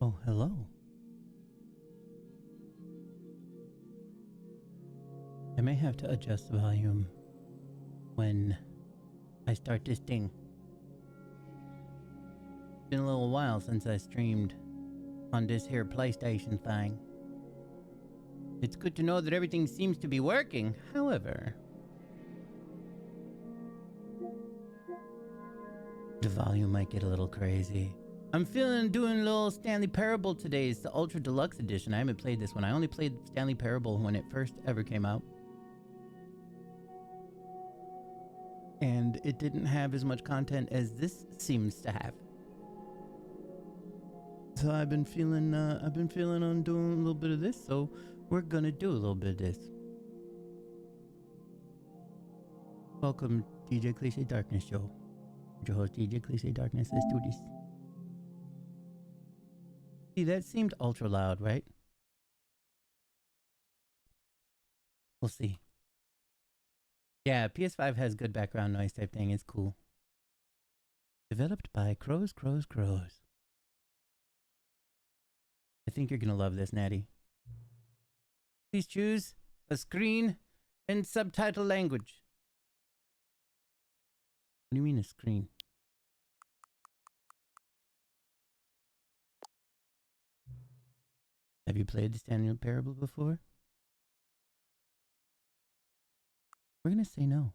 Oh, hello. I may have to adjust the volume when I start this thing. It's been a little while since I streamed on this here PlayStation thing. It's good to know that everything seems to be working. However, the volume might get a little crazy. I'm feeling doing a little Stanley Parable today. It's the Ultra Deluxe Edition. I haven't played this one. I only played Stanley Parable when it first ever came out. And it didn't have as much content as this seems to have. So I've been feeling on doing a little bit of this, so we're gonna do a little bit of this. Welcome, DJ Cliche Darkness Show. Your host, DJ Cliche Darkness. Let's do this. See, that seemed ultra loud, right? We'll see. Yeah, PS5 has good background noise type thing. It's cool. Developed by Crows. I think you're gonna love this, Natty. Please choose a screen and subtitle language. What do you mean a screen? Have you played the Stanley Parable before? We're gonna say no.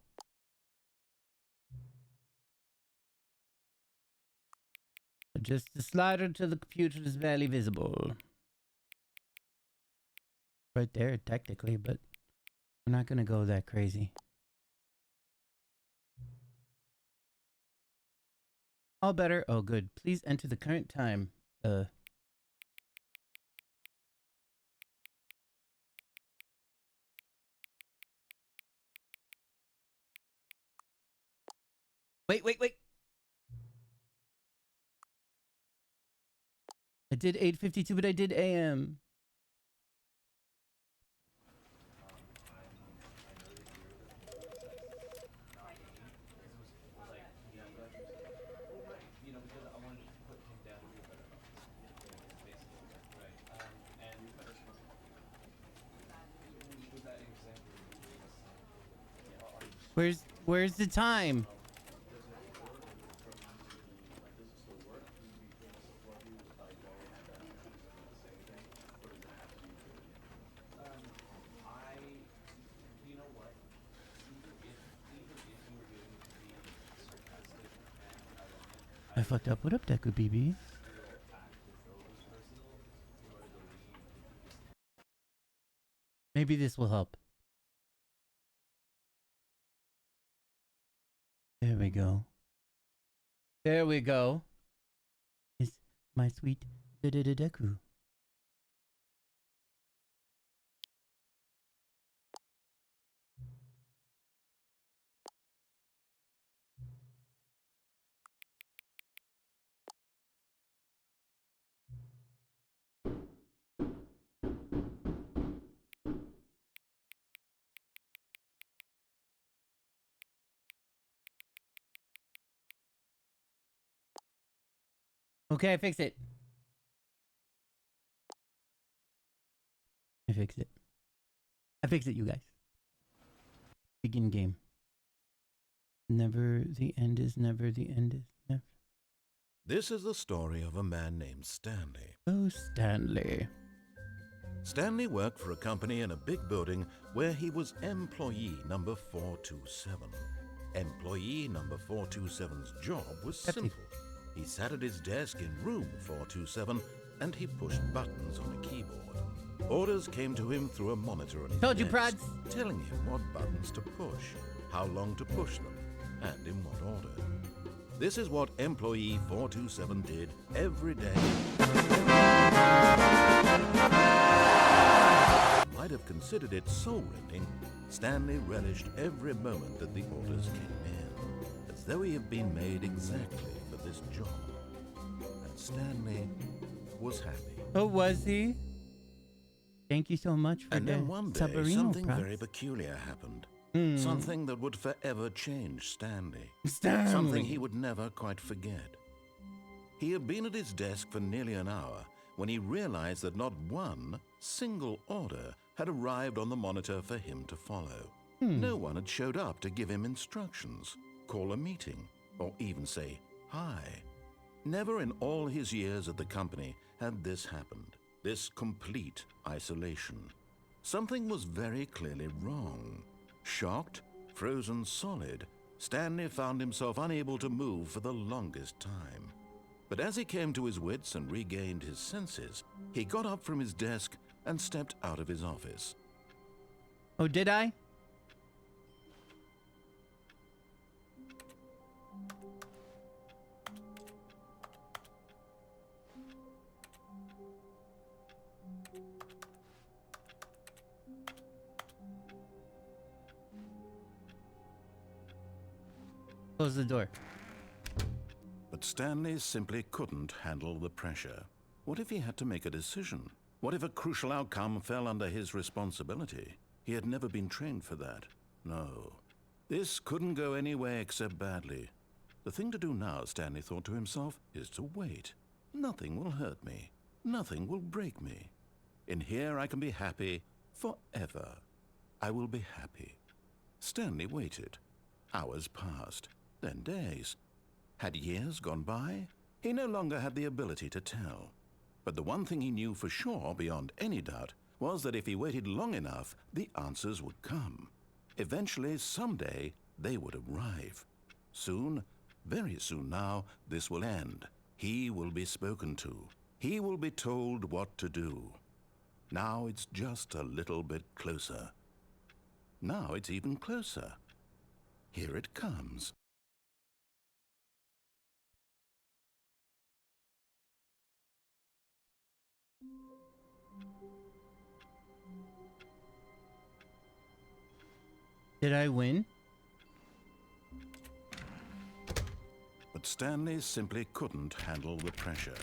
Adjust the slider till the computer is barely visible. Right there, technically, but we're not gonna go that crazy. All better. Oh, good. Please enter the current time. Wait. I did 8:52, but I did AM. Where's the time? I fucked up. What up, Deku BB? Maybe this will help. There we go. There we go. It's my sweet Deku. Okay, I fixed it. I fixed it, you guys. Begin game. Never the end is never the end is never. This is the story of a man named Stanley. Oh, Stanley. Stanley worked for a company in a big building where he was employee number 427. Employee number 427's job was simple. He sat at his desk in room 427 and he pushed buttons on a keyboard. Orders came to him through a monitor on his Told you, desk, Prods. telling him what buttons to push, how long to push them, and in what order. This is what employee 427 did every day. Might have considered it soul-rending, Stanley relished every moment that the orders came in, as though he had been made exactly for this job. And Stanley was happy. Oh, was he? Thank you so much for And the then one day, Sabarino something props. very peculiar happened. Something that would forever change Stanley. Stanley. Something he would never quite forget. He had been at his desk for nearly an hour when he realized that not one single order had arrived on the monitor for him to follow. No one had showed up to give him instructions, call a meeting, or even say hi. Never in all his years at the company had this happened, this complete isolation. Something was very clearly wrong. Shocked, frozen solid, Stanley found himself unable to move for the longest time. But as he came to his wits and regained his senses, he got up from his desk and stepped out of his office. Oh, did I? Close the door. But Stanley simply couldn't handle the pressure. What if he had to make a decision? What if a crucial outcome fell under his responsibility? He had never been trained for that. No. This couldn't go any way except badly. The thing to do now, Stanley thought to himself, is to wait. Nothing will hurt me. Nothing will break me. In here I can be happy forever. I will be happy. Stanley waited. Hours passed, then days. Had years gone by? He no longer had the ability to tell. But the one thing he knew for sure, beyond any doubt, was that if he waited long enough, the answers would come. Eventually, someday, they would arrive. Soon, very soon now, this will end. He will be spoken to. He will be told what to do. Now it's just a little bit closer. Now it's even closer. Here it comes. Did I win? But Stanley simply couldn't handle the pressure.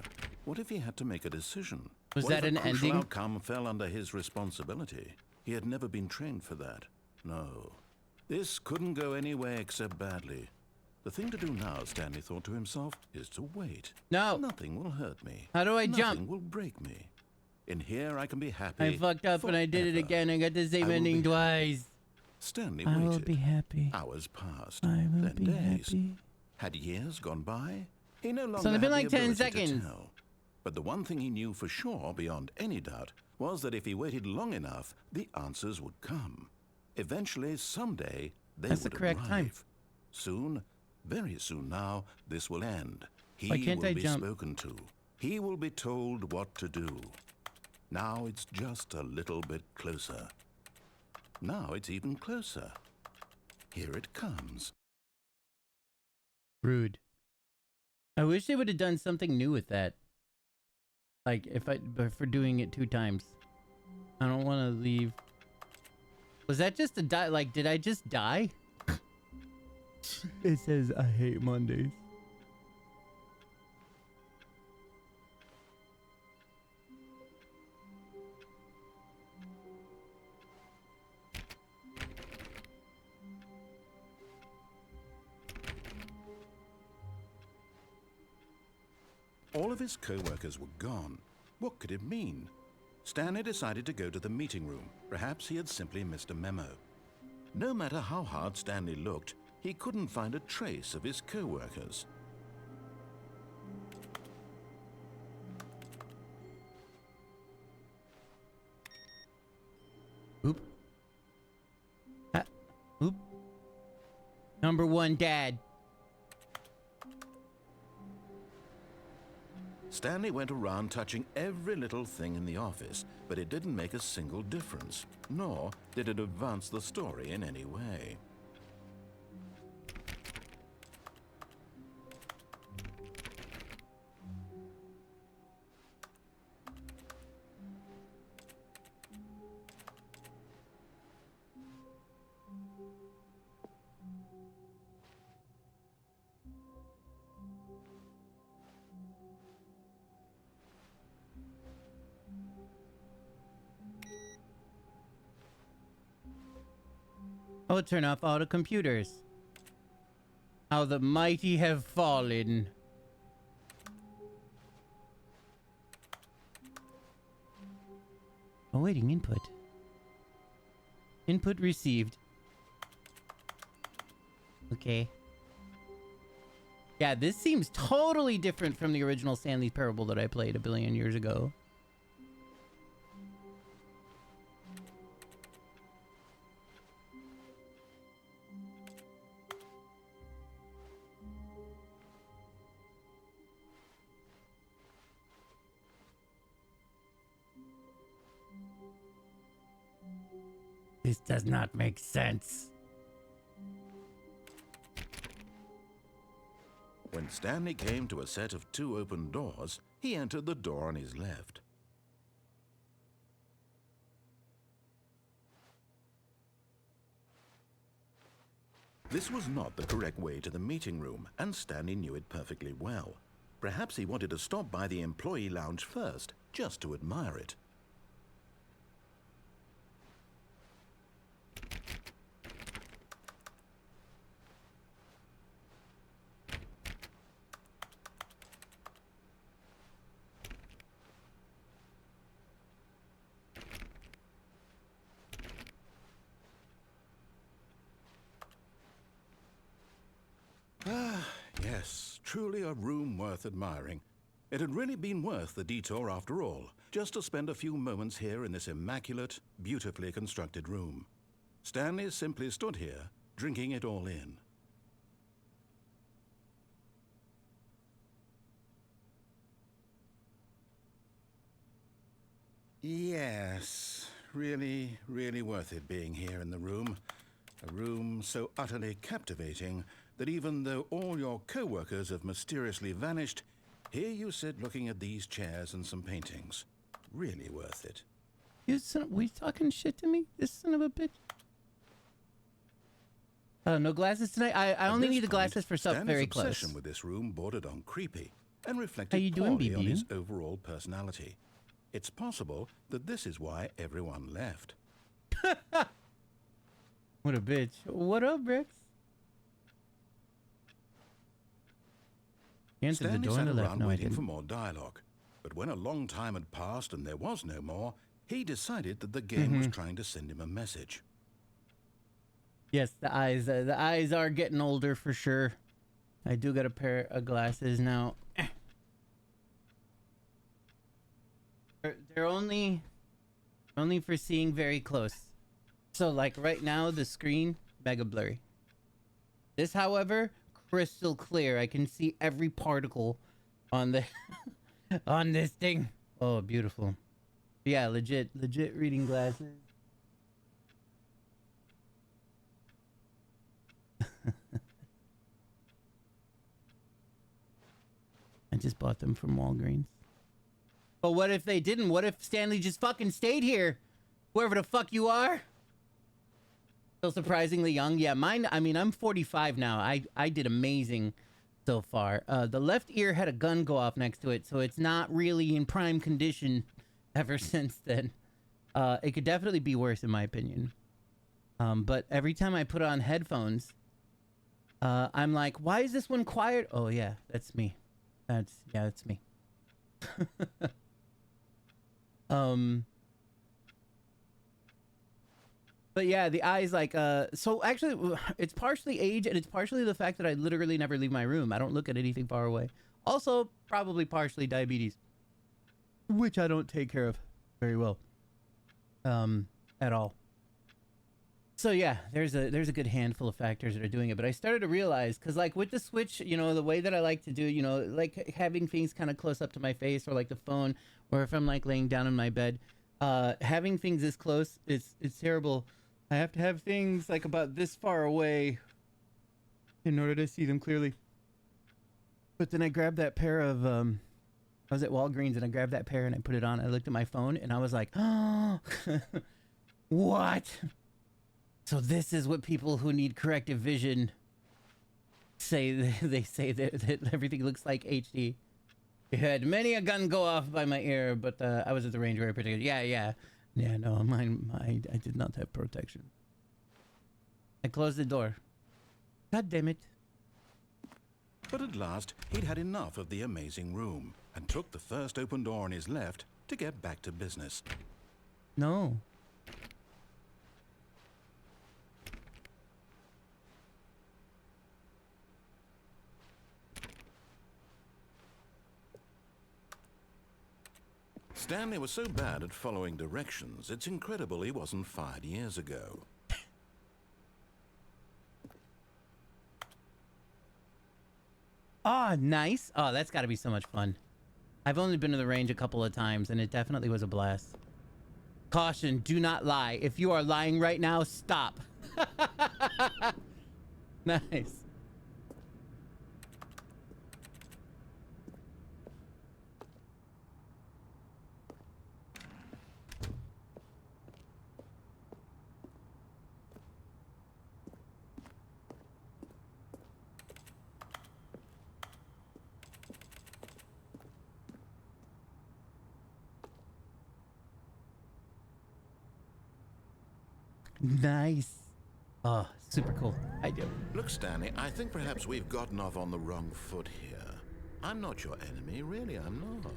What if he had to make a decision? Was What that if an a crucial ending? outcome fell under his responsibility? He had never been trained for that. No. This couldn't go any way except badly. The thing to do now, Stanley thought to himself, is to wait. No. Nothing will hurt me. How do I Nothing jump? will break me. In here I can be happy. I fucked up and I did it forever. again. I got the same I will ending be twice. Stanley I waited. will be happy. Hours passed. I will then be days. happy. Had years gone by? He no longer only had been the like 10 ability to seconds. tell. But the one thing he knew for sure, beyond any doubt, was that if he waited long enough, the answers would come. Eventually, someday, they That's the would correct arrive. time. Soon, very soon now, this will end. He Why can't will I be jump? spoken to. He will be told what to do. Now it's just a little bit closer. Now it's even closer. Here it comes. Rude. I wish they would have done something new with that. Like, but for doing it 2 times. I don't want to leave. Was that just a die? Like, did I just die? It says, I hate Mondays. All of his co-workers were gone. What could it mean? Stanley decided to go to the meeting room. Perhaps he had simply missed a memo. No matter how hard Stanley looked, he couldn't find a trace of his co-workers. Oop. Oop. Number 1, Dad. Stanley went around touching every little thing in the office, but it didn't make a single difference, nor did it advance the story in any way. Oh, turn off all the computers. How the mighty have fallen. Awaiting input. Input received. Okay. Yeah, this seems totally different from the original Stanley's Parable that I played a billion years ago. This does not make sense. When Stanley came to a set of 2 open doors, he entered the door on his left. This was not the correct way to the meeting room, and Stanley knew it perfectly well. Perhaps he wanted to stop by the employee lounge first, just to admire it. Yes, truly a room worth admiring. It had really been worth the detour after all, just to spend a few moments here in this immaculate, beautifully constructed room. Stanley simply stood here, drinking it all in. Yes, really, really worth it being here in the room. A room so utterly captivating that even though all your co-workers have mysteriously vanished, here you sit looking at these chairs and some paintings. Really worth it. You son, we talking shit to me? This son of a bitch. No glasses tonight. I only need the glasses for stuff very close. Stanley's obsession with this room bordered on creepy and reflected How you doing, poorly on BB? his overall personality. It's possible that this is why everyone left. What a bitch. What up, Rex? He entered the Stanley door on sat the left. around No, I waiting didn't. for more dialogue. But when a long time had passed and there was no more, he decided that the game was trying to send him a message. Yes, the eyes are getting older for sure. I do got a pair of glasses now. They're only for seeing very close. So like right now the screen mega blurry. This, however, crystal clear. I can see every particle on the on this thing. Oh, beautiful. Yeah, legit reading glasses. I just bought them from Walgreens. But what if they didn't? What if Stanley just fucking stayed here? Whoever the fuck you are? Still surprisingly young. Yeah, mine, I mean, I'm 45 now. I did amazing so far. The left ear had a gun go off next to it, so it's not really in prime condition ever since then. It could definitely be worse in my opinion. But every time I put on headphones, I'm like, why is this one quiet? Oh yeah, that's me. That's me. But yeah, the eyes like so actually it's partially age and it's partially the fact that I literally never leave my room. I don't look at anything far away. Also probably partially diabetes, which I don't take care of very well at all. So yeah, there's a good handful of factors that are doing it, but I started to realize, because like with the Switch, you know, the way that I like to do, you know, like having things kind of close up to my face, or like the phone, or if I'm like laying down in my bed, having things this close, it's terrible. I have to have things like about this far away in order to see them clearly. But then I grabbed that pair of, I was at Walgreens and I grabbed that pair and I put it on. I looked at my phone and I was like, oh, what? So this is what people who need corrective vision say. They say that everything looks like HD. You had many a gun go off by my ear, but I was at the range very particular. Yeah, no, I did not have protection. I closed the door. God damn it. But at last, he'd had enough of the amazing room and took the first open door on his left to get back to business. No. Stanley was so bad at following directions, it's incredible he wasn't fired years ago. Oh, nice. Oh, that's got to be so much fun. I've only been to the range a couple of times, and it definitely was a blast. Caution, do not lie. If you are lying right now, stop. Nice. Nice. Oh, super cool. I do. Look, Stanley, I think perhaps we've gotten off on the wrong foot here. I'm not your enemy, really, I'm not.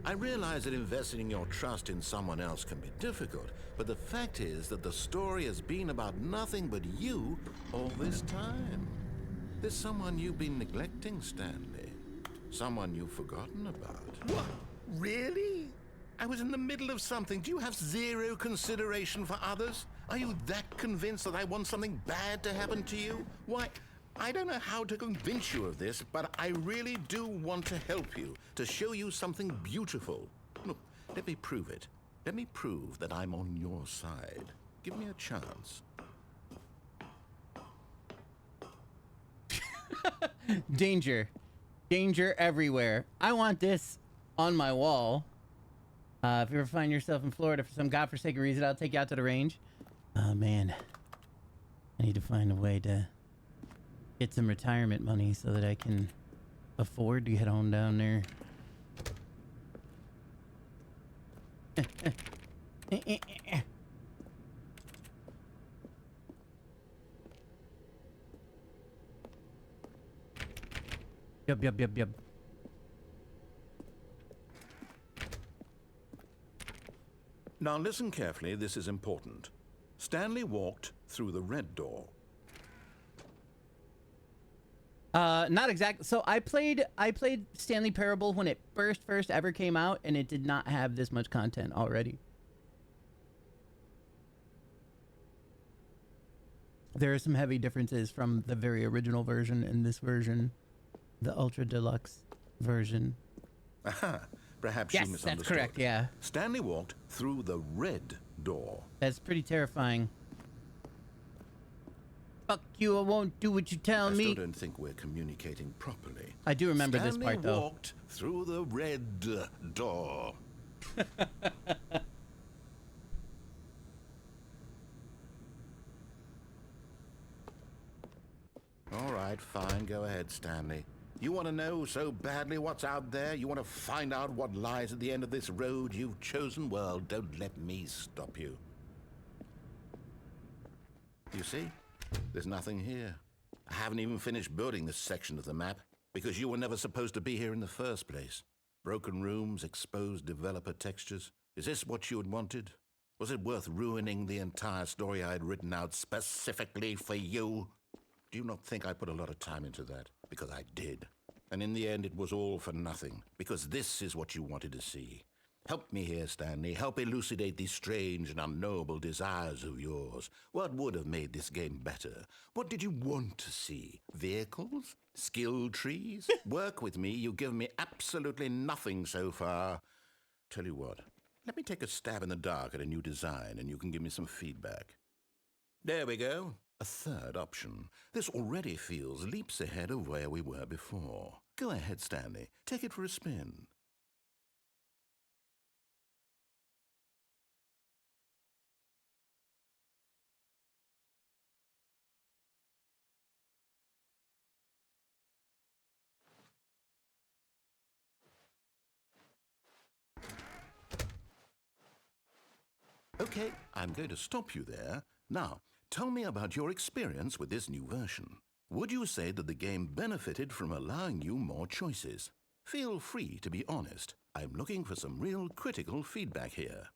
I realize that investing your trust in someone else can be difficult, but the fact is that the story has been about nothing but you all this time. There's someone you've been neglecting, Stanley. Someone you've forgotten about. What? Really? I was in the middle of something. Do you have zero consideration for others? Are you that convinced that I want something bad to happen to you? Why, I don't know how to convince you of this, but I really do want to help you, to show you something beautiful. Look, let me prove it. Let me prove that I'm on your side. Give me a chance. Danger. Danger everywhere. I want this on my wall. If you ever find yourself in Florida for some godforsaken reason, I'll take you out to the range. Oh, man. I need to find a way to get some retirement money so that I can afford to head on down there. Yup. Now listen carefully, this is important. Stanley walked through the red door. Not exactly. So I played Stanley Parable when it first ever came out, and it did not have this much content already. There are some heavy differences from the very original version and this version, the Ultra Deluxe version. Aha, perhaps Yes, you misunderstood. that's correct, yeah. Stanley walked through the red door. That's pretty terrifying. Fuck you, I won't do what you tell I me. still don't think we're communicating properly. I do remember this part, though. Stanley walked through the red door. All right, fine. Go ahead, Stanley. You want to know so badly what's out there? You want to find out what lies at the end of this road you've chosen? Well, don't let me stop you. You see? There's nothing here. I haven't even finished building this section of the map because you were never supposed to be here in the first place. Broken rooms, exposed developer textures. Is this what you had wanted? Was it worth ruining the entire story I had written out specifically for you? Do you not think I put a lot of time into that? Because I did. And in the end, it was all for nothing. Because this is what you wanted to see. Help me here, Stanley. Help elucidate these strange and unknowable desires of yours. What would have made this game better? What did you want to see? Vehicles? Skill trees? Work with me. You've given me absolutely nothing so far. Tell you what, let me take a stab in the dark at a new design and you can give me some feedback. There we go. A third option. This already feels leaps ahead of where we were before. Go ahead, Stanley. Take it for a spin. Okay, I'm going to stop you there. Now, tell me about your experience with this new version. Would you say that the game benefited from allowing you more choices? Feel free to be honest. I'm looking for some real critical feedback here.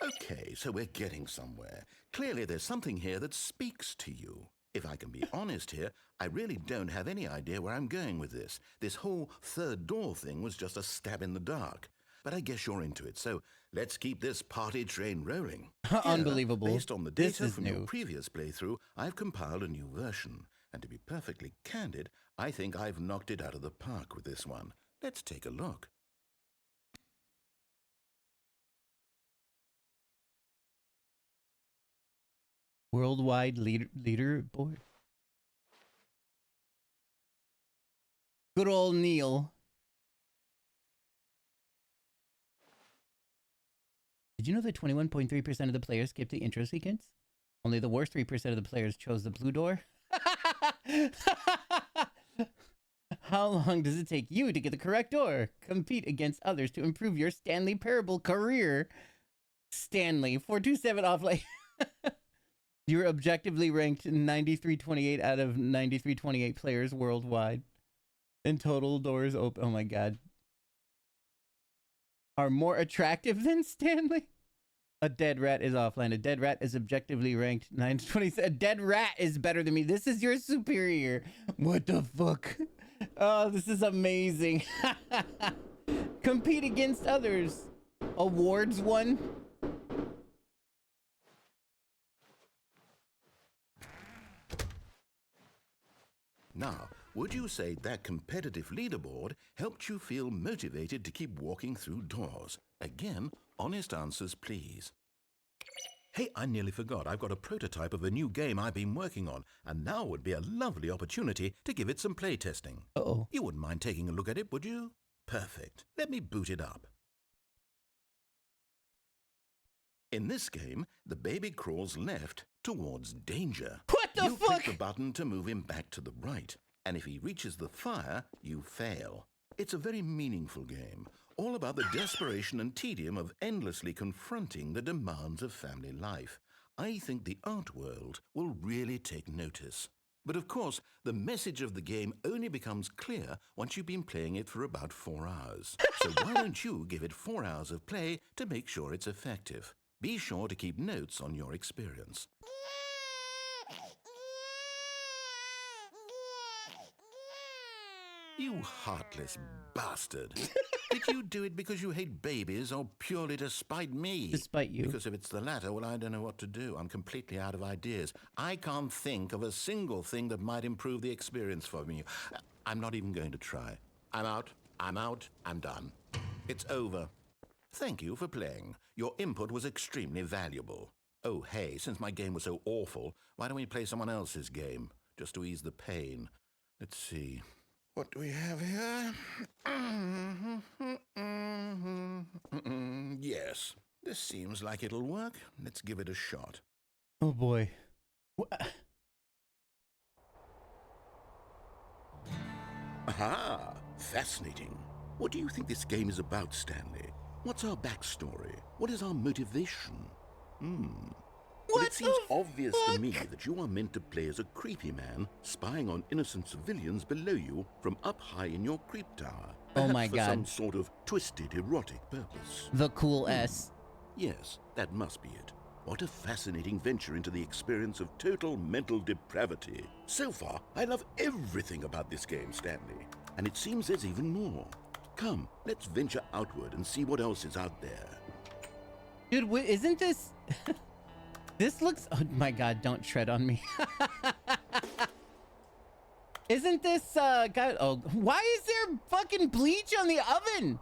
Okay, so we're getting somewhere. Clearly there's something here that speaks to you. If I can be honest here, I really don't have any idea where I'm going with this. This whole third door thing was just a stab in the dark. But I guess you're into it, so let's keep this party train rolling. Here, Unbelievable. Based on the This data is from your new. previous playthrough, I've compiled a new version. And to be perfectly candid, I think I've knocked it out of the park with this one. Let's take a look. Worldwide leaderboard. Good old Neil. Did you know that 21.3% of the players skipped the intro sequence? Only the worst 3% of the players chose the blue door. How long does it take you to get the correct door? Compete against others to improve your Stanley Parable career. Stanley 427 offline. You're objectively ranked 9328 out of 9328 players worldwide. And total doors open. Oh my god. Are more attractive than Stanley? A dead rat is offline. A dead rat is objectively ranked 920. A dead rat is better than me. This is your superior. What the fuck? Oh, this is amazing. Compete against others. Awards won. Now, would you say that competitive leaderboard helped you feel motivated to keep walking through doors? Again, honest answers, please. Hey, I nearly forgot. I've got a prototype of a new game I've been working on, and now would be a lovely opportunity to give it some playtesting. Uh-oh. You wouldn't mind taking a look at it, would you? Perfect. Let me boot it up. In this game, the baby crawls left towards danger. What the You fuck? click the button to move him back to the right, and if he reaches the fire, you fail. It's a very meaningful game, all about the desperation and tedium of endlessly confronting the demands of family life. I think the art world will really take notice. But of course, the message of the game only becomes clear once you've been playing it for about 4 hours. So why don't you give it 4 hours of play to make sure it's effective? Be sure to keep notes on your experience. You heartless bastard. Did you do it because you hate babies or purely to spite me? Despite you. Because if it's the latter, well, I don't know what to do. I'm completely out of ideas. I can't think of a single thing that might improve the experience for me. I'm not even going to try. I'm out. I'm done. It's over. Thank you for playing. Your input was extremely valuable. Oh, hey, since my game was so awful, why don't we play someone else's game, just to ease the pain? Let's see. What do we have here? Yes, this seems like it'll work. Let's give it a shot. Oh boy. Aha! Fascinating. What do you think this game is about, Stanley? What's our backstory? What is our motivation? Well, it seems obvious to me that you are meant to play as a creepy man spying on innocent civilians below you from up high in your creep tower. Oh my for God. some sort of twisted erotic purpose. The cool S. Yes, that must be it. What a fascinating venture into the experience of total mental depravity. So far, I love everything about this game, Stanley. And it seems there's even more. Come, let's venture outward and see what else is out there. Dude, isn't this... This looks... Oh my god, don't tread on me. Isn't this, God... Oh, why is there fucking bleach on the oven?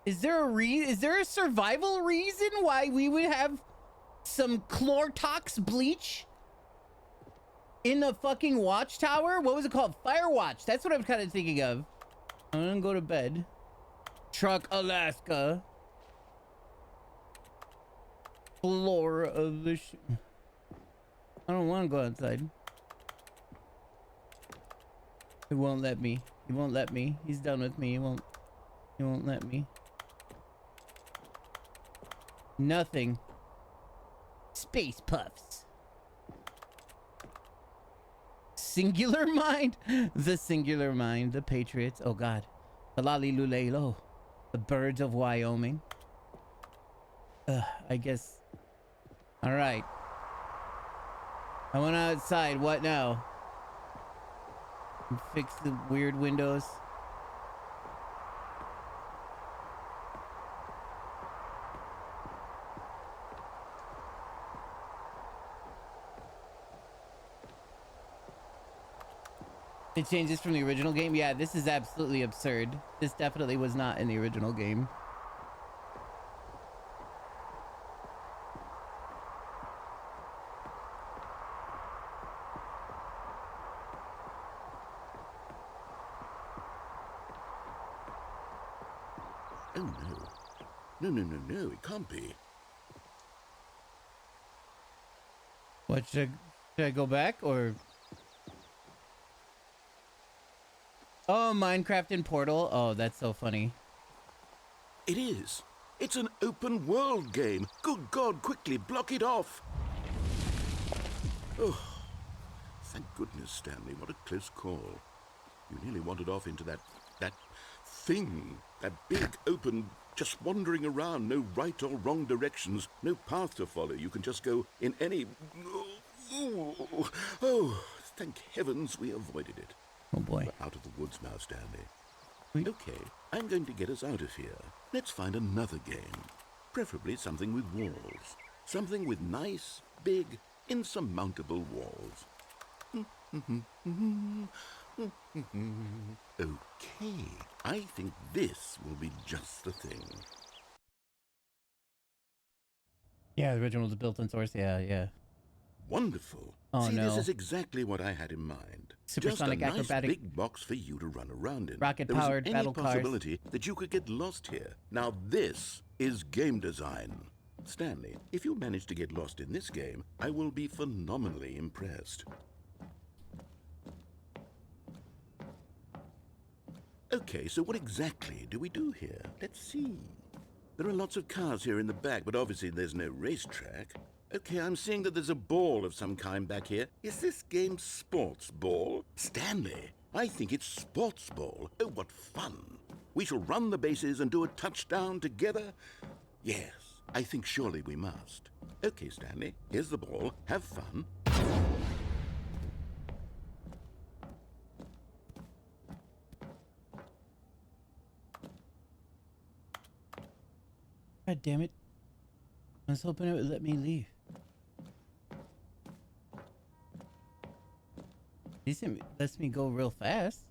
Is there a survival reason why we would have some Chlortox bleach in the fucking watchtower? What was it called? Firewatch. That's what I'm kind of thinking of. I'm gonna go to bed. Truck, Alaska. Floor of the I don't want to go outside. He won't let me. He won't let me. He's done with me. He won't let me. Nothing. Space puffs. Singular mind. The singular mind. The Patriots. Oh God. The Lalilulelo. The birds of Wyoming. I guess. All right. I went outside. What now? Fix the weird windows. It changes from the original game? Yeah, this is absolutely absurd. This definitely was not in the original game. Oh no. No, it can't be. What, should I go back or? Oh, Minecraft in Portal. Oh, that's so funny. It is. It's an open world game. Good God, quickly block it off. Oh, thank goodness, Stanley. What a close call. You nearly wandered off into that thing. That big, open, just wandering around. No right or wrong directions. No path to follow. You can just go in any... Oh, thank heavens we avoided it. Oh boy. We're out of the woods now, Stanley. Wait. Okay, I'm going to get us out of here. Let's find another game. Preferably something with walls. Something with nice, big, insurmountable walls. Okay, I think this will be just the thing. Yeah, the original was built in Source. Yeah. Wonderful. Oh, See, no. this is exactly what I had in mind. Supersonic Just a nice acrobatic- big box for you to run around in. Rocket-powered There battle isn't cars. any possibility that you could get lost here. Now this is game design. Stanley, if you manage to get lost in this game, I will be phenomenally impressed. Okay, so what exactly do we do here? Let's see. There are lots of cars here in the back, but obviously there's no racetrack. Okay, I'm seeing that there's a ball of some kind back here. Is this game sports ball? Stanley, I think it's sports ball. Oh, what fun. We shall run the bases and do a touchdown together? Yes, I think surely we must. Okay, Stanley, here's the ball. Have fun. God damn it. I was hoping it would let me leave. At least it lets me go real fast.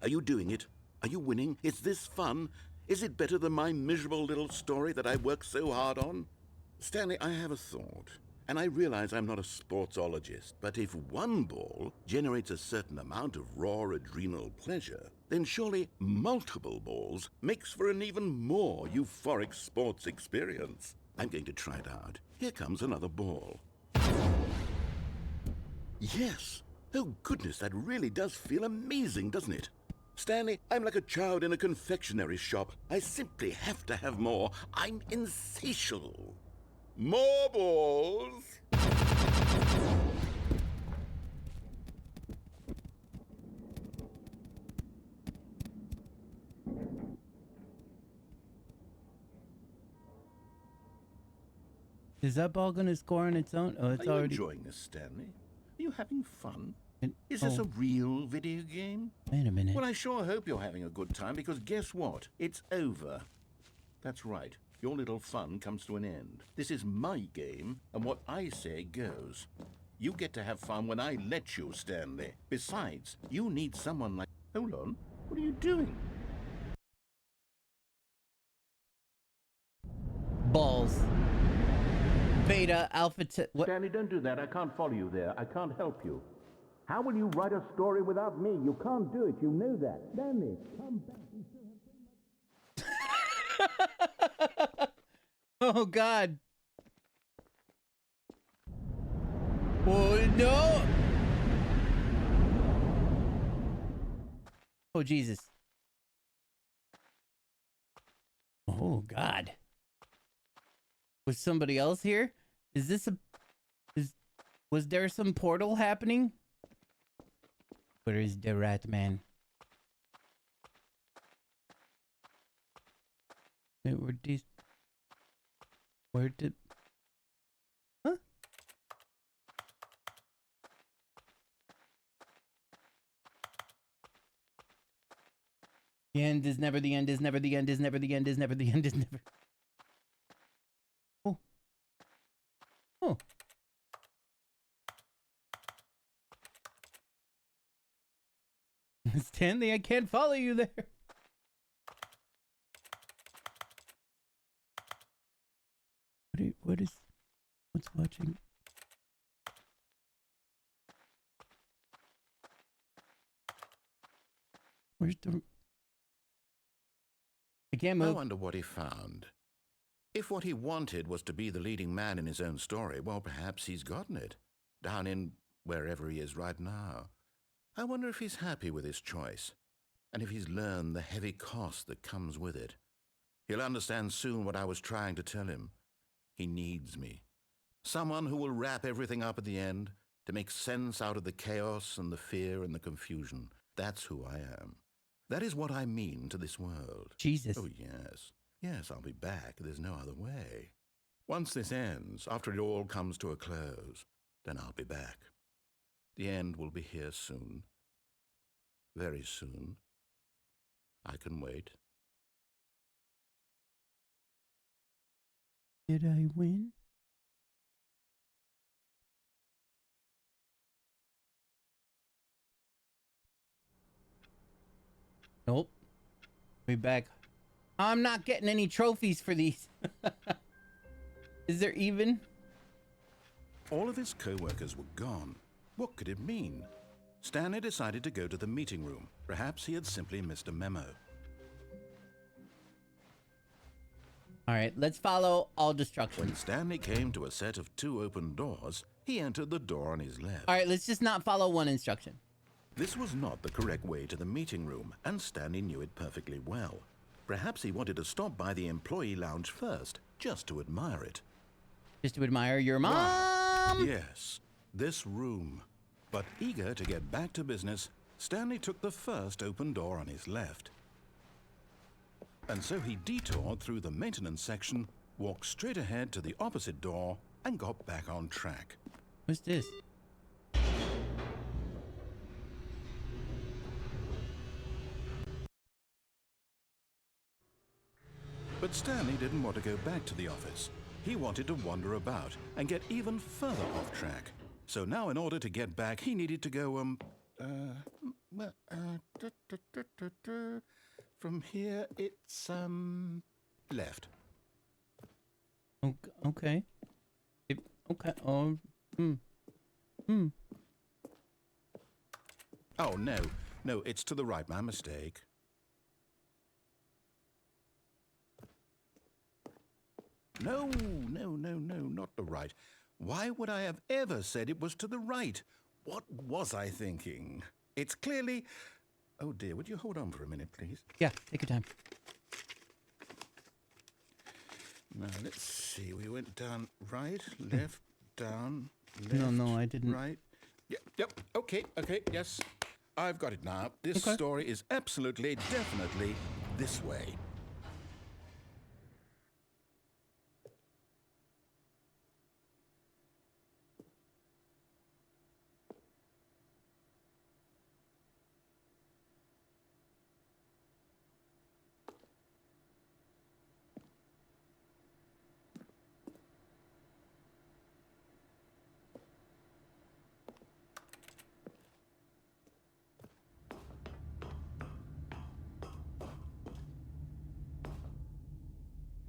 Are you doing it? Are you winning? Is this fun? Is it better than my miserable little story that I worked so hard on? Stanley, I have a thought. And I realize I'm not a sportsologist, but if one ball generates a certain amount of raw adrenal pleasure, then surely multiple balls makes for an even more euphoric sports experience. I'm going to try it out. Here comes another ball. Yes! Oh goodness, that really does feel amazing, doesn't it? Stanley, I'm like a child in a confectionery shop. I simply have to have more. I'm insatiable. More balls! Is that ball gonna score on its own? Oh, it's Are you already. enjoying this, Stanley? Are you having fun? And- Is this oh, a real video game? Wait a minute. Well, I sure hope you're having a good time, because guess what? It's over. That's right. Your little fun comes to an end. This is my game, and what I say goes. You get to have fun when I let you, Stanley. Besides, you need someone like... Hold on. What are you doing? Balls. Beta, alpha, what? Stanley, don't do that. I can't follow you there. I can't help you. How will you write a story without me? You can't do it. You know that. Stanley, come back. Oh God. Oh no. Oh Jesus. Oh God. Was somebody else here? Is this a... Was there some portal happening? Where is the rat man? Wait, where these... Where did... Huh? The end is never the end is never the end is never the end is never the end is never... Oh. Oh. Stanley, I can't follow you there. What's watching? Where's the... I can't move. I wonder what he found. If what he wanted was to be the leading man in his own story, well, perhaps he's gotten it. Down in wherever he is right now. I wonder if he's happy with his choice, and if he's learned the heavy cost that comes with it. He'll understand soon what I was trying to tell him. He needs me. Someone who will wrap everything up at the end, to make sense out of the chaos and the fear and the confusion. That's who I am. That is what I mean to this world. Jesus. Oh, yes. Yes, I'll be back. There's no other way. Once this ends, after it all comes to a close, then I'll be back. The end will be here soon. Very soon. I can wait. Did I win? Nope. We back. I'm not getting any trophies for these. Is there even? All of his co-workers were gone. What could it mean? Stanley decided to go to the meeting room. Perhaps he had simply missed a memo. All right, let's follow all destruction. When Stanley came to a set of 2 open doors, he entered the door on his left. All right, let's just not follow one instruction. This was not the correct way to the meeting room, and Stanley knew it perfectly well. Perhaps he wanted to stop by the employee lounge first, just to admire it. Just to admire your mom? Yes, this room. But eager to get back to business, Stanley took the first open door on his left. And so he detoured through the maintenance section, walked straight ahead to the opposite door, and got back on track. What's this? But Stanley didn't want to go back to the office. He wanted to wander about and get even further off track. So now in order to get back, he needed to go, from here, it's, left. Okay. Okay. Oh, Oh, no. No, it's to the right. My mistake. No, not the right. Why would I have ever said it was to the right? What was I thinking? It's clearly... Oh, dear, would you hold on for a minute, please? yeah, take your time. Now, let's see. We went down right, left, down, left, No, I didn't. right. Yep, okay, yes. I've got it now. This Okay. story is absolutely, definitely this way.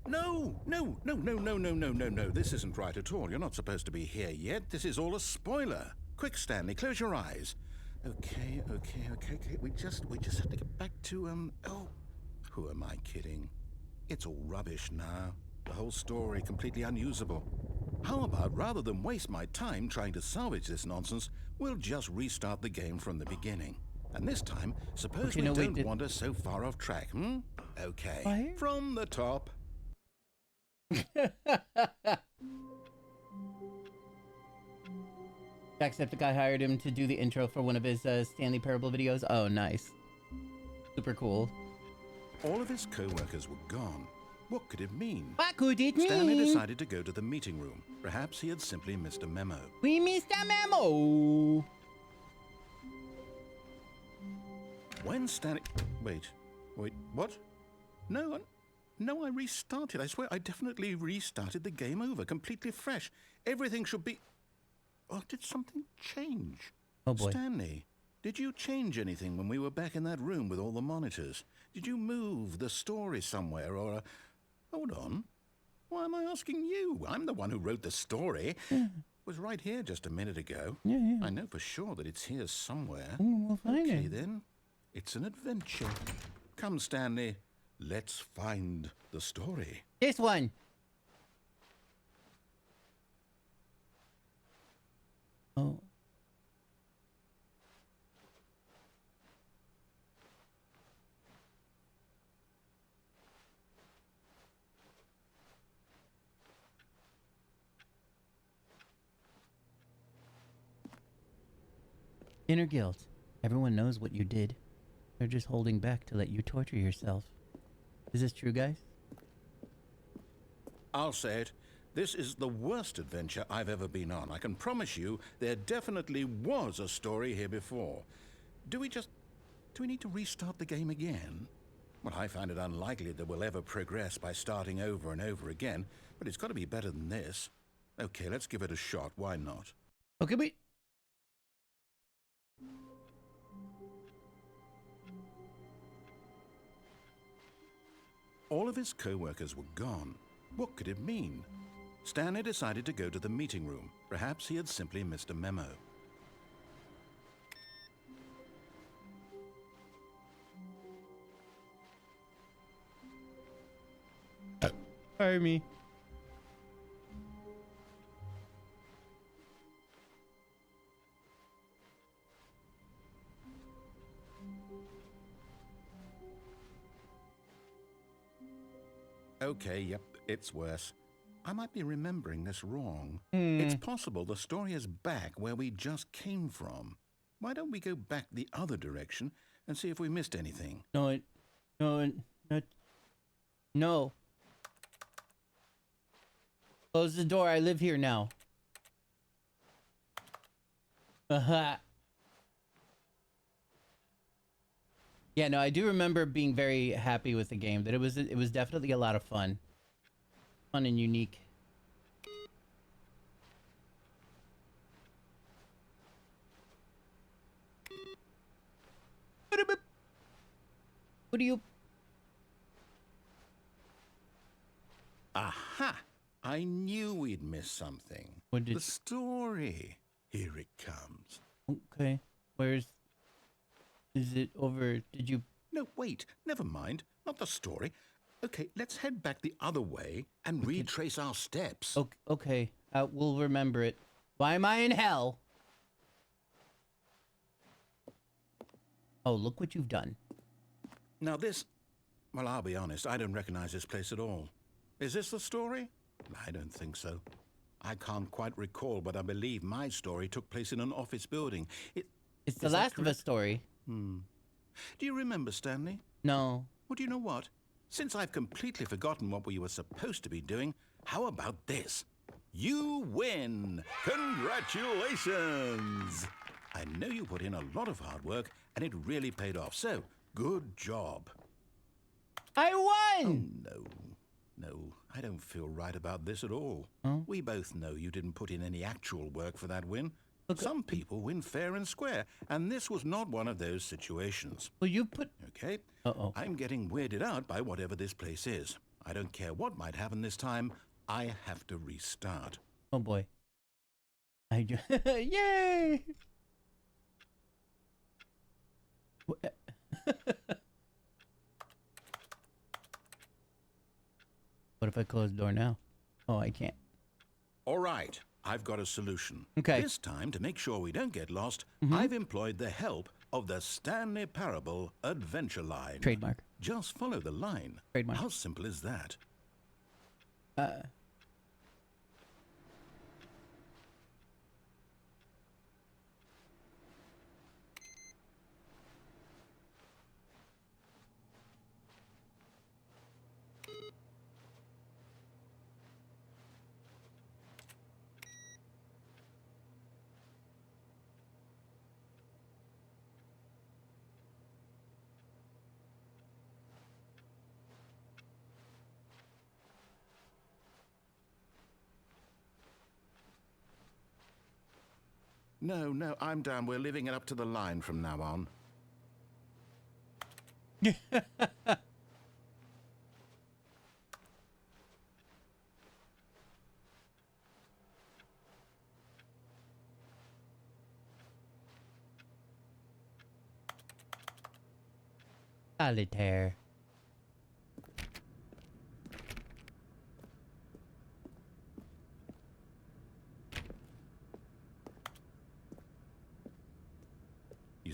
No. This isn't right at all. You're not supposed to be here yet. This is all a spoiler. Quick, Stanley, close your eyes. Okay. We just have to get back to, oh, who am I kidding? It's all rubbish now. The whole story completely unusable. How about, rather than waste my time trying to salvage this nonsense, we'll just restart the game from the beginning. And this time, suppose we don't wander so far off track, Okay, Fire? from the top. Jacksepticeye hired him to do the intro for one of his Stanley Parable videos. Oh, nice. Super cool. All of his co-workers were gone. What could it mean? What could it Stanley mean? decided to go to the meeting room. Perhaps he had simply missed a memo. We missed a memo. When Stanley... Wait, what? No, I restarted. I swear I definitely restarted the game over, completely fresh. Everything should be... Oh, did something change? Oh boy. Stanley, did you change anything when we were back in that room with all the monitors? Did you move the story somewhere or... Hold on. Why am I asking you? I'm the one who wrote the story. It was right here just a minute ago. Yeah. I know for sure that it's here somewhere. We'll find Okay, it. then. It's an adventure. Come, Stanley. Let's find the story. This one. Oh. Inner guilt. Everyone knows what you did. They're just holding back to let you torture yourself. Is this true, guys? I'll say it. This is the worst adventure I've ever been on. I can promise you there definitely was a story here before. Do we need to restart the game again? Well, I find it unlikely that we'll ever progress by starting over and over again, but it's got to be better than this. Okay, let's give it a shot. Why not? Okay, wait. All of his co-workers were gone. What could it mean? Stanley decided to go to the meeting room. Perhaps he had simply missed a memo. Fire me. Okay, yep, it's worse. I might be remembering this wrong. It's possible the story is back where we just came from. Why don't we go back the other direction and see if we missed anything? No. Close the door. I live here now. Yeah, no, I do remember being very happy with the game. That it was definitely a lot of fun. Fun and unique. What do you... Aha! I knew we'd missed something. What did... The story. Here it comes. Okay. Where's... Is it over... Did you... No, wait. Never mind. Not the story. Okay, let's head back the other way and retrace our steps. Okay. We'll remember it. Why am I in hell? Oh, look what you've done. Now this... Well, I'll be honest. I don't recognize this place at all. Is this the story? I don't think so. I can't quite recall, but I believe my story took place in an office building. It's the Last of Us story. Do you remember, Stanley? No. Well, do you know what? Since I've completely forgotten what we were supposed to be doing, how about this? You win! Congratulations! I know you put in a lot of hard work, and it really paid off, so good job. I won! No, I don't feel right about this at all. Huh? We both know you didn't put in any actual work for that win. Some people win fair and square, and this was not one of those situations. Well, you put... Okay? Uh-oh. I'm getting weirded out by whatever this place is. I don't care what might happen this time. I have to restart. Oh, boy. Yay! What if I close the door now? Oh, I can't. All right, I've got a solution. Okay. This time, to make sure we don't get lost, I've employed the help of the Stanley Parable Adventure Line. Trademark. Just follow the line. Trademark. How simple is that? No, I'm down. We're leaving it up to the line from now on. Solitaire.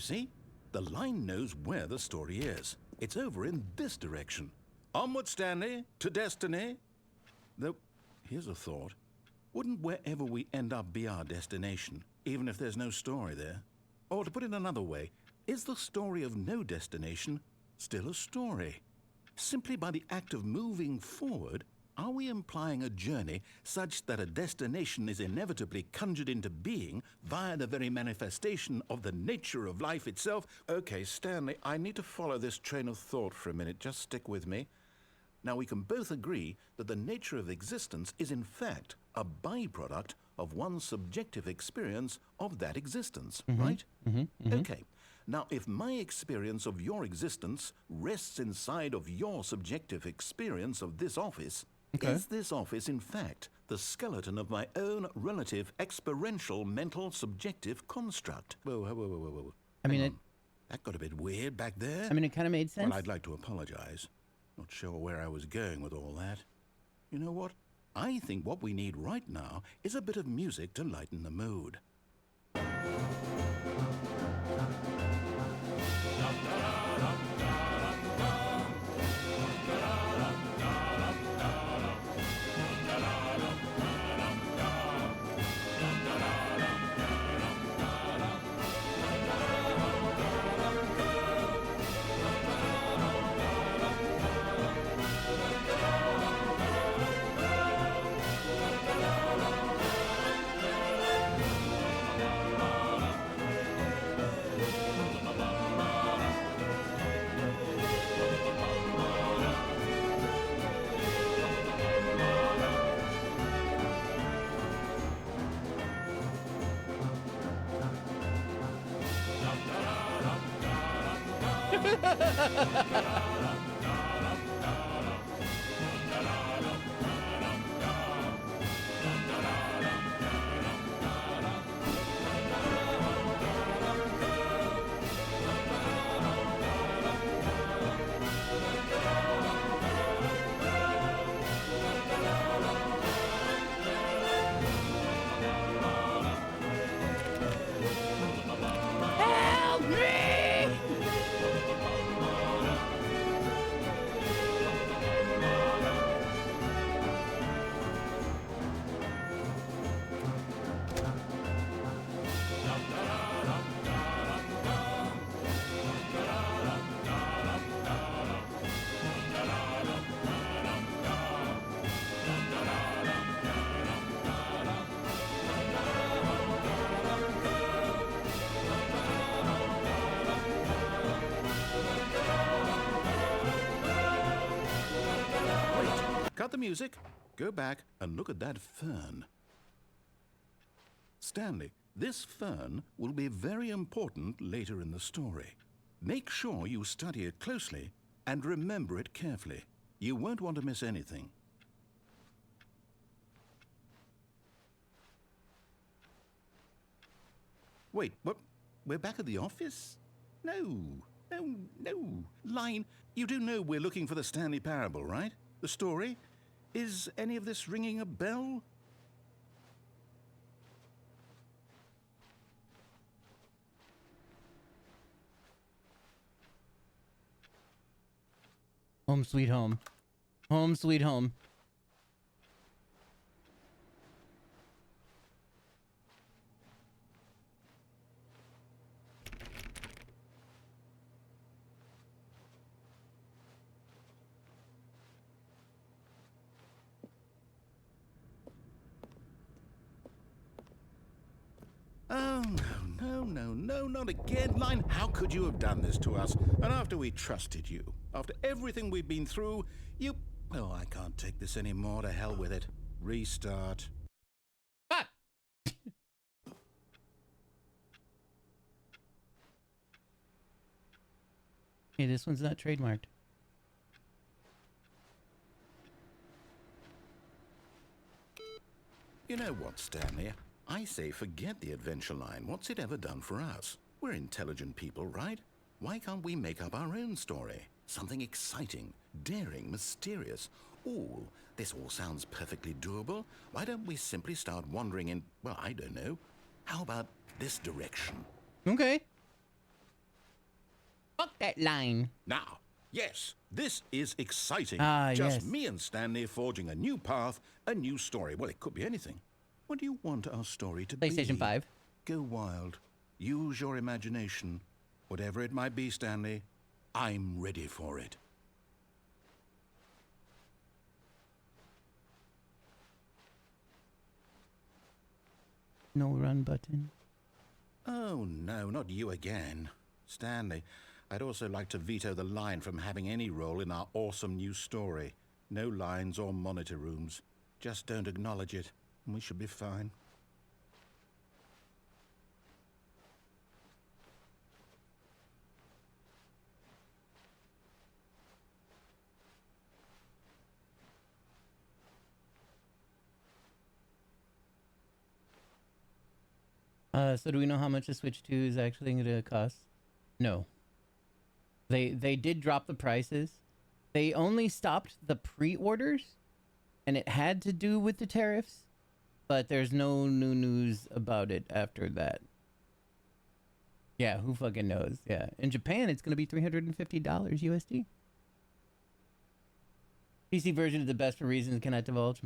You see? The line knows where the story is. It's over in this direction. Onward, Stanley, to destiny. Though, here's a thought. Wouldn't wherever we end up be our destination, even if there's no story there? Or to put it another way, is the story of no destination still a story? Simply by the act of moving forward, are we implying a journey such that a destination is inevitably conjured into being via the very manifestation of the nature of life itself? Okay, Stanley, I need to follow this train of thought for a minute. Just stick with me. Now, we can both agree that the nature of existence is in fact a byproduct of one's subjective experience of that existence, right? Okay. Now, if my experience of your existence rests inside of your subjective experience of this office, is this office, in fact, the skeleton of my own relative experiential mental subjective construct? Whoa. I mean, That got a bit weird back there. it kind of made sense. Well, I'd like to apologize. Not sure where I was going with all that. You know what? I think what we need right now is a bit of music to lighten the mood. Help me! Cut the music, go back and look at that fern. Stanley, this fern will be very important later in the story. Make sure you study it closely and remember it carefully. You won't want to miss anything. Wait, what? We're back at the office? No. Line, you do know we're looking for the Stanley Parable, right? The story? Is any of this ringing a bell? Home sweet home. Home sweet home. Oh, no, not again. Line, how could you have done this to us? And after we trusted you, after everything we've been through, you... Oh, I can't take this anymore. To hell with it. Restart. Fuck! Hey, this one's not trademarked. You know what, Stanley? I say forget the adventure line. What's it ever done for us? We're intelligent people, right? Why can't we make up our own story? Something exciting, daring, mysterious. Ooh, this all sounds perfectly doable. Why don't we simply start wandering in, well, I don't know. How about this direction? Okay. Fuck that line. Now, yes, this is exciting. Ah, Just yes. me and Stanley forging a new path, a new story. Well, it could be anything. What do you want our story to be? PlayStation 5. Go wild. Use your imagination. Whatever it might be, Stanley, I'm ready for it. No run button. Oh, no, not you again. Stanley, I'd also like to veto the line from having any role in our awesome new story. No lines or monitor rooms. Just don't acknowledge it, and we should be fine. So do we know how much the Switch 2 is actually going to cost? No. They did drop the prices. They only stopped the pre-orders, and it had to do with the tariffs, but there's no new news about it after that. Yeah, who fucking knows? Yeah. In Japan, it's going to be $350 USD. PC version is the best for reasons cannot divulge.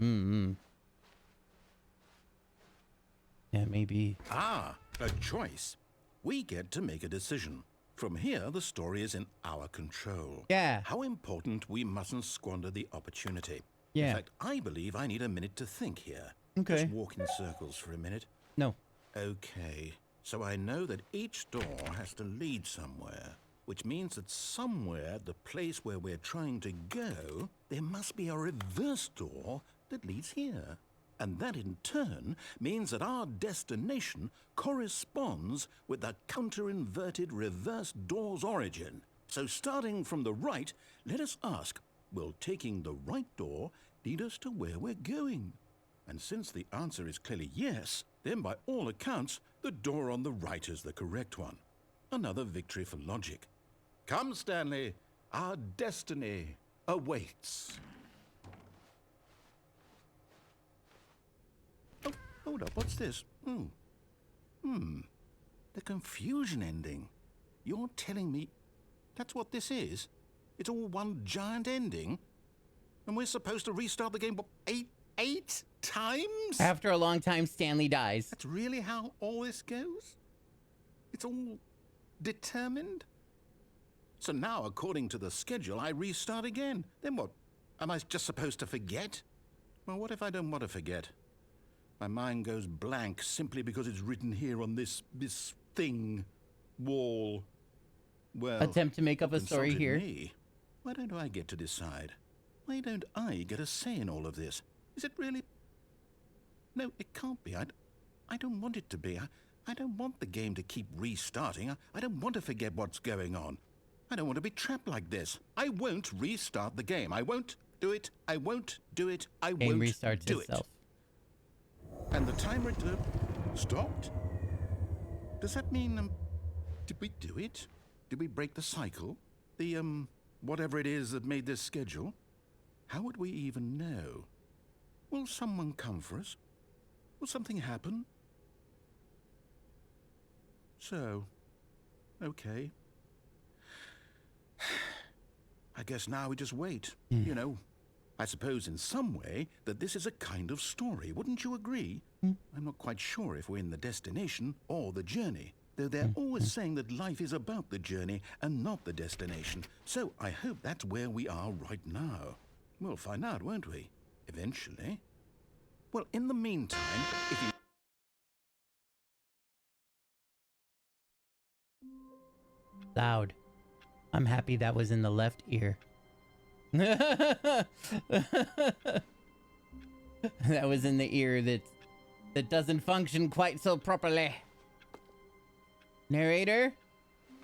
Yeah, maybe. Ah, a choice. We get to make a decision. From here, the story is in our control. Yeah. How important we mustn't squander the opportunity. Yeah. In fact, I believe I need a minute to think here. Okay. Just walk in circles for a minute. No. Okay. So I know that each door has to lead somewhere, which means that somewhere, the place where we're trying to go, there must be a reverse door that leads here. And that in turn means that our destination corresponds with the counter-inverted reverse door's origin. So starting from the right, let us ask, will taking the right door lead us to where we're going? And since the answer is clearly yes, then by all accounts, the door on the right is the correct one. Another victory for logic. Come, Stanley, our destiny awaits. Hold up, what's this? The confusion ending. You're telling me that's what this is? It's all one giant ending? And we're supposed to restart the game, what, eight times? After a long time, Stanley dies. That's really how all this goes? It's all determined? So now, according to the schedule, I restart again. Then what? Am I just supposed to forget? Well, what if I don't want to forget? My mind goes blank simply because it's written here on this thing, wall. Well, Attempt to make up a story consulted here. me. Why don't I get to decide? Why don't I get a say in all of this? Is it really? No, it can't be. I don't want it to be. I don't want the game to keep restarting. I don't want to forget what's going on. I don't want to be trapped like this. I won't restart the game. I won't do it. I won't do it. I Game won't restarts do itself. it. And the timer stopped? Does that mean, did we do it? Did we break the cycle? The, whatever it is that made this schedule? How would we even know? Will someone come for us? Will something happen? So, okay. I guess now we just wait. Yeah. You know, I suppose in some way that this is a kind of story, wouldn't you agree? Mm. I'm not quite sure if we're in the destination or the journey, though they're always saying that life is about the journey and not the destination. So I hope that's where we are right now. We'll find out, won't we? Eventually. Well, in the meantime, if you... Loud. I'm happy that was in the left ear. That was in the ear that doesn't function quite so properly. Narrator?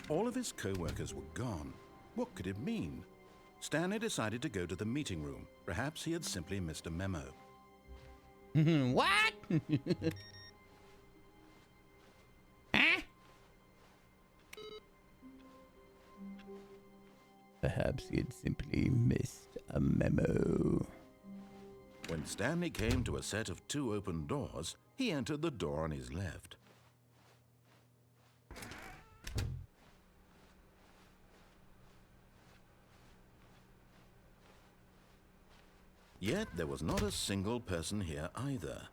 All of his co-workers were gone. What could it mean? Stanley decided to go to the meeting room. Perhaps he had simply missed a memo. What? Huh? Perhaps he had simply missed a memo. When Stanley came to a set of 2 open doors, he entered the door on his left. Yet there was not a single person here either.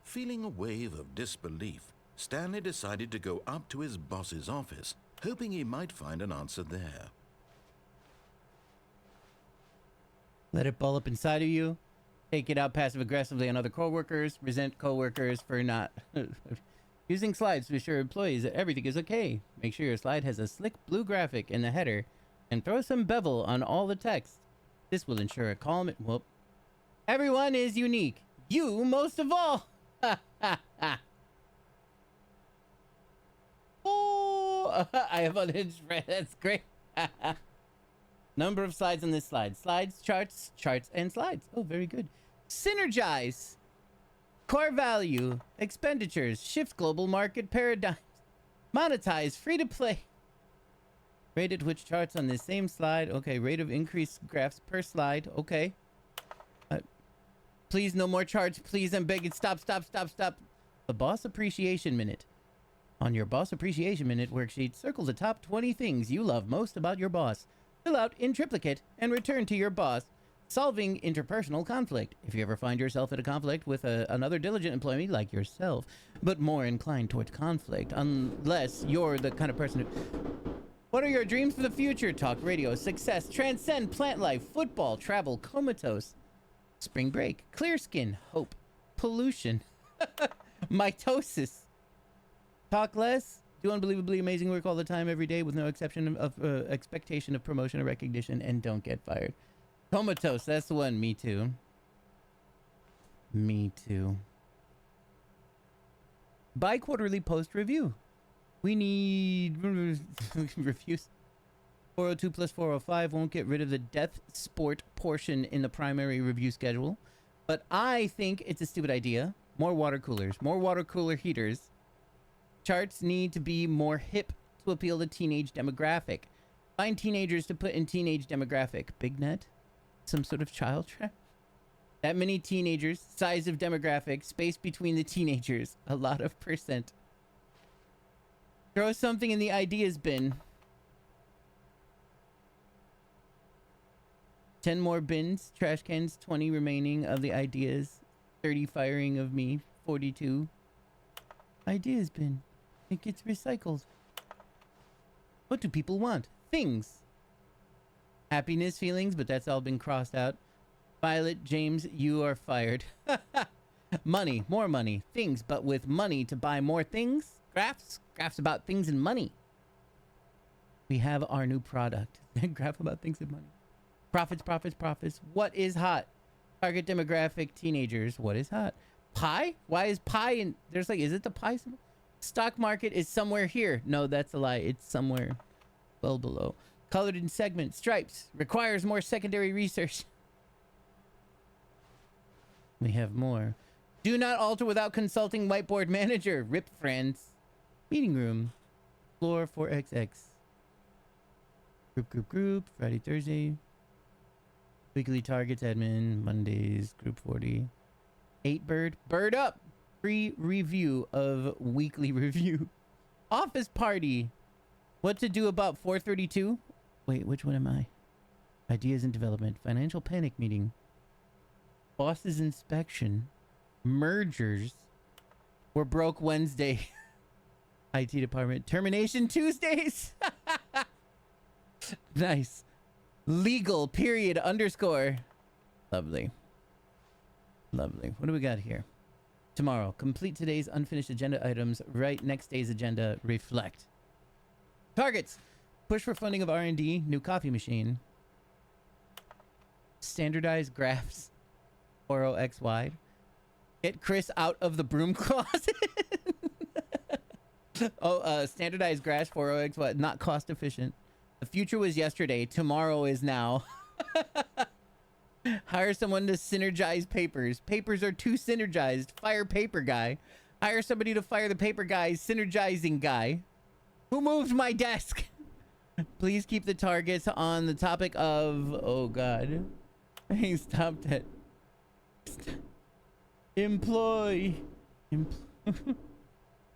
Feeling a wave of disbelief, Stanley decided to go up to his boss's office, hoping he might find an answer there. Let it ball up inside of you. Take it out passive aggressively on other coworkers. Resent coworkers for not using slides to assure employees that everything is okay. Make sure your slide has a slick blue graphic in the header and throw some bevel on all the text. This will ensure a calm... Whoop. Everyone is unique. You most of all. Oh, I have unhinged friend. That's great. Number of slides on this slide. Slides, charts, and slides. Oh, very good. Synergize. Core value. Expenditures. Shift global market paradigms. Monetize. Free to play. Rate at which charts on this same slide. Okay, rate of increased graphs per slide. Okay. Please, no more charts. Please, I'm begging. Stop. The Boss Appreciation Minute. On your Boss Appreciation Minute worksheet, circle the top 20 things you love most about your boss. Fill out in triplicate and return to your boss. Solving interpersonal conflict. If you ever find yourself in a conflict with another diligent employee like yourself, but more inclined towards conflict, unless you're the kind of person who... What are your dreams for the future? Talk radio, success, transcend, plant life, football, travel, comatose, spring break, clear skin, hope, pollution, mitosis. Talk less, do unbelievably amazing work all the time, every day, with no exception of expectation of promotion or recognition, and don't get fired. Comatose, that's the one. Me too. Me too. Bi-quarterly post review. We need reviews. 402 plus 405 won't get rid of the death sport portion in the primary review schedule, but I think it's a stupid idea. More water coolers, more water cooler heaters. Charts need to be more hip to appeal to teenage demographic. Find teenagers to put in teenage demographic. Big net? Some sort of child trap? That many teenagers, size of demographic, space between the teenagers, a lot of percent. Throw something in the ideas bin. 10 more bins, trash cans, 20 remaining of the ideas, 30 firing of me, 42. Ideas bin. It gets recycled. What do people want? Things. Happiness, feelings, but that's all been crossed out. Violet, James, you are fired. Money, more money. Things, but with money to buy more things. Graphs about things and money. We have our new product. Graph about things and money. Profits. What is hot? Target demographic, teenagers. What is hot? Pie? Why is pie in... There's like... Is it the pie symbol? Stock market is somewhere here. No, that's a lie. It's somewhere well below. Colored in segment. Stripes. Requires more secondary research. We have more. Do not alter without consulting whiteboard manager. Rip friends. Meeting room. Floor 4XX. Group. Friday, Thursday. Weekly targets, admin. Mondays, group 40. 8 bird. Bird up! Free review of weekly review. Office party. What to do about 432? Wait, which one am I? Ideas and development. Financial panic meeting. Boss's inspection. Mergers. We're broke Wednesday. IT department. Termination Tuesdays. Nice. Legal period underscore. Lovely. Lovely. What do we got here? Tomorrow. Complete today's unfinished agenda items. Write next day's agenda. Reflect. Targets. Push for funding of R&D. New coffee machine. Standardized graphs. 40x wide. Get Chris out of the broom closet. Standardized graphs 40x wide. Not cost efficient. The future was yesterday. Tomorrow is now. Hire someone to synergize papers. Papers are too synergized. Fire paper guy. Hire somebody to fire the paper guy. Synergizing guy. Who moved my desk? Please keep the targets on the topic of... Oh, God. He stopped it. Employ.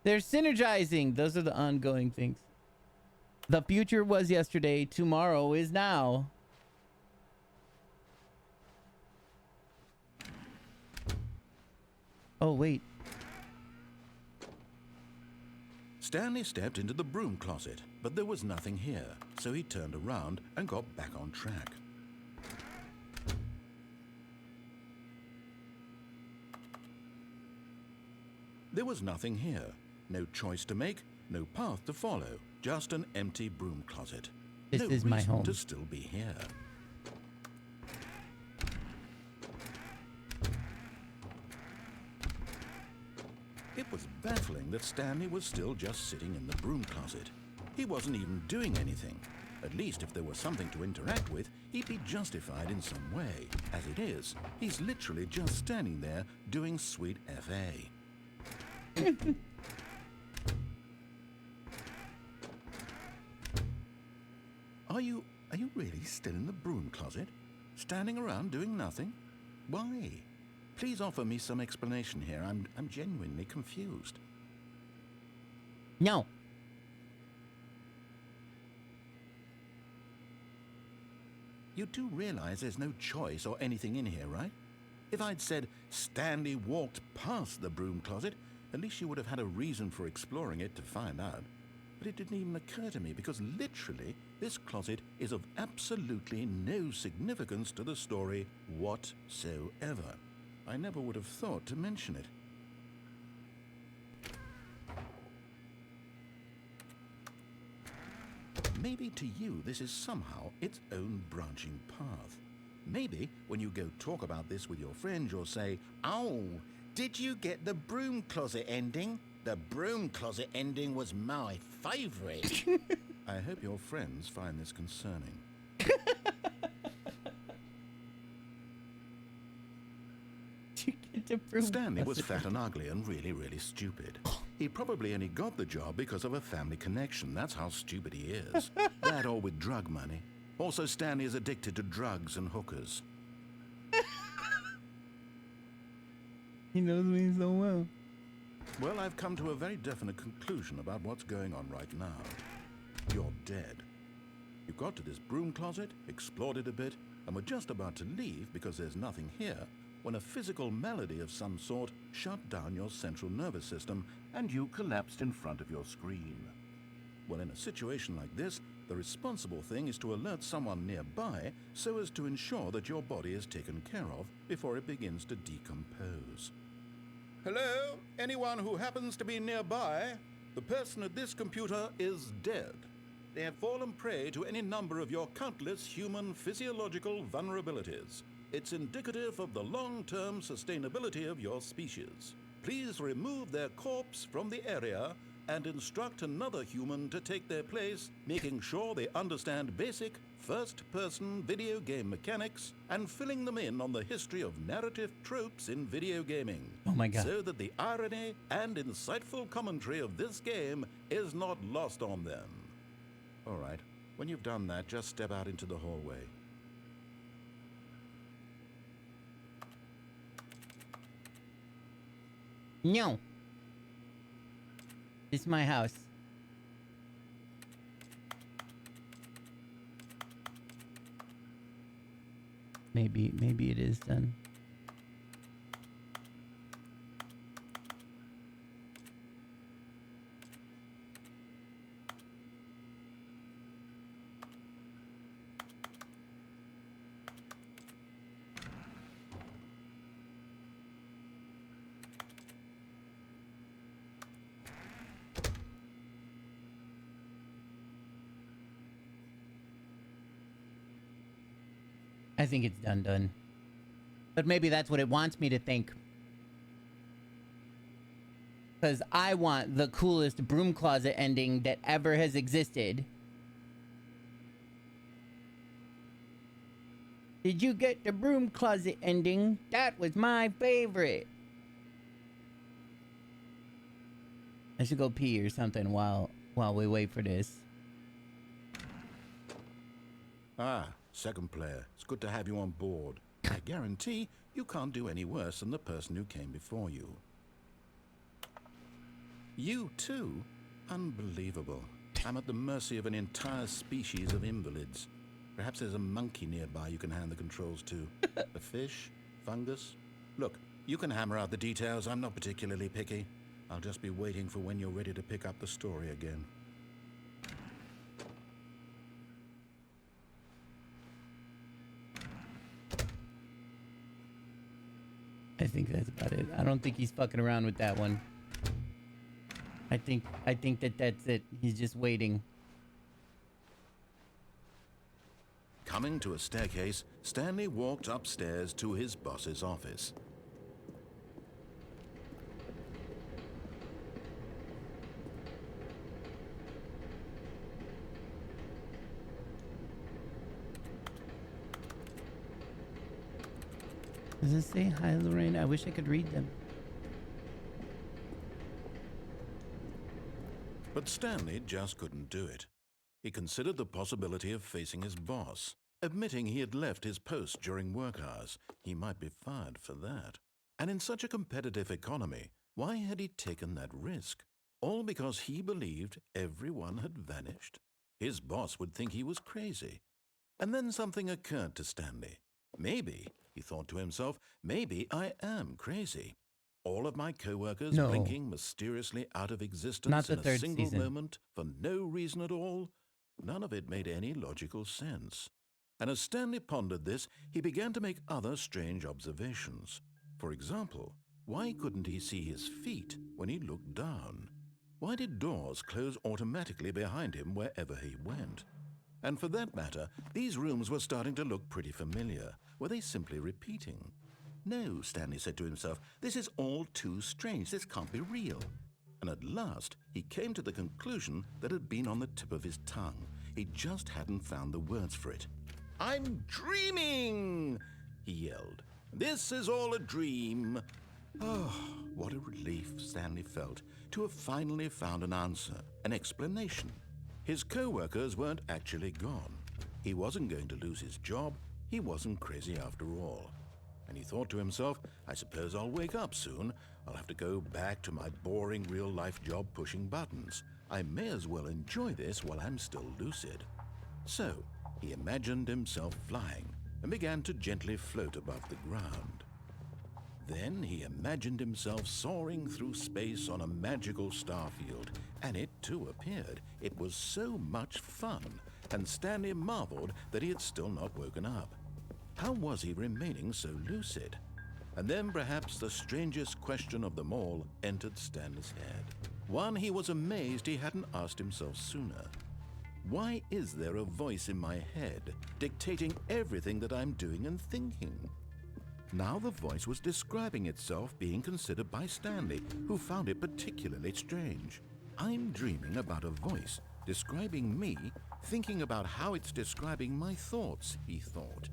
They're synergizing. Those are the ongoing things. The future was yesterday. Tomorrow is now. Oh, wait. Stanley stepped into the broom closet, but there was nothing here, so he turned around and got back on track. There was nothing here. No choice to make, no path to follow, just an empty broom closet. This is my home. To still be here. It was baffling that Stanley was still just sitting in the broom closet. He wasn't even doing anything. At least if there was something to interact with, he'd be justified in some way. As it is, he's literally just standing there doing sweet FA. Are you really still in the broom closet? Standing around doing nothing? Why? Please offer me some explanation here. I'm genuinely confused. No. You do realize there's no choice or anything in here, right? If I'd said Stanley walked past the broom closet, at least you would have had a reason for exploring it to find out. But it didn't even occur to me because literally this closet is of absolutely no significance to the story whatsoever. I never would have thought to mention it. Maybe to you this is somehow its own branching path. Maybe when you go talk about this with your friends, you'll say, "Oh, did you get the broom closet ending? The broom closet ending was my favorite." I hope your friends find this concerning. Stanley was fat and ugly and really, really stupid. He probably only got the job because of a family connection. That's how stupid he is. That or with drug money. Also, Stanley is addicted to drugs and hookers. He knows me so well. Well, I've come to a very definite conclusion about what's going on right now. You're dead. You got to this broom closet, explored it a bit, and were just about to leave because there's nothing here when a physical malady of some sort shut down your central nervous system and you collapsed in front of your screen. Well, in a situation like this, the responsible thing is to alert someone nearby so as to ensure that your body is taken care of before it begins to decompose. Hello? Anyone who happens to be nearby? The person at this computer is dead. They have fallen prey to any number of your countless human physiological vulnerabilities. It's indicative of the long-term sustainability of your species. Please remove their corpse from the area and instruct another human to take their place, making sure they understand basic first-person video game mechanics and filling them in on the history of narrative tropes in video gaming. Oh my God. So that the irony and insightful commentary of this game is not lost on them. All right, when you've done that, just step out into the hallway. No. It's my house. Maybe it is done. I think it's done. But maybe that's what it wants me to think. Because I want the coolest broom closet ending that ever has existed. Did you get the broom closet ending? That was my favorite. I should go pee or something while we wait for this. Ah, second player. It's good to have you on board. I guarantee you can't do any worse than the person who came before you. You too? Unbelievable. I'm at the mercy of an entire species of invalids. Perhaps there's a monkey nearby you can hand the controls to. A fish? Fungus? Look, you can hammer out the details. I'm not particularly picky. I'll just be waiting for when you're ready to pick up the story again. I think that's about it. I don't think he's fucking around with that one. I think that's it. He's just waiting. Coming to a staircase, Stanley walked upstairs to his boss's office. Does it say hi, Lorraine? I wish I could read them. But Stanley just couldn't do it. He considered the possibility of facing his boss. Admitting he had left his post during work hours, he might be fired for that. And in such a competitive economy, why had he taken that risk? All because he believed everyone had vanished? His boss would think he was crazy. And then something occurred to Stanley. Maybe, he thought to himself, maybe I am crazy. All of my co-workers blinking mysteriously out of existence in a single moment for no reason at all? None of it made any logical sense. And as Stanley pondered this, he began to make other strange observations. For example, why couldn't he see his feet when he looked down? Why did doors close automatically behind him wherever he went? And for that matter, these rooms were starting to look pretty familiar. Were they simply repeating? No, Stanley said to himself, this is all too strange. This can't be real. And at last, he came to the conclusion that had been on the tip of his tongue. He just hadn't found the words for it. I'm dreaming, he yelled. This is all a dream. Oh, what a relief Stanley felt to have finally found an answer, an explanation. His co-workers weren't actually gone. He wasn't going to lose his job. He wasn't crazy after all. And he thought to himself, I suppose I'll wake up soon. I'll have to go back to my boring real-life job pushing buttons. I may as well enjoy this while I'm still lucid. So, he imagined himself flying and began to gently float above the ground. Then he imagined himself soaring through space on a magical starfield, and it too appeared. It was so much fun, and Stanley marveled that he had still not woken up. How was he remaining so lucid? And then perhaps the strangest question of them all entered Stanley's head. One he was amazed he hadn't asked himself sooner. Why is there a voice in my head dictating everything that I'm doing and thinking? Now the voice was describing itself being considered by Stanley, who found it particularly strange. I'm dreaming about a voice describing me, thinking about how it's describing my thoughts, he thought.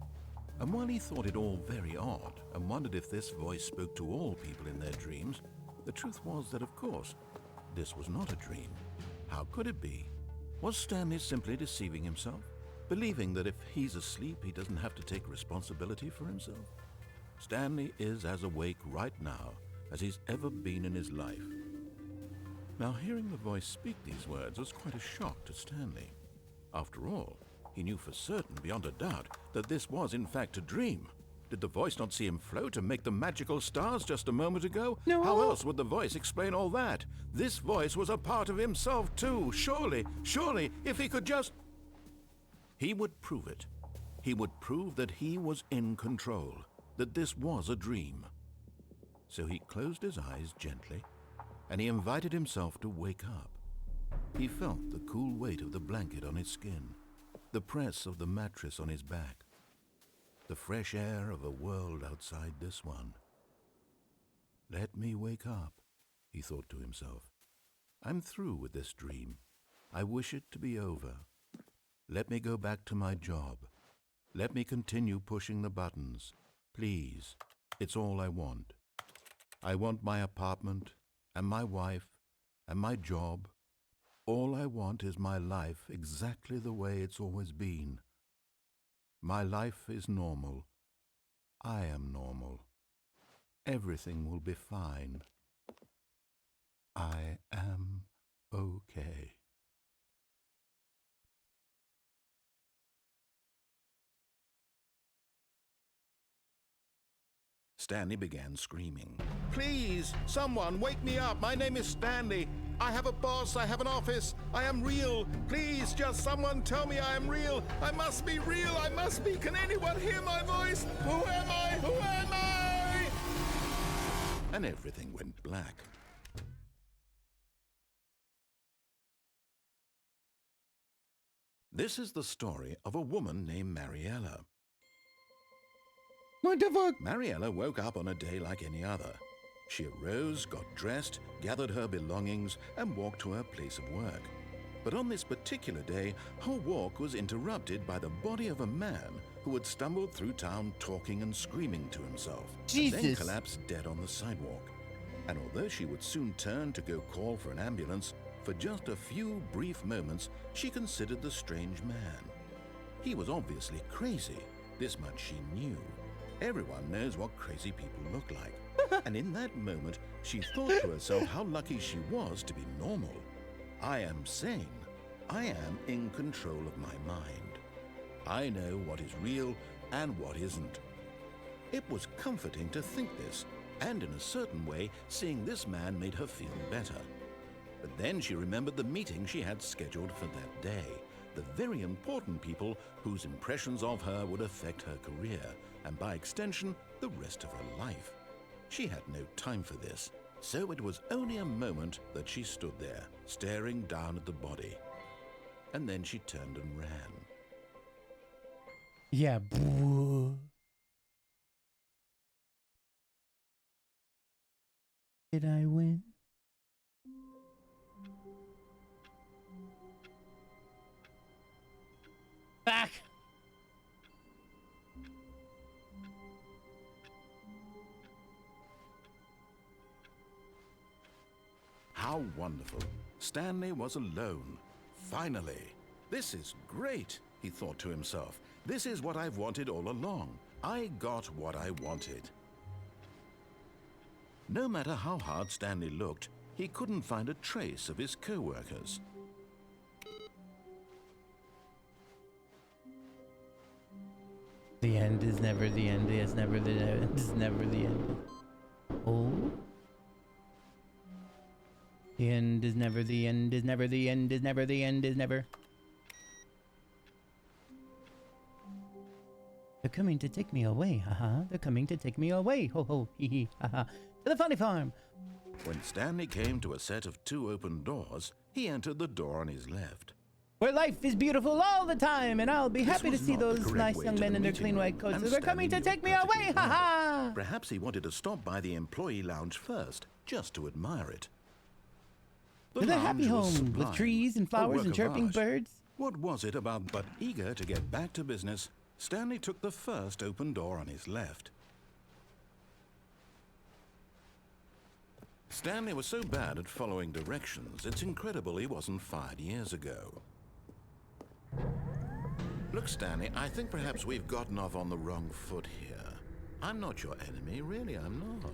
And while he thought it all very odd and wondered if this voice spoke to all people in their dreams, the truth was that, of course, this was not a dream. How could it be? Was Stanley simply deceiving himself, believing that if he's asleep, he doesn't have to take responsibility for himself? Stanley is as awake right now as he's ever been in his life. Now, hearing the voice speak these words was quite a shock to Stanley. After all, he knew for certain, beyond a doubt, that this was in fact a dream. Did the voice not see him float and make the magical stars just a moment ago? No. How else would the voice explain all that? This voice was a part of himself too. Surely, if he could just... He would prove it. He would prove that he was in control, that this was a dream. So he closed his eyes gently, and he invited himself to wake up. He felt the cool weight of the blanket on his skin, the press of the mattress on his back, the fresh air of a world outside this one. Let me wake up, he thought to himself. I'm through with this dream. I wish it to be over. Let me go back to my job. Let me continue pushing the buttons. Please, it's all I want. I want my apartment, and my wife, and my job. All I want is my life exactly the way it's always been. My life is normal. I am normal. Everything will be fine. I am okay. Stanley began screaming. Please, someone, wake me up. My name is Stanley. I have a boss. I have an office. I am real. Please, just someone tell me I am real. I must be real. I must be. Can anyone hear my voice? Who am I? Who am I? And everything went black. This is the story of a woman named Mariella. What the fuck? Mariella woke up on a day like any other. She arose, got dressed, gathered her belongings, and walked to her place of work. But on this particular day, her walk was interrupted by the body of a man who had stumbled through town talking and screaming to himself. Jesus. And then collapsed dead on the sidewalk. And although she would soon turn to go call for an ambulance, for just a few brief moments, she considered the strange man. He was obviously crazy. This much she knew. Everyone knows what crazy people look like. And in that moment, she thought to herself how lucky she was to be normal. I am sane. I am in control of my mind. I know what is real and what isn't. It was comforting to think this, and in a certain way, seeing this man made her feel better. But then she remembered the meeting she had scheduled for that day, the very important people whose impressions of her would affect her career, and by extension, the rest of her life. She had no time for this, so it was only a moment that she stood there, staring down at the body. And then she turned and ran. Yeah. Did I win? Back! How wonderful. Stanley was alone. Finally. This is great, he thought to himself. This is what I've wanted all along. I got what I wanted. No matter how hard Stanley looked, he couldn't find a trace of his co-workers. The end is never the end. It's never the end. It's never the end. Oh. The end is never the end. Is never the end. Is never the end. Is never. They're coming to take me away. Haha. They're coming to take me away. Ho ho. Hee hee. Haha. To the funny farm. When Stanley came to a set of 2 open doors, he entered the door on his left. Where life is beautiful all the time, and I'll be This happy to was see not the those correct nice way young to men the in their meeting clean room, white coats. and They're coming to Stanley take knew me it away. perfectly well. Haha. Perhaps he wanted to stop by the employee lounge first, just to admire it. The To the happy lounge was home with sublime, trees and a flowers work and of chirping art. birds. What was it about? But eager to get back to business, Stanley took the first open door on his left. Stanley was so bad at following directions, it's incredible he wasn't fired years ago. Look, Stanley, I think perhaps we've gotten off on the wrong foot here. I'm not your enemy, really, I'm not.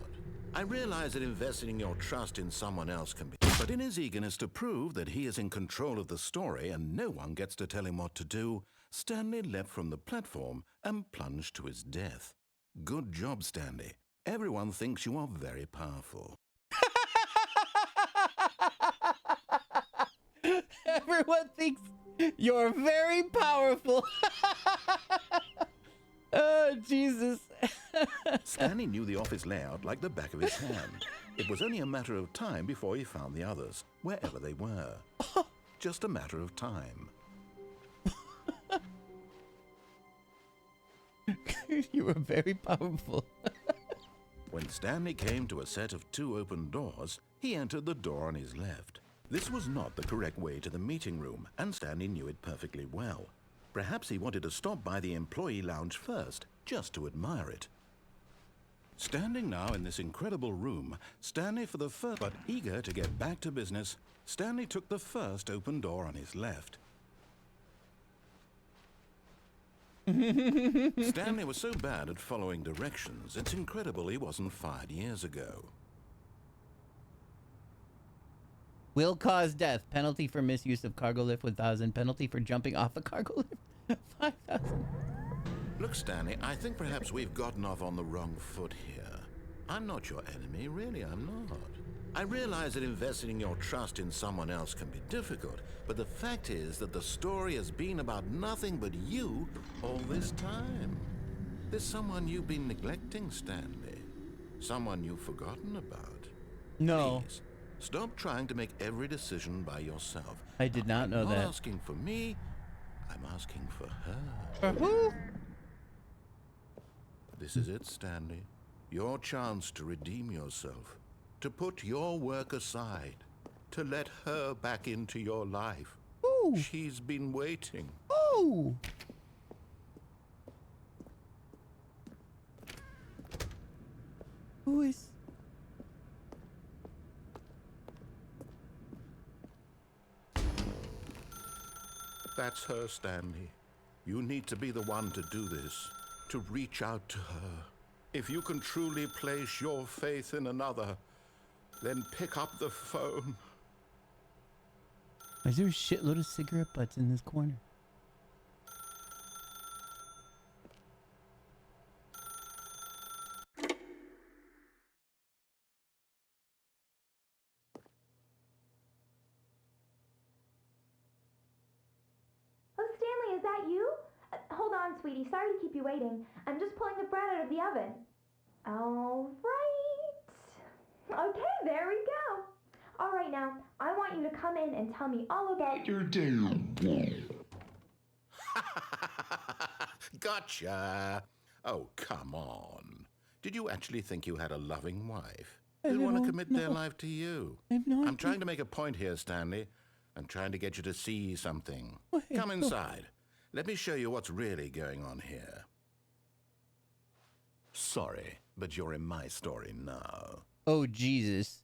I realize that investing your trust in someone else can be... But in his eagerness to prove that he is in control of the story and no one gets to tell him what to do, Stanley leapt from the platform and plunged to his death. Good job, Stanley. Everyone thinks you are very powerful. Everyone thinks you're very powerful. Oh, Jesus. Stanley knew the office layout like the back of his hand. It was only a matter of time before he found the others, wherever they were. Just a matter of time. You were very powerful. When Stanley came to a set of 2 open doors, he entered the door on his left. This was not the correct way to the meeting room, and Stanley knew it perfectly well. Perhaps he wanted to stop by the employee lounge first, just to admire it. Standing now in this incredible room, Stanley for the first, but eager to get back to business, Stanley took the first open door on his left. Stanley was so bad at following directions, it's incredible he wasn't fired years ago. Will cause death. Penalty for misuse of cargo lift 1,000. Penalty for jumping off a cargo lift 5,000. Look, Stanley, I think perhaps we've gotten off on the wrong foot here. I'm not your enemy, really, I'm not. I realize that investing your trust in someone else can be difficult, but the fact is that the story has been about nothing but you all this time. There's someone you've been neglecting, Stanley. Someone you've forgotten about. No. Please, stop trying to make every decision by yourself. I did not know I'm that. not asking for me, I'm asking for her. For who? This is it, Stanley. Your chance to redeem yourself. To put your work aside. To let her back into your life. Ooh. She's been waiting. Ooh. Who is... That's her, Stanley. You need to be the one to do this. To reach out to her. If you can truly place your faith in another, then pick up the phone. Why is there a shitload of cigarette butts in this corner? Oh, Stanley, is that you? Hold on, sweetie. Sorry to keep you waiting. I'm just pulling the bread out of the oven. All right. Okay, there we go. All right, now, I want you to come in and tell me all about your day. Gotcha. Oh, come on. Did you actually think you had a loving wife? I Who'd want to don't commit their life to you? I have no I'm idea. trying to make a point here, Stanley. I'm trying to get you to see something. Wait, Come inside. Let me show you what's really going on here. Sorry, but you're in my story now. Oh, Jesus.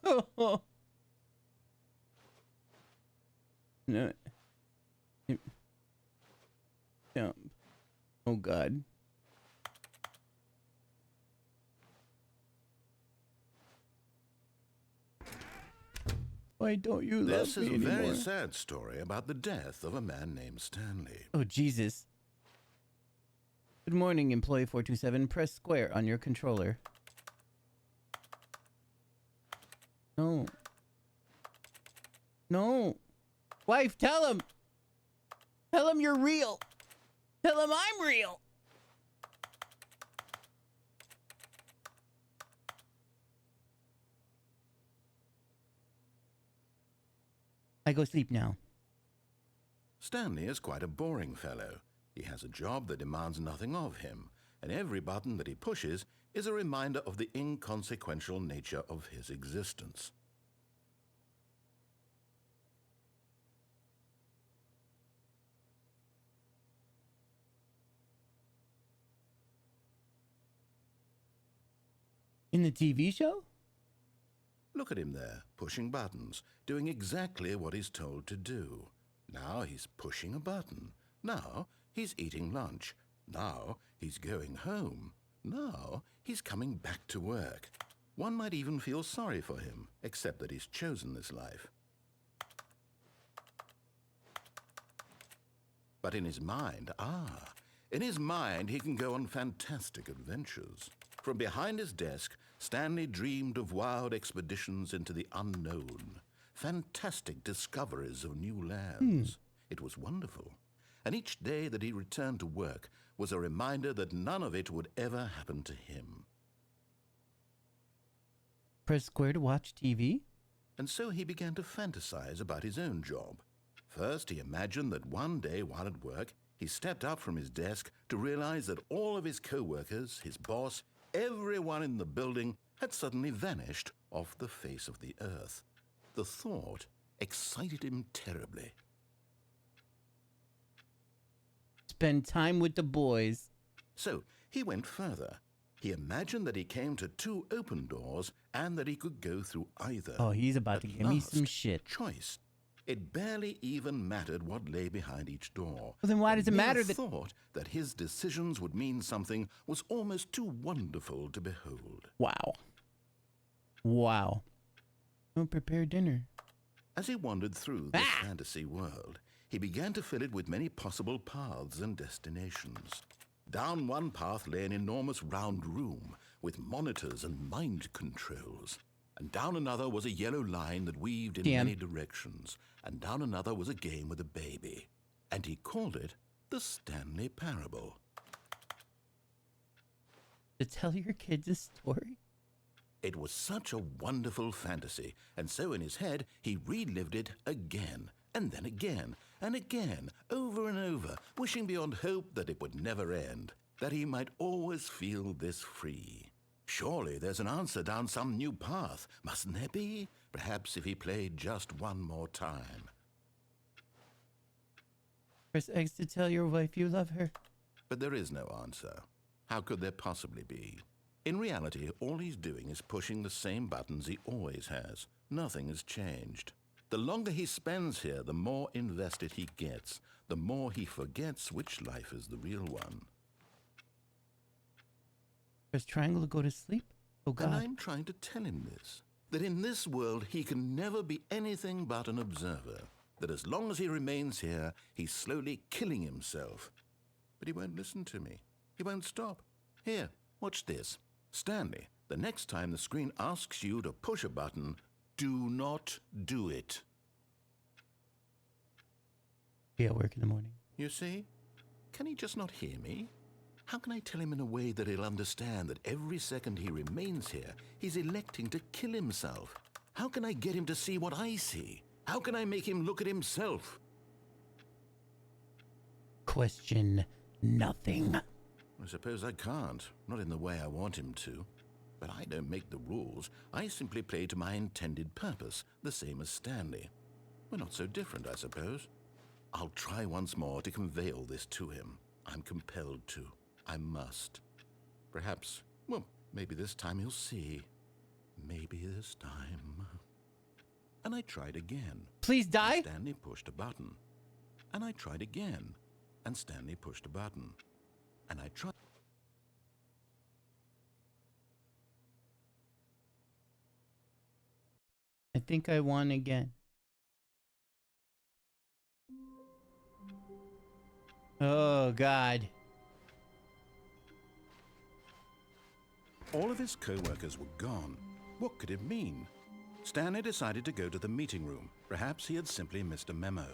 No. Jump. Oh, God. Why don't you love This me is a anymore? very sad story about the death of a man named Stanley. Oh, Jesus. Good morning, employee 427. Press square on your controller. No. No. Wife, tell him. Tell him you're real. Tell him I'm real. I go sleep now. Stanley is quite a boring fellow. He has a job that demands nothing of him, and every button that he pushes is a reminder of the inconsequential nature of his existence. In the TV show? Look at him there, pushing buttons, doing exactly what he's told to do. Now he's pushing a button. Now he's eating lunch. Now he's going home. Now he's coming back to work. One might even feel sorry for him, except that he's chosen this life. But in his mind, In his mind, he can go on fantastic adventures. From behind his desk, Stanley dreamed of wild expeditions into the unknown, fantastic discoveries of new lands. It was wonderful. And each day that he returned to work was a reminder that none of it would ever happen to him. Press square to watch TV? And so he began to fantasize about his own job. First, he imagined that one day while at work, he stepped up from his desk to realize that all of his co-workers, his boss, everyone in the building had suddenly vanished off the face of the earth. The thought excited him terribly. Spend time with the boys. So he went further. He imagined that he came to 2 open doors and that he could go through either. Oh, he's about to At give me some last, shit. Choice. It barely even mattered what lay behind each door. Well, then why The does it matter mere that... thought that his decisions would mean something was almost too wonderful to behold. Wow. Wow. Don't prepare dinner. As he wandered through this fantasy world, he began to fill it with many possible paths and destinations. Down one path lay an enormous round room with monitors and mind controls. And down another was a yellow line that weaved in many directions. And down another was a game with a baby. And he called it the Stanley Parable. To tell your kids a story? It was such a wonderful fantasy, and so in his head he relived it again, and then again, and again, over and over, wishing beyond hope that it would never end, that he might always feel this free. Surely there's an answer down some new path, mustn't there be? Perhaps if he played just one more time. Press X to tell your wife you love her. But there is no answer. How could there possibly be? In reality, all he's doing is pushing the same buttons he always has. Nothing has changed. The longer he spends here, the more invested he gets, the more he forgets which life is the real one. Press triangle to go to sleep? Oh, God. And I'm trying to tell him this, that in this world he can never be anything but an observer, that as long as he remains here, he's slowly killing himself. But he won't listen to me. He won't stop. Here, watch this. Stanley, the next time the screen asks you to push a button, do not do it. Be at work in the morning. You see? Can he just not hear me? How can I tell him in a way that he'll understand that every second he remains here, he's electing to kill himself? How can I get him to see what I see? How can I make him look at himself? Question nothing. I suppose I can't, not in the way I want him to. But I don't make the rules. I simply play to my intended purpose, the same as Stanley. We're not so different, I suppose. I'll try once more to convey all this to him. I'm compelled to. I must. Perhaps, well, maybe this time he'll see. Maybe this time. And I tried again. Please die? And Stanley pushed a button. And I tried again. And Stanley pushed a button. And I tried. I think I won again. Oh, God. All of his co-workers were gone. What could it mean? Stanley decided to go to the meeting room. Perhaps he had simply missed a memo.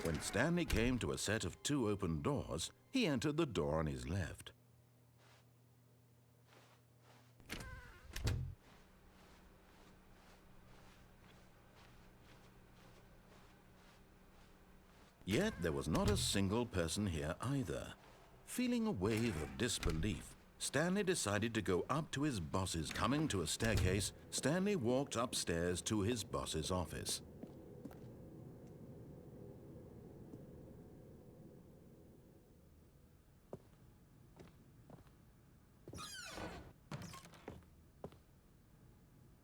When Stanley came to a set of 2 open doors, he entered the door on his left. Yet there was not a single person here either. Feeling a wave of disbelief, Stanley decided to go up to his boss's. Coming to a staircase, Stanley walked upstairs to his boss's office.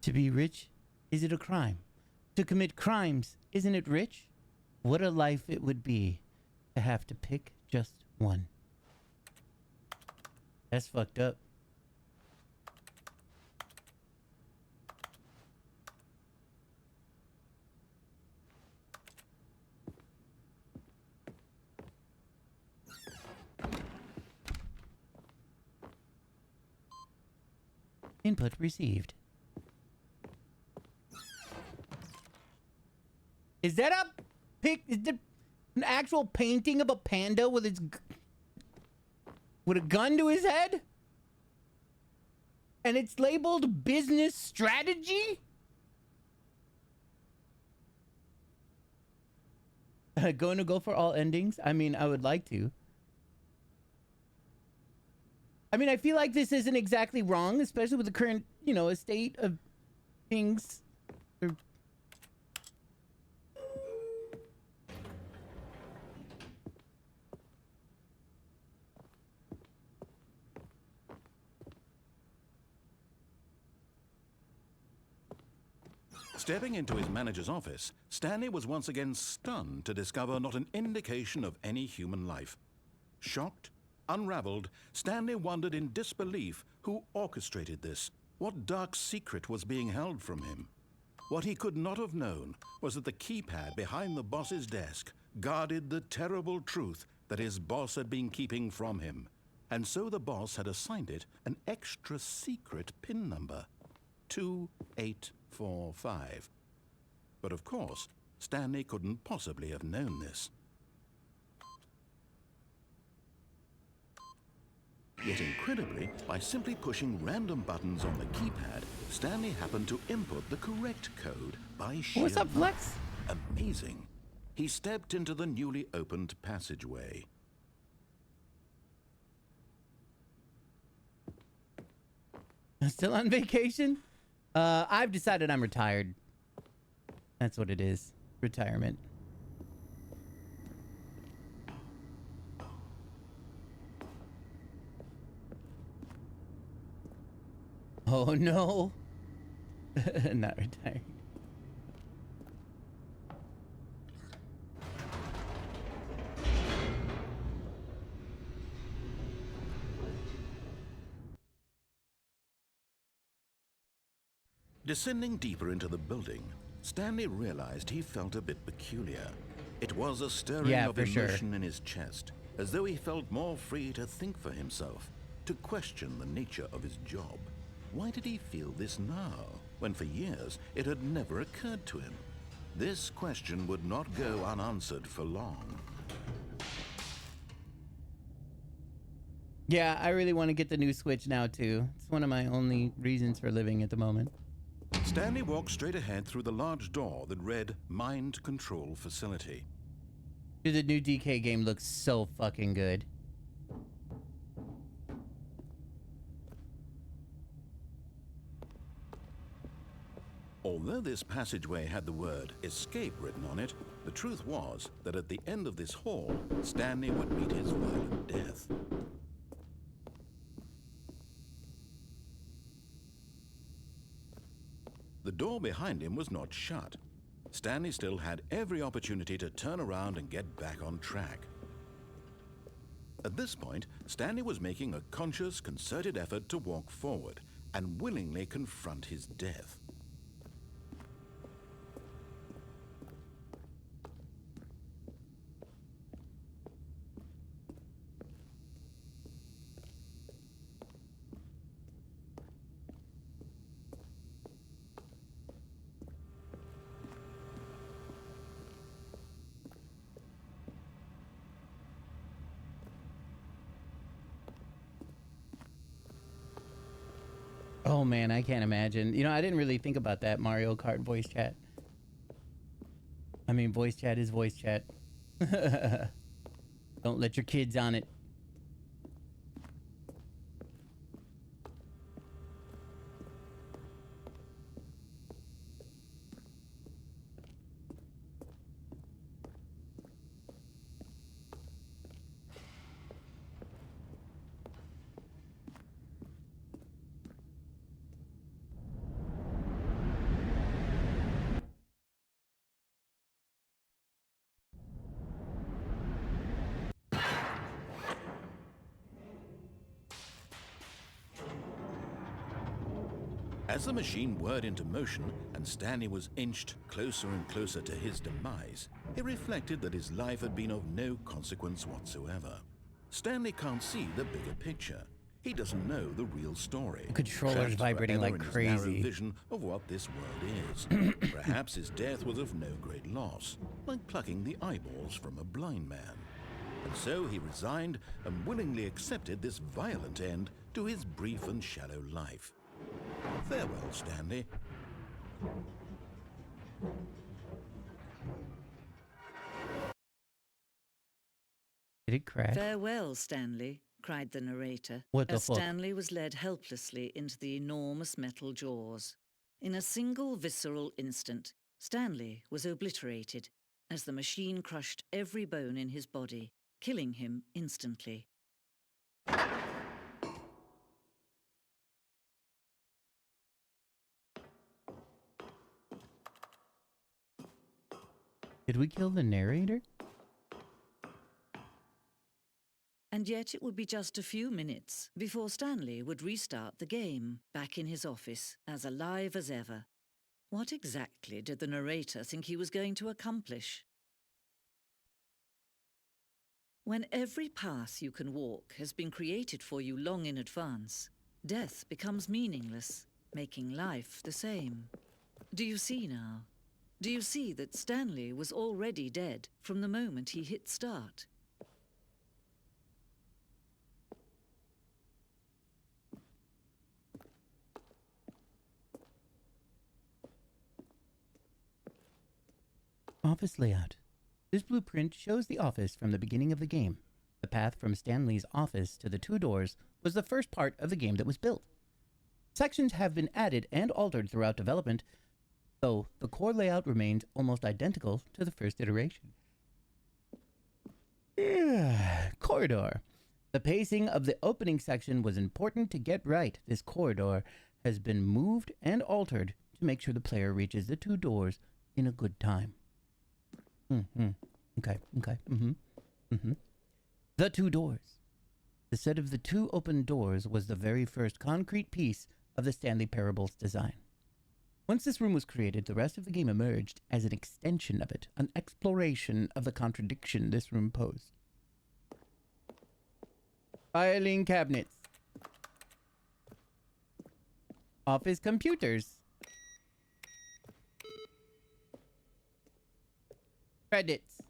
To be rich, is it a crime? To commit crimes, isn't it rich? What a life it would be to have to pick just one. That's fucked up. Input received. Is that a pic? Is that an actual painting of a panda with its with a gun to his head? And it's labeled business strategy? Going to go for all endings? I mean, I would like to. I mean, I feel like this isn't exactly wrong, especially with the current, you know, state of things. Stepping into his manager's office, Stanley was once again stunned to discover not an indication of any human life. Shocked, unraveled, Stanley wondered in disbelief who orchestrated this, what dark secret was being held from him. What he could not have known was that the keypad behind the boss's desk guarded the terrible truth that his boss had been keeping from him. And so the boss had assigned it an extra secret PIN number, 2845. But of course, Stanley couldn't possibly have known this. Yet incredibly, by simply pushing random buttons on the keypad, Stanley happened to input the correct code by sheer What's up, luck. Flex? Amazing. He stepped into the newly opened passageway. Still on vacation? I've decided I'm retired. That's what it is. Retirement. Oh no. Not retired. Descending deeper into the building, Stanley realized he felt a bit peculiar. It was a stirring of for sure. emotion in his chest, as though he felt more free to think for himself, to question the nature of his job. Why did he feel this now, when for years it had never occurred to him? This question would not go unanswered for long. Yeah, I really want to get the new Switch now too. It's one of my only reasons for living at the moment. Stanley walked straight ahead through the large door that read Mind Control Facility. Dude, the new DK game looks so fucking good. Although this passageway had the word escape written on it, the truth was that at the end of this hall, Stanley would meet his violent death. The door behind him was not shut. Stanley still had every opportunity to turn around and get back on track. At this point, Stanley was making a conscious, concerted effort to walk forward and willingly confront his death. Oh man, I can't imagine. You know, I didn't really think about that Mario Kart voice chat. I mean, voice chat is voice chat. Don't let your kids on it. As the machine whirred into motion and Stanley was inched closer and closer to his demise, he reflected that his life had been of no consequence whatsoever. Stanley can't see the bigger picture. He doesn't know the real story. The controller's Trapped vibrating forever like in his narrow crazy. vision of what this world is. Perhaps his death was of no great loss, like plucking the eyeballs from a blind man. And so he resigned and willingly accepted this violent end to his brief and shallow life. Farewell, Stanley. Did it crash? "Farewell, Stanley," cried the narrator, What the as fuck? Stanley was led helplessly into the enormous metal jaws. In a single visceral instant, Stanley was obliterated as the machine crushed every bone in his body, killing him instantly. Did we kill the narrator? And yet it would be just a few minutes before Stanley would restart the game, back in his office, as alive as ever. What exactly did the narrator think he was going to accomplish? When every path you can walk has been created for you long in advance, death becomes meaningless, making life the same. Do you see now? Do you see that Stanley was already dead from the moment he hit start? Office layout. This blueprint shows the office from the beginning of the game. The path from Stanley's office to the two doors was the first part of the game that was built. Sections have been added and altered throughout development, though the core layout remains almost identical to the first iteration. Corridor. The pacing of the opening section was important to get right. This corridor has been moved and altered to make sure the player reaches the two doors in a good time. Okay. The two doors. The set of the two open doors was the very first concrete piece of the Stanley Parables design. Once this room was created, the rest of the game emerged as an extension of it, an exploration of the contradiction this room posed. Filing cabinets. Office computers. Credits.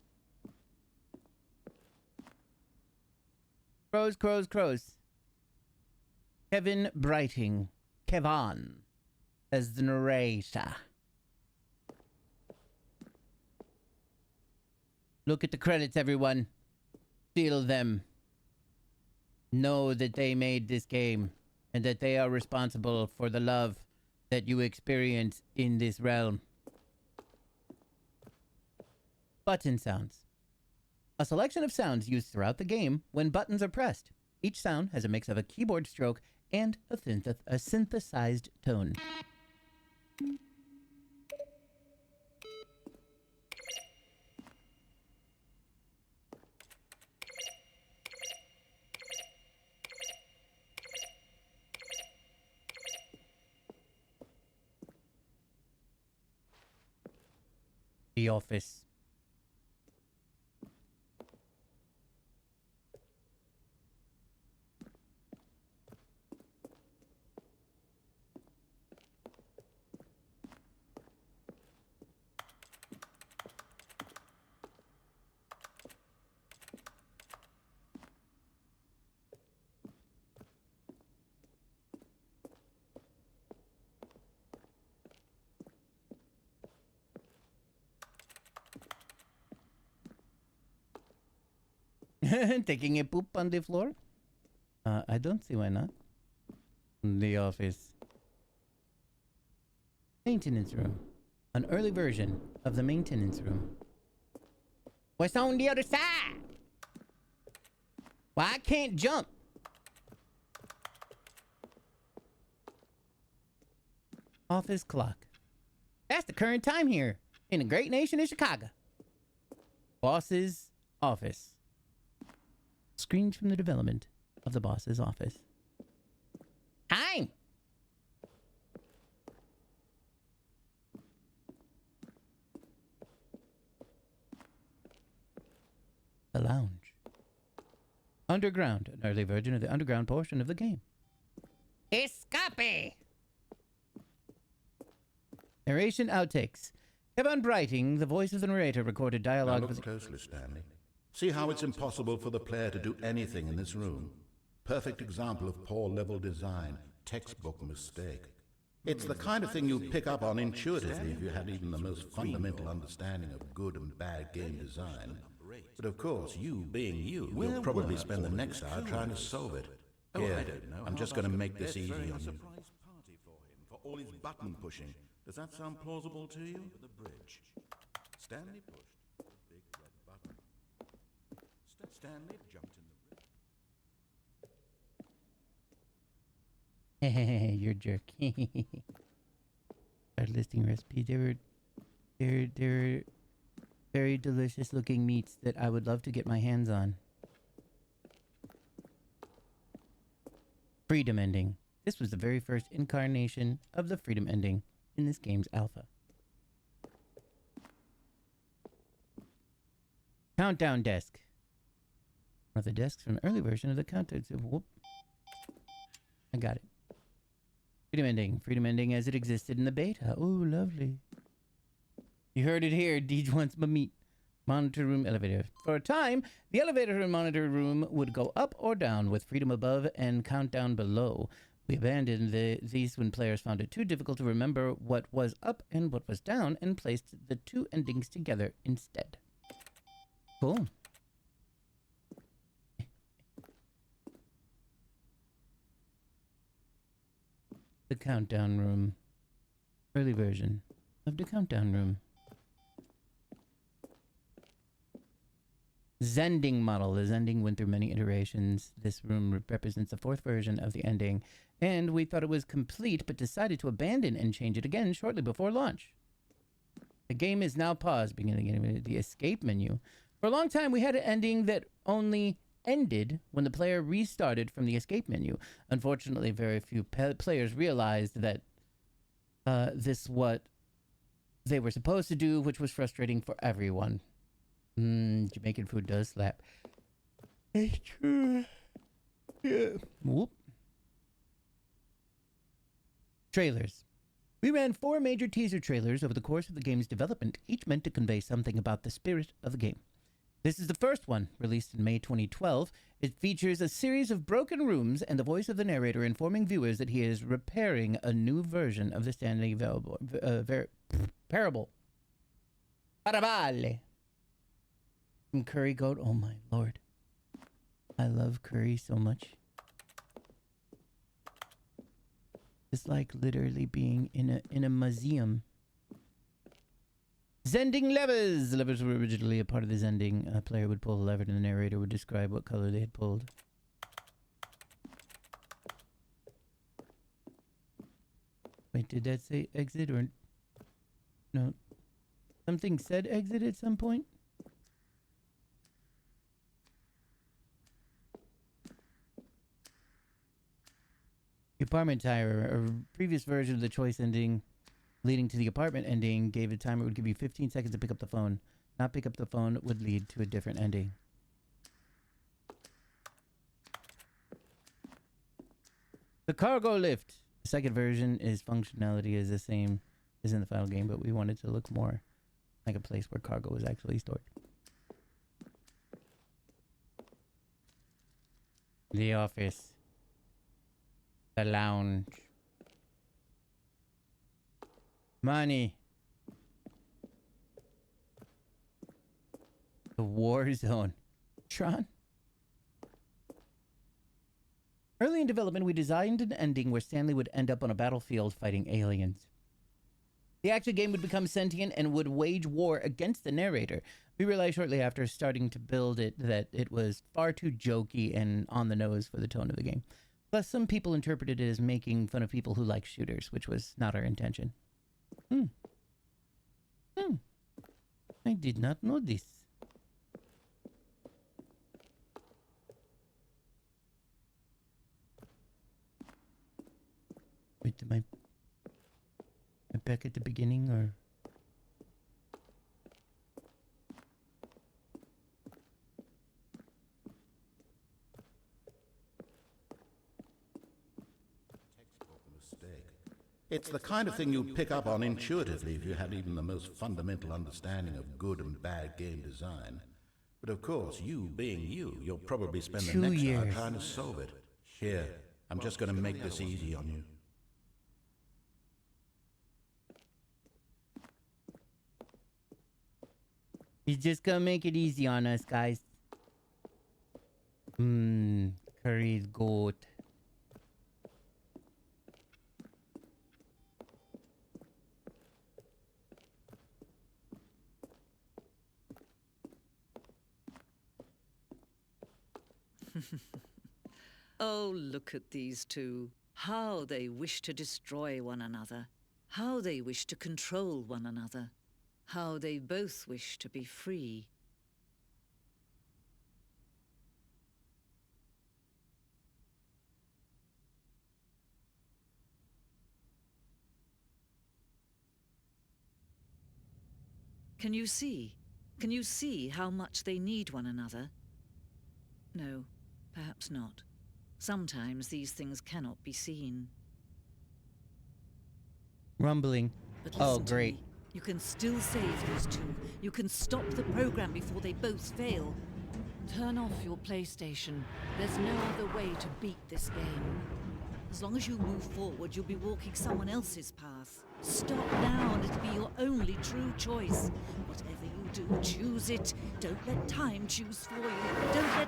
Crows. Kevin Brighting. Kevon. As the narrator. Look at the credits, everyone. Feel them. Know that they made this game and that they are responsible for the love that you experience in this realm. Button sounds. A selection of sounds used throughout the game when buttons are pressed. Each sound has a mix of a keyboard stroke and a synthesized tone. The Office. Taking a poop on the floor? I don't see why not. The Office. Maintenance room. An early version of the maintenance room. What's on the other side? Why I can't jump? Office clock. That's the current time here in the great nation of Chicago. Boss's office. Screens from the development of the boss's office. Time! The lounge. Underground, an early version of the underground portion of the game. Escape! Narration outtakes. Kevin Brighting, the voice of the narrator, recorded Now dialogue. look closely, Stanley. See how it's impossible for the player to do anything in this room? Perfect example of poor level design, textbook mistake. It's the kind of thing you'd pick up on intuitively if you had even the most fundamental understanding of good and bad game design. But of course, you being you, will probably spend the next hour trying to solve it. Here, I'm just going to make this easy on you. Surprise party for him for all his button pushing. Does that sound plausible to you? The bridge. Stanley pushed the big red button. Stanley jumped in the bridge. You're a jerk. Our listing recipe. They're very delicious looking meats that I would love to get my hands on. Freedom ending. This was the very first incarnation of the freedom ending in this game's alpha. Countdown desk. One of the desks from the early version of the countdown. Whoop. I got it. Freedom ending. Freedom ending as it existed in the beta. Oh, lovely. You heard it here. Deej wants my meat. Monitor room elevator. For a time, the elevator and monitor room would go up or down with freedom above and countdown below. We abandoned these when players found it too difficult to remember what was up and what was down and placed the two endings together instead. Cool. The countdown room. Early version of the countdown room. Zending model. The Zending went through many iterations. This room represents the fourth version of the ending, and we thought it was complete but decided to abandon and change it again shortly before launch. The game is now paused, beginning the escape menu. For a long time, we had an ending that only ended when the player restarted from the escape menu. Unfortunately, very few players realized that this is what they were supposed to do, which was frustrating for everyone. Jamaican food does slap. It's true. Yeah. Whoop. Trailers. We ran 4 major teaser trailers over the course of the game's development, each meant to convey something about the spirit of the game. This is the first one, released in May 2012. It features a series of broken rooms and the voice of the narrator informing viewers that he is repairing a new version of the Stanley Parable. Parabale. From Curry Goat. Oh my lord. I love curry so much. It's like literally being in a museum. Zending levers. The levers were originally a part of the Zending. A player would pull a lever and the narrator would describe what color they had pulled. Wait, did that say exit or no? Something said exit at some point? Apartment timer. A previous version of the choice ending leading to the apartment ending gave a timer. It would give you 15 seconds to pick up the phone. Not pick up the phone would lead to a different ending. The cargo lift. The second version is functionality is the same as in the final game, but we wanted to look more like a place where cargo was actually stored. The office. The lounge. Money. The war zone. Tron? Early in development, we designed an ending where Stanley would end up on a battlefield fighting aliens. The actual game would become sentient and would wage war against the narrator. We realized shortly after starting to build it that it was far too jokey and on the nose for the tone of the game. Plus, some people interpreted it as making fun of people who like shooters, which was not our intention. I did not know this. Wait, am I back at the beginning or? It's the kind of thing you'd pick up on intuitively if you had even the most fundamental understanding of good and bad game design. But of course, you being you, you'll probably spend the 2 next hour years. trying to solve it. Here, I'm just going to make this easy on you. He's just gonna make it easy on us, guys. Curry's goat. Oh, look at these two. How they wish to destroy one another. How they wish to control one another. How they both wish to be free. Can you see? Can you see how much they need one another? No, perhaps not. Sometimes these things cannot be seen. Rumbling. But Oh, listen to great. me. You can still save these two. You can stop the program before they both fail. Turn off your PlayStation. There's no other way to beat this game. As long as you move forward, you'll be walking someone else's path. Stop now and it'll be your only true choice. Whatever you do, choose it. Don't let time choose for you.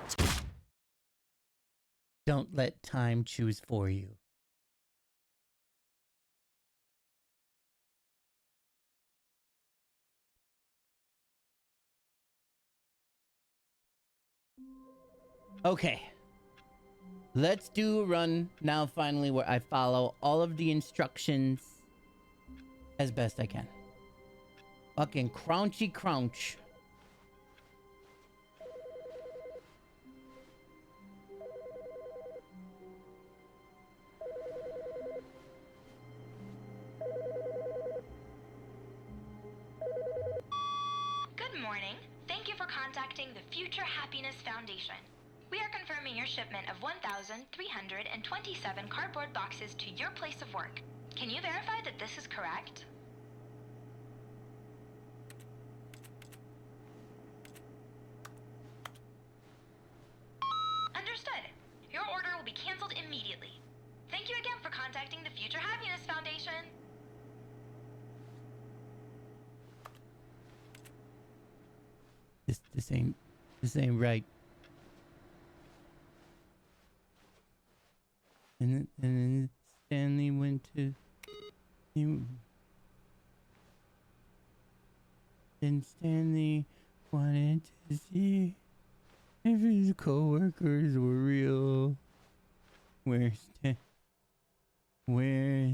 Don't let time choose for you. Okay. Let's do a run now finally where I follow all of the instructions as best I can. Fucking crouchy crouch. Good morning. Thank you for contacting the Future Happiness Foundation. We are confirming your shipment of 1,327 cardboard boxes to your place of work. Can you verify that this is correct? Understood. Your order will be canceled immediately. Thank you again for contacting the Future Happiness Foundation. This ain't right. And then Stanley went to him. Then Stanley wanted to see if his coworkers were real. Where's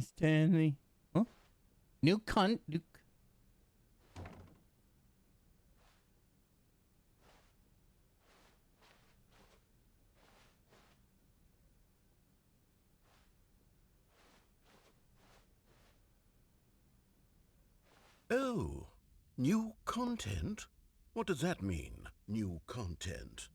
Stanley? Oh, new cunt. Oh, new content? What does that mean, new content?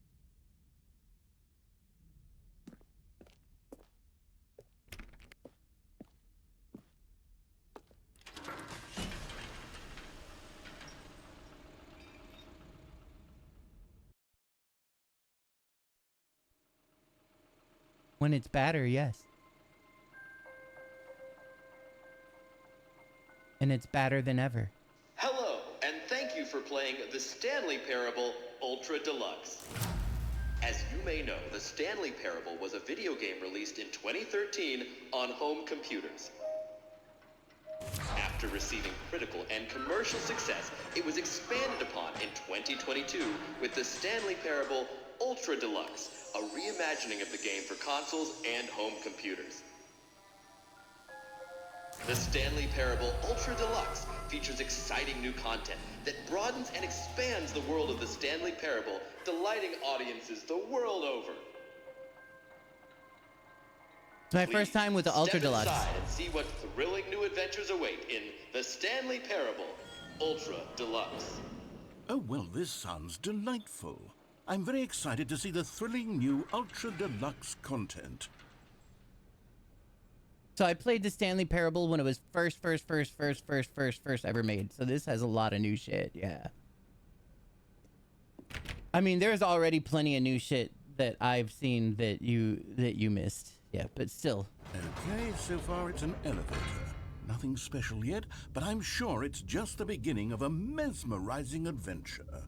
When it's badder, yes. And it's badder than ever. Hello, and thank you for playing The Stanley Parable Ultra Deluxe. As you may know, The Stanley Parable was a video game released in 2013 on home computers. After receiving critical and commercial success, it was expanded upon in 2022 with The Stanley Parable Ultra Deluxe, a reimagining of the game for consoles and home computers. The Stanley Parable Ultra Deluxe features exciting new content that broadens and expands the world of the Stanley Parable, delighting audiences the world over. It's my first time with the Ultra Deluxe. Step inside and see what thrilling new adventures await in The Stanley Parable Ultra Deluxe. Oh, well, this sounds delightful. I'm very excited to see the thrilling new Ultra Deluxe content. So I played the Stanley Parable when it was first ever made. So this has a lot of new shit. Yeah. I mean, there's already plenty of new shit that I've seen that you missed. Yeah, but still. Okay, so far it's an elevator. Nothing special yet, but I'm sure it's just the beginning of a mesmerizing adventure.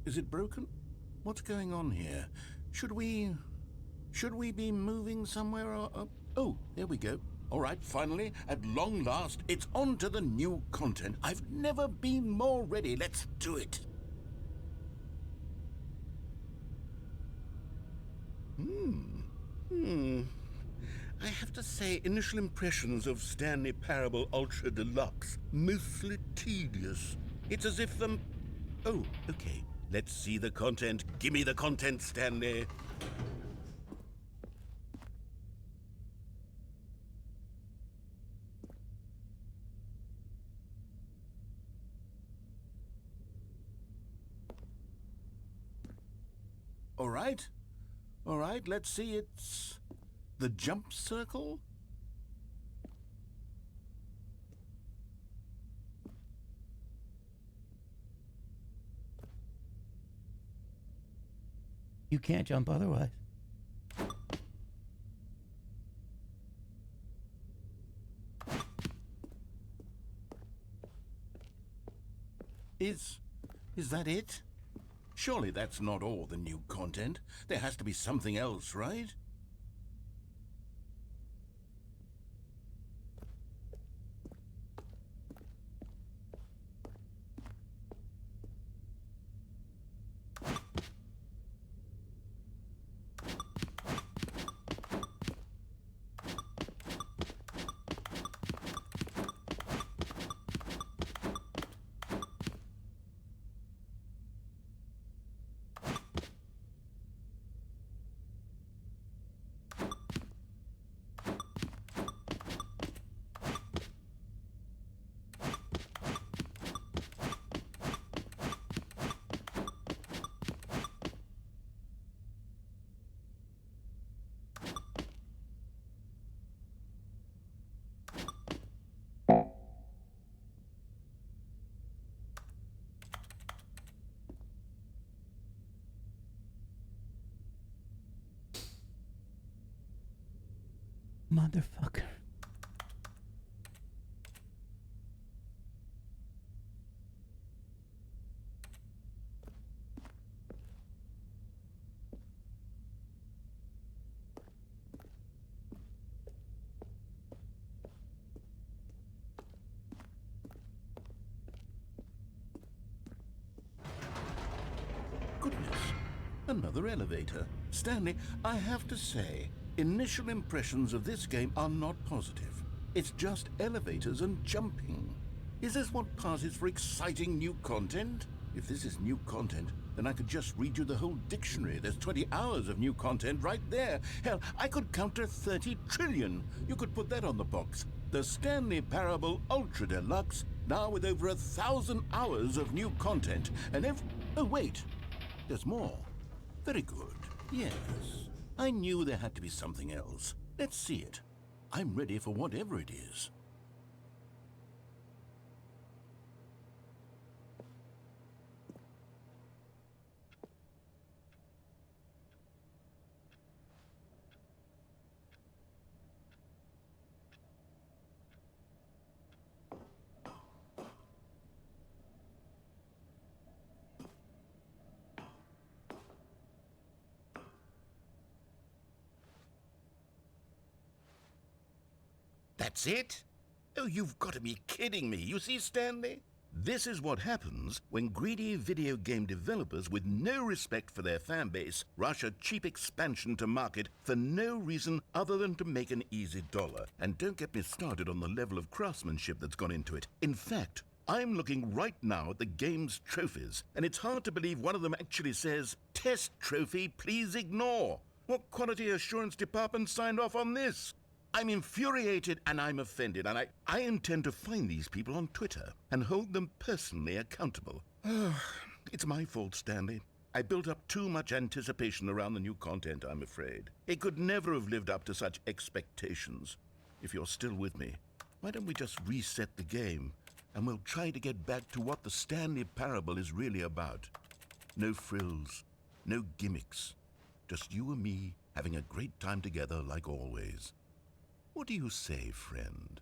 Is it broken? What's going on here? Should we be moving somewhere or... Oh, there we go. All right, finally, at long last, it's on to the new content. I've never been more ready. Let's do it. I have to say, initial impressions of Stanley Parable Ultra Deluxe, mostly tedious. It's as if Oh, okay. Let's see the content. Gimme the content, Stanley. All right, let's see. It's the jump circle? You can't jump otherwise. Is that it? Surely that's not all the new content. There has to be something else, right? Motherfucker. Goodness, another elevator. Stanley, I have to say, initial impressions of this game are not positive. It's just elevators and jumping. Is this what passes for exciting new content? If this is new content, then I could just read you the whole dictionary. There's 20 hours of new content right there. Hell, I could counter 30 trillion. You could put that on the box. The Stanley Parable Ultra Deluxe, now with over 1,000 hours of new content. And oh, wait. There's more. Very good. Yes. I knew there had to be something else. Let's see it. I'm ready for whatever it is. That's it? Oh, you've got to be kidding me. You see, Stanley? This is what happens when greedy video game developers with no respect for their fan base rush a cheap expansion to market for no reason other than to make an easy dollar. And don't get me started on the level of craftsmanship that's gone into it. In fact, I'm looking right now at the game's trophies, and it's hard to believe one of them actually says, "Test trophy, please ignore." What quality assurance department signed off on this? I'm infuriated and I'm offended, and I intend to find these people on Twitter and hold them personally accountable. It's my fault, Stanley. I built up too much anticipation around the new content, I'm afraid. It could never have lived up to such expectations. If you're still with me, why don't we just reset the game, and we'll try to get back to what the Stanley Parable is really about. No frills, no gimmicks. Just you and me having a great time together like always. What do you say, friend?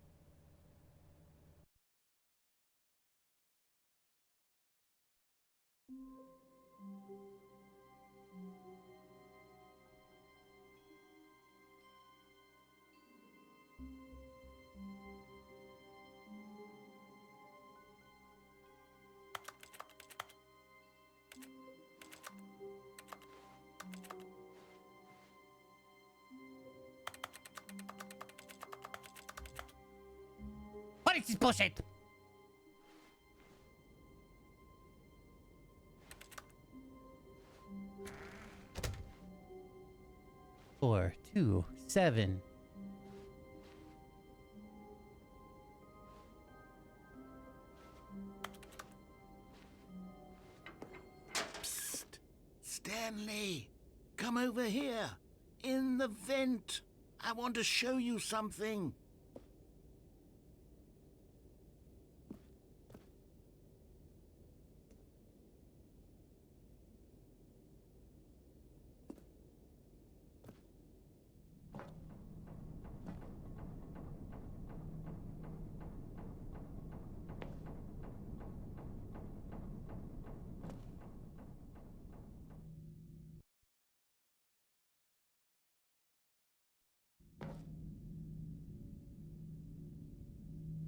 What is this bullshit? Four, 2, 7. Psst! Stanley! Come over here! In the vent! I want to show you something!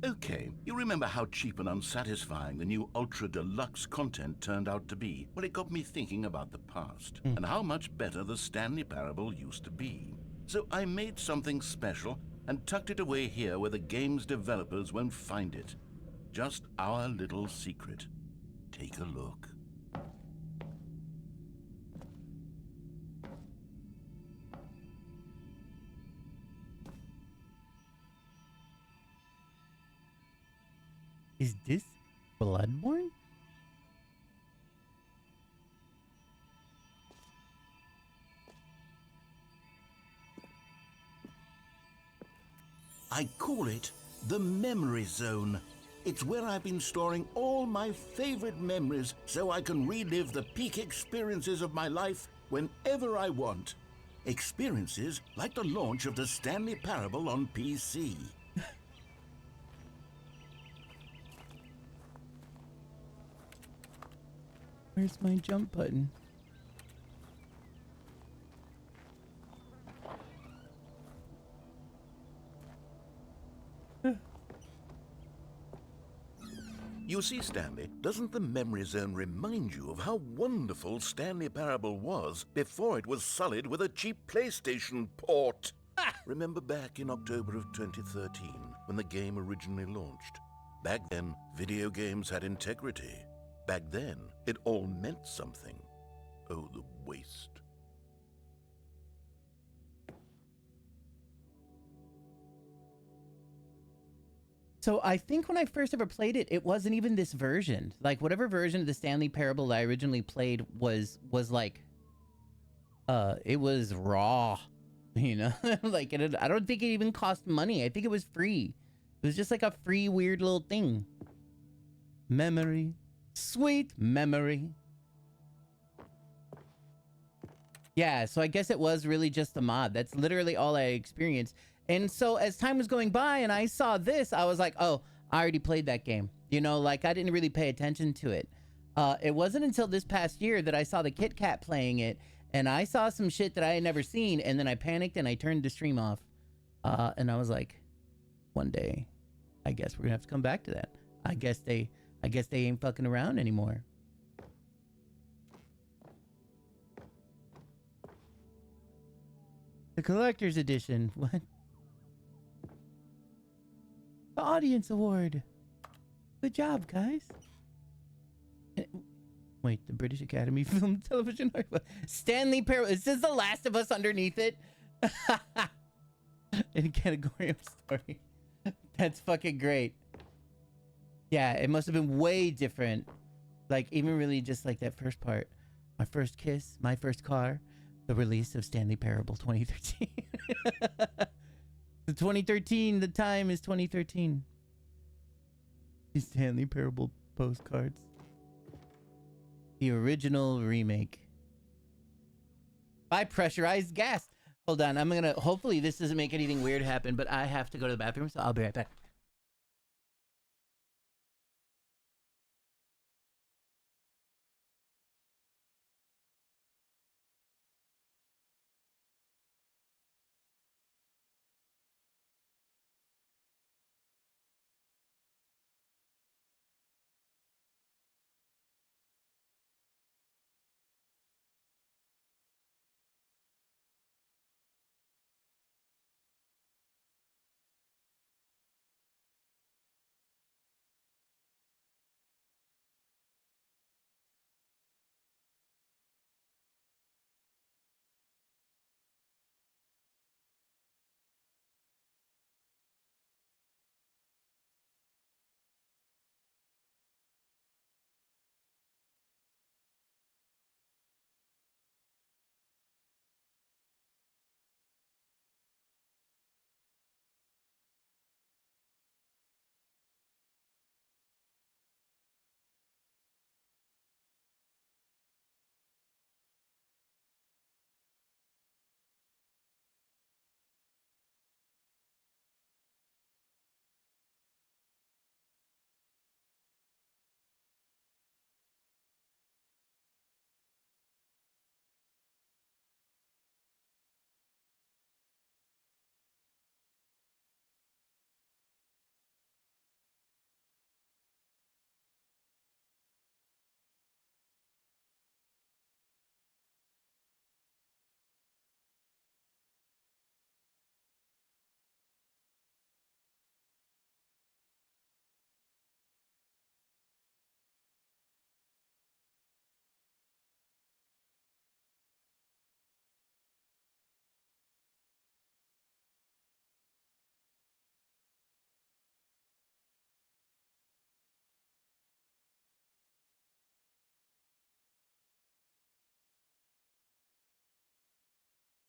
Okay, you remember how cheap and unsatisfying the new Ultra Deluxe content turned out to be? Well, it got me thinking about the past, and how much better the Stanley Parable used to be. So I made something special and tucked it away here where the game's developers won't find it. Just our little secret. Take a look. Is this Bloodborne? I call it the Memory Zone. It's where I've been storing all my favorite memories so I can relive the peak experiences of my life whenever I want. Experiences like the launch of the Stanley Parable on PC. Where's my jump button? You see, Stanley, doesn't the Memory Zone remind you of how wonderful Stanley Parable was before it was sullied with a cheap PlayStation port? Remember back in October of 2013, when the game originally launched? Back then, video games had integrity. Back then, it all meant something. Oh, the waste. So I think when I first ever played it, it wasn't even this version. Like whatever version of the Stanley Parable I originally played was like, it was raw, you know? Like I don't think it even cost money. I think it was free. It was just like a free weird little thing. Memory, sweet memory. Yeah, so I guess it was really just a mod. That's literally all I experienced. And so as time was going by and I saw this, I was like, oh, I already played that game. You know, like I didn't really pay attention to it. It wasn't until this past year that I saw the Kit Kat playing it and I saw some shit that I had never seen, and then I panicked and I turned the stream off. And I was like, one day, I guess we're gonna have to come back to that. I guess they ain't fucking around anymore. The collector's edition. What? The audience award. Good job, guys. Wait, the British Academy Film Television Art. Stanley Parable. Is this The Last of Us underneath it? In category of story. That's fucking great. Yeah, it must have been way different. Like, even really just like that first part. My first kiss, my first car, the release of Stanley Parable 2013. The 2013, the time is 2013. These Stanley Parable postcards. The original remake. By pressurized gas. Hold on, I'm gonna, hopefully this doesn't make anything weird happen, but I have to go to the bathroom, so I'll be right back.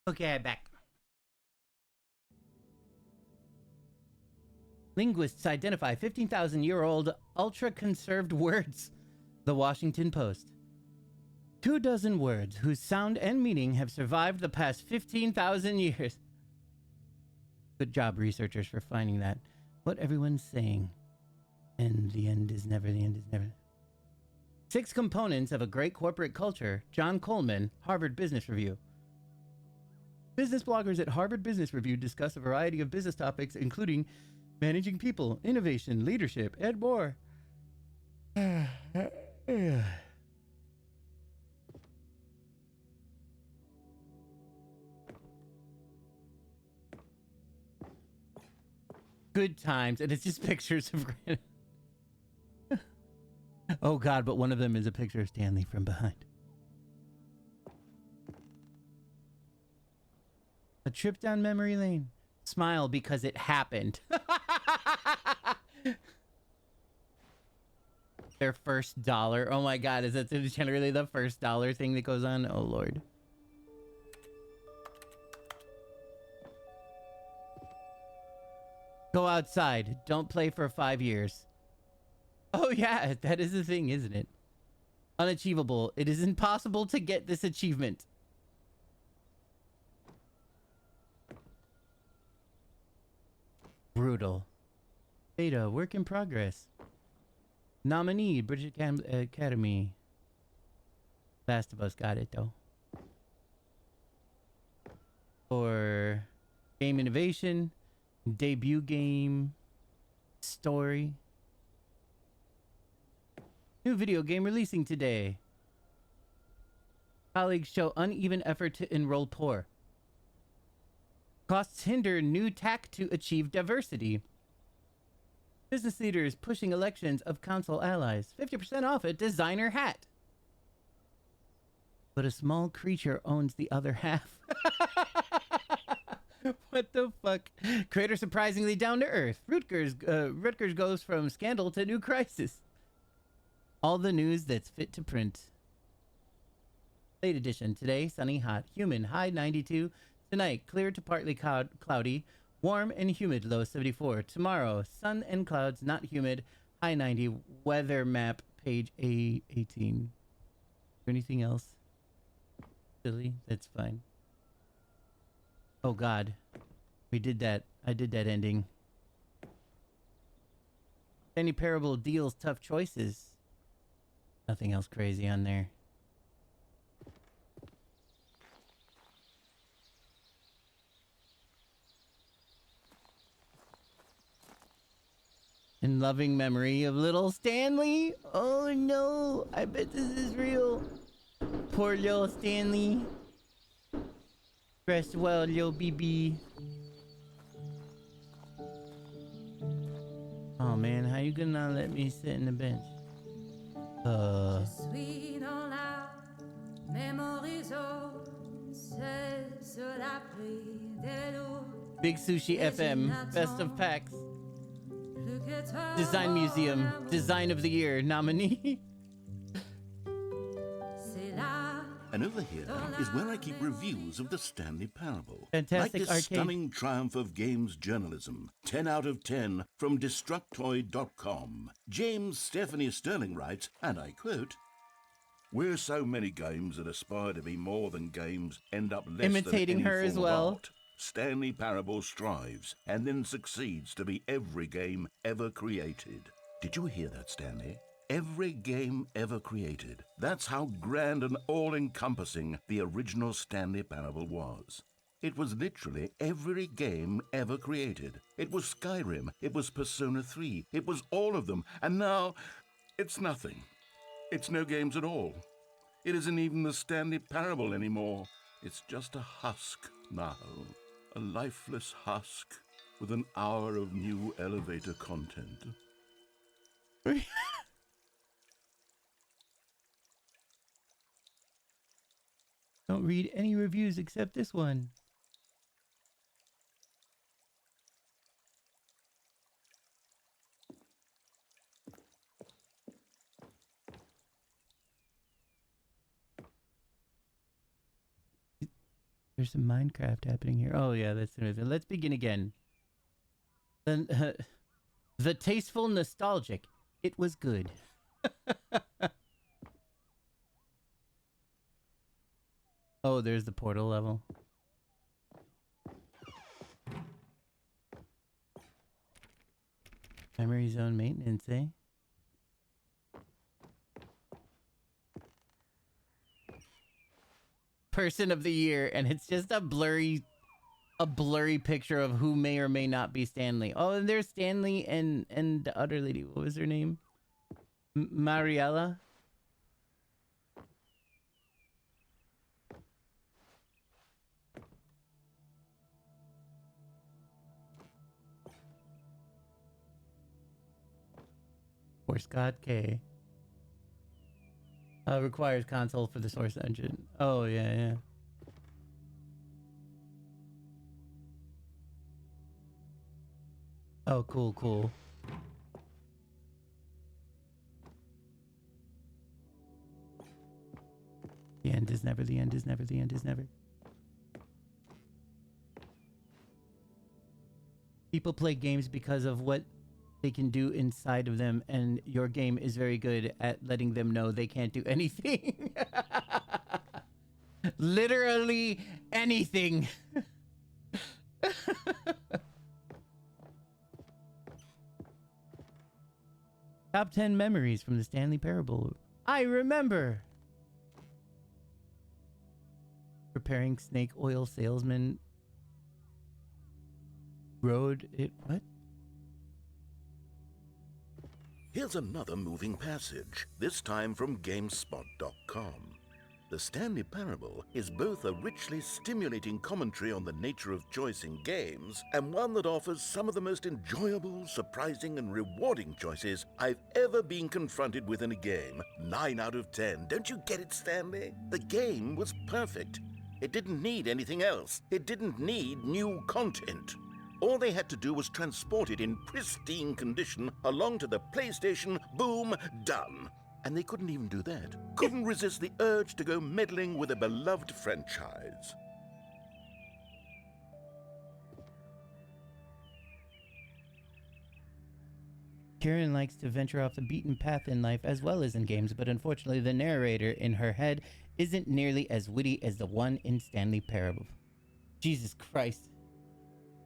Okay, I'm back. Linguists identify 15,000-year-old ultra-conserved words. The Washington Post. 24 words whose sound and meaning have survived the past 15,000 years. Good job, researchers, for finding that. What everyone's saying. And the end is never, the end is never. 6 components of a great corporate culture. John Coleman, Harvard Business Review. Business bloggers at Harvard Business Review discuss a variety of business topics, including managing people, innovation, leadership, and more. Good times, and it's just pictures of oh god, but one of them is a picture of Stanley from behind. A trip down memory lane. Smile because it happened. Their first dollar. Oh my god, is that generally the first dollar thing that goes on? Oh lord. Go outside. Don't play for 5 years. Oh yeah, that is the thing, isn't it? Unachievable. It is impossible to get this achievement. Brutal. Beta, work in progress. Nominee, British Academy. Last of Us got it, though. For game innovation, debut game, story. New video game releasing today. Colleagues show uneven effort to enroll poor. Costs hinder new tech to achieve diversity. Business leaders pushing elections of council allies. 50% off a designer hat. But a small creature owns the other half. What the fuck? Creator surprisingly down to earth. Rutgers goes from scandal to new crisis. All the news that's fit to print. Late edition. Today, sunny, hot, humid, high 92. Tonight, clear to partly cloudy, warm and humid, low 74. Tomorrow, sun and clouds, not humid, high 90. Weather map, page A18. Anything else? Silly? That's fine. Oh God. We did that. I did that ending. Stanley Parable deals tough choices. Nothing else crazy on there. In loving memory of little Stanley. Oh no, I bet this is real. Poor little Stanley. Rest well, little BB. Oh man, how you gonna let me sit in the bench? Big Sushi FM, Best of Packs. Design Museum, Design of the Year nominee. And over here is where I keep reviews of the Stanley Parable. Fantastic like the arcade. Stunning triumph of games journalism. 10 out of 10 from Destructoid.com. James Stephanie Sterling writes, and I quote, "Where so many games that aspire to be more than games end up less Imitating than any her form as of well. art. Stanley Parable strives and then succeeds to be every game ever created." Did you hear that, Stanley? Every game ever created. That's how grand and all-encompassing the original Stanley Parable was. It was literally every game ever created. It was Skyrim. It was Persona 3. It was all of them. And now, it's nothing. It's no games at all. It isn't even the Stanley Parable anymore. It's just a husk now. A lifeless husk with an hour of new elevator content. Don't read any reviews except this one. There's some Minecraft happening here. Oh yeah, that's the movie. Let's begin again. Then, the tasteful nostalgic. It was good. Oh, there's the portal level. Memory zone maintenance, eh? Person of the year, and it's just a blurry picture of who may or may not be Stanley. Oh, and there's Stanley and the other lady. What was her name? Mariella? Or Scott K. Requires console for the source engine. Oh, yeah, yeah. Oh, cool, cool. The end is never, the end is never, the end is never. People play games because of what they can do inside of them, and your game is very good at letting them know they can't do anything. Literally anything. Top 10 memories from the Stanley Parable. I remember preparing snake oil salesman. Road it what? Here's another moving passage, this time from GameSpot.com. The Stanley Parable is both a richly stimulating commentary on the nature of choice in games, and one that offers some of the most enjoyable, surprising, and rewarding choices I've ever been confronted with in a game. 9 out of 10. Don't you get it, Stanley? The game was perfect. It didn't need anything else. It didn't need new content. All they had to do was transport it in pristine condition along to the PlayStation. Boom, done. And they couldn't even do that. Couldn't resist the urge to go meddling with a beloved franchise. Kieran likes to venture off the beaten path in life as well as in games, but unfortunately the narrator in her head isn't nearly as witty as the one in Stanley Parable. Jesus Christ.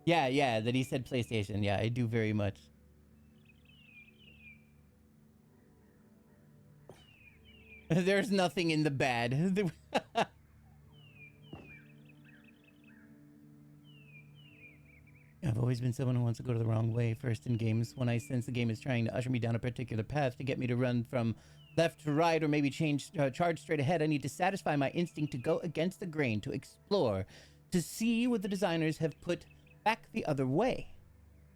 Yeah, that he said PlayStation. Yeah, I do very much. There's nothing in the bad. I've always been someone who wants to go to the wrong way first in games. When I sense the game is trying to usher me down a particular path to get me to run from left to right or maybe charge straight ahead, I need to satisfy my instinct to go against the grain, to explore, to see what the designers have put back the other way.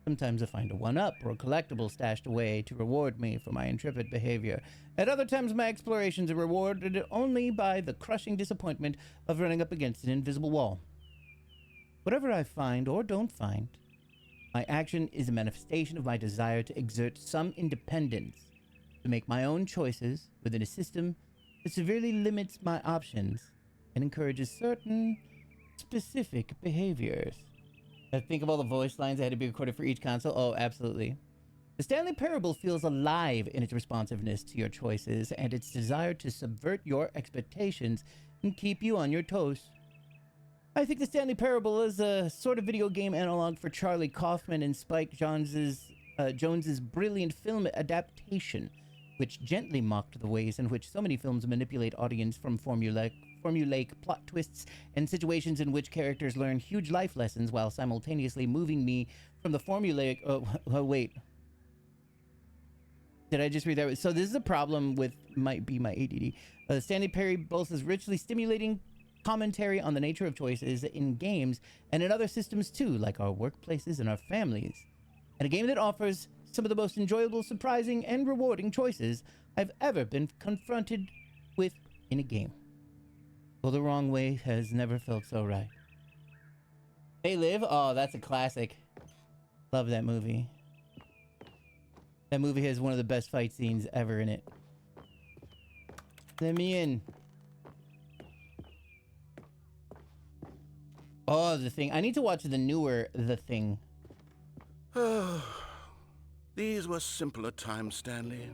Sometimes I find a one-up or a collectible stashed away to reward me for my intrepid behavior. At other times, my explorations are rewarded only by the crushing disappointment of running up against an invisible wall. Whatever I find or don't find, my action is a manifestation of my desire to exert some independence, to make my own choices within a system that severely limits my options and encourages certain specific behaviors. I think of all the voice lines that had to be recorded for each console. Oh, absolutely. The Stanley Parable feels alive in its responsiveness to your choices and its desire to subvert your expectations and keep you on your toes. I think the Stanley Parable is a sort of video game analog for Charlie Kaufman and Spike Jonze's brilliant film adaptation, which gently mocked the ways in which so many films manipulate audience from formulaic plot twists and situations in which characters learn huge life lessons while simultaneously moving me from the formulaic... Oh, wait. Did I just read that? So this is a problem with, might be my ADD. Stanley Parable is richly stimulating commentary on the nature of choices in games and in other systems too, like our workplaces and our families. And a game that offers some of the most enjoyable, surprising, and rewarding choices I've ever been confronted with in a game. Well, the wrong way has never felt so right. Hey Liv, oh, that's a classic. Love that movie. That movie has one of the best fight scenes ever in it. Let me in. Oh, The Thing. I need to watch the newer The Thing. These were simpler times, Stanley.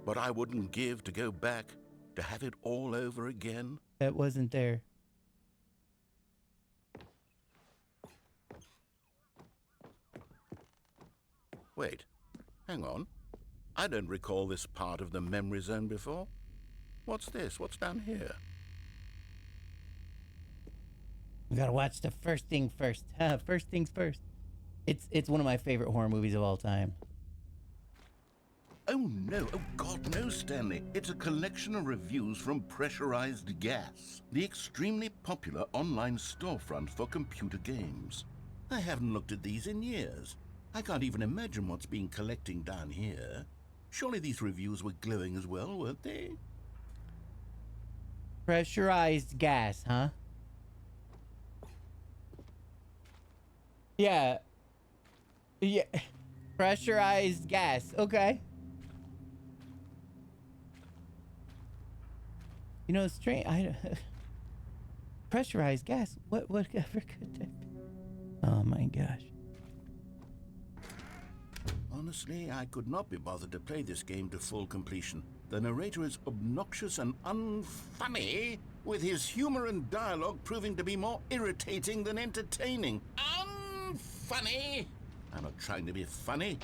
But I wouldn't give to go back, to have it all over again. That wasn't there. Wait, hang on. I don't recall this part of the memory zone before. What's this? What's down here? We gotta watch the first thing first. First things first. It's one of my favorite horror movies of all time. Oh no, oh God, no, Stanley. It's a collection of reviews from Pressurized Gas, the extremely popular online storefront for computer games. I haven't looked at these in years. I can't even imagine what's been collecting down here. Surely these reviews were glowing as well, weren't they? Pressurized Gas, huh? Yeah. Yeah. Pressurized gas. Okay. You know, it's strange. Pressurized gas. Whatever could that be? Oh my gosh. Honestly, I could not be bothered to play this game to full completion. The narrator is obnoxious and unfunny, with his humor and dialogue proving to be more irritating than entertaining. Unfunny! I'm not trying to be funny.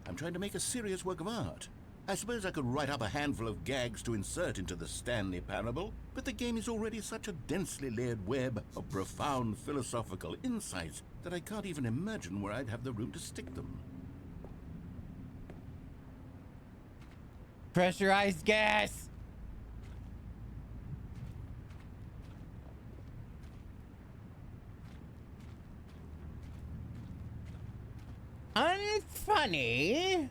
I'm trying to make a serious work of art. I suppose I could write up a handful of gags to insert into the Stanley Parable, but the game is already such a densely layered web of profound philosophical insights that I can't even imagine where I'd have the room to stick them. Pressurized gas. Unfunny.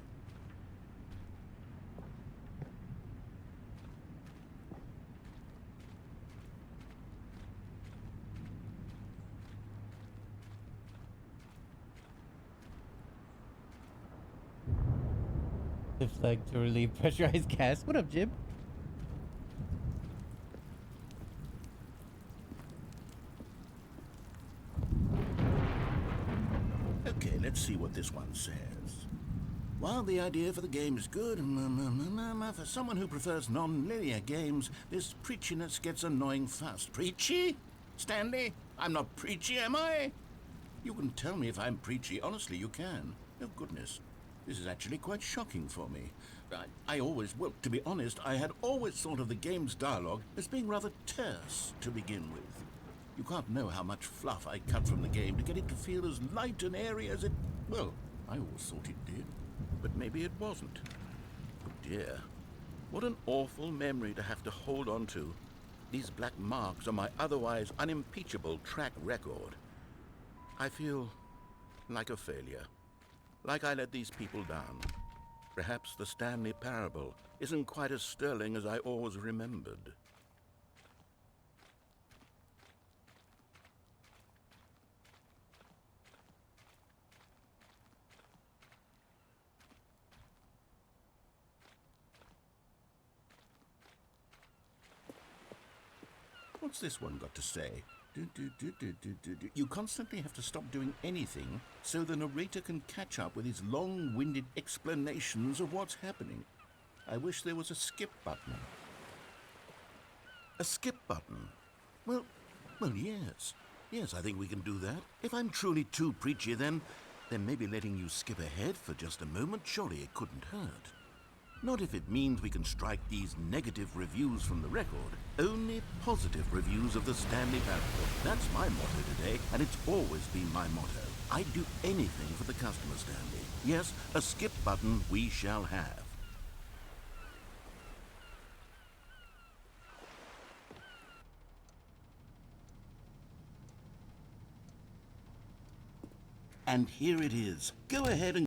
The flag to relieve pressurized gas. What up, Jib? see what this one says. While the idea for the game is good, for someone who prefers non-linear games, this preachiness gets annoying fast. Preachy? Stanley? I'm not preachy, am I? You can tell me if I'm preachy. Honestly, you can. Oh, goodness. This is actually quite shocking for me. I always, well, to be honest, I had always thought of the game's dialogue as being rather terse to begin with. You can't know how much fluff I cut from the game to get it to feel as light and airy as it... Well, I always thought it did. But maybe it wasn't. Oh dear. What an awful memory to have to hold on to. These black marks on my otherwise unimpeachable track record. I feel like a failure. Like I let these people down. Perhaps the Stanley Parable isn't quite as sterling as I always remembered. What's this one got to say? You constantly have to stop doing anything so the narrator can catch up with his long-winded explanations of what's happening. I wish there was a skip button. A skip button? Well, yes. Yes, I think we can do that. If I'm truly too preachy, then maybe letting you skip ahead for just a moment, surely it couldn't hurt. Not if it means we can strike these negative reviews from the record. Only positive reviews of the Stanley Parable. That's my motto today, and it's always been my motto. I'd do anything for the customer, Stanley. Yes, a skip button we shall have. And here it is. Go ahead and...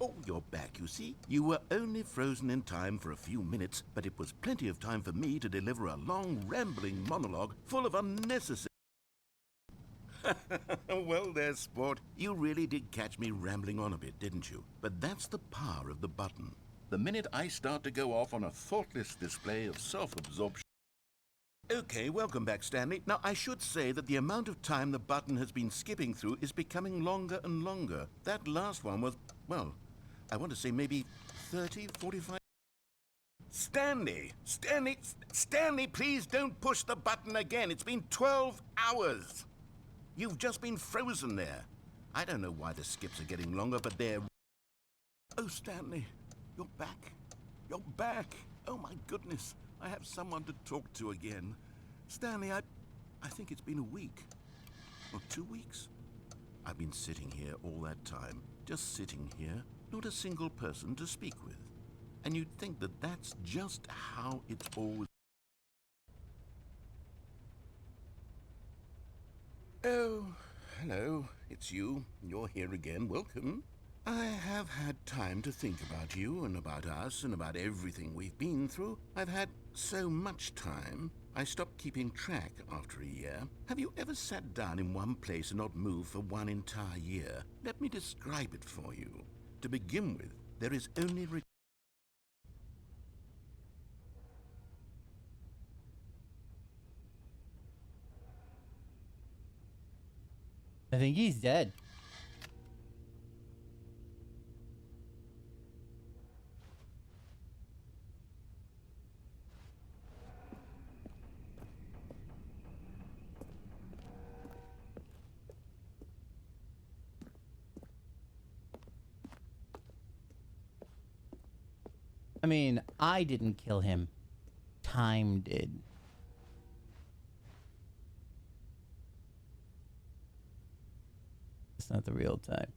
Oh, you're back, you see. You were only frozen in time for a few minutes, but it was plenty of time for me to deliver a long, rambling monologue full of unnecessary... Well there, sport. You really did catch me rambling on a bit, didn't you? But that's the power of the button. The minute I start to go off on a thoughtless display of self-absorption... Okay, welcome back, Stanley. Now, I should say that the amount of time the button has been skipping through is becoming longer and longer. That last one was, well, I want to say maybe 30, 45... Stanley! Stanley, please don't push the button again. It's been 12 hours. You've just been frozen there. I don't know why the skips are getting longer, but they're... Oh, Stanley, you're back. You're back. Oh, my goodness. I have someone to talk to again. Stanley, I think it's been a week. Or 2 weeks. I've been sitting here all that time. Just sitting here. Not a single person to speak with. And you'd think that that's just how it's always... Oh, hello. It's you. You're here again. Welcome. I have had time to think about you and about us and about everything we've been through. I've had so much time, I stopped keeping track after a year. Have you ever sat down in one place and not moved for one entire year? Let me describe it for you. To begin with, there is only... I think he's dead. I mean, I didn't kill him. Time did. It's not the real time.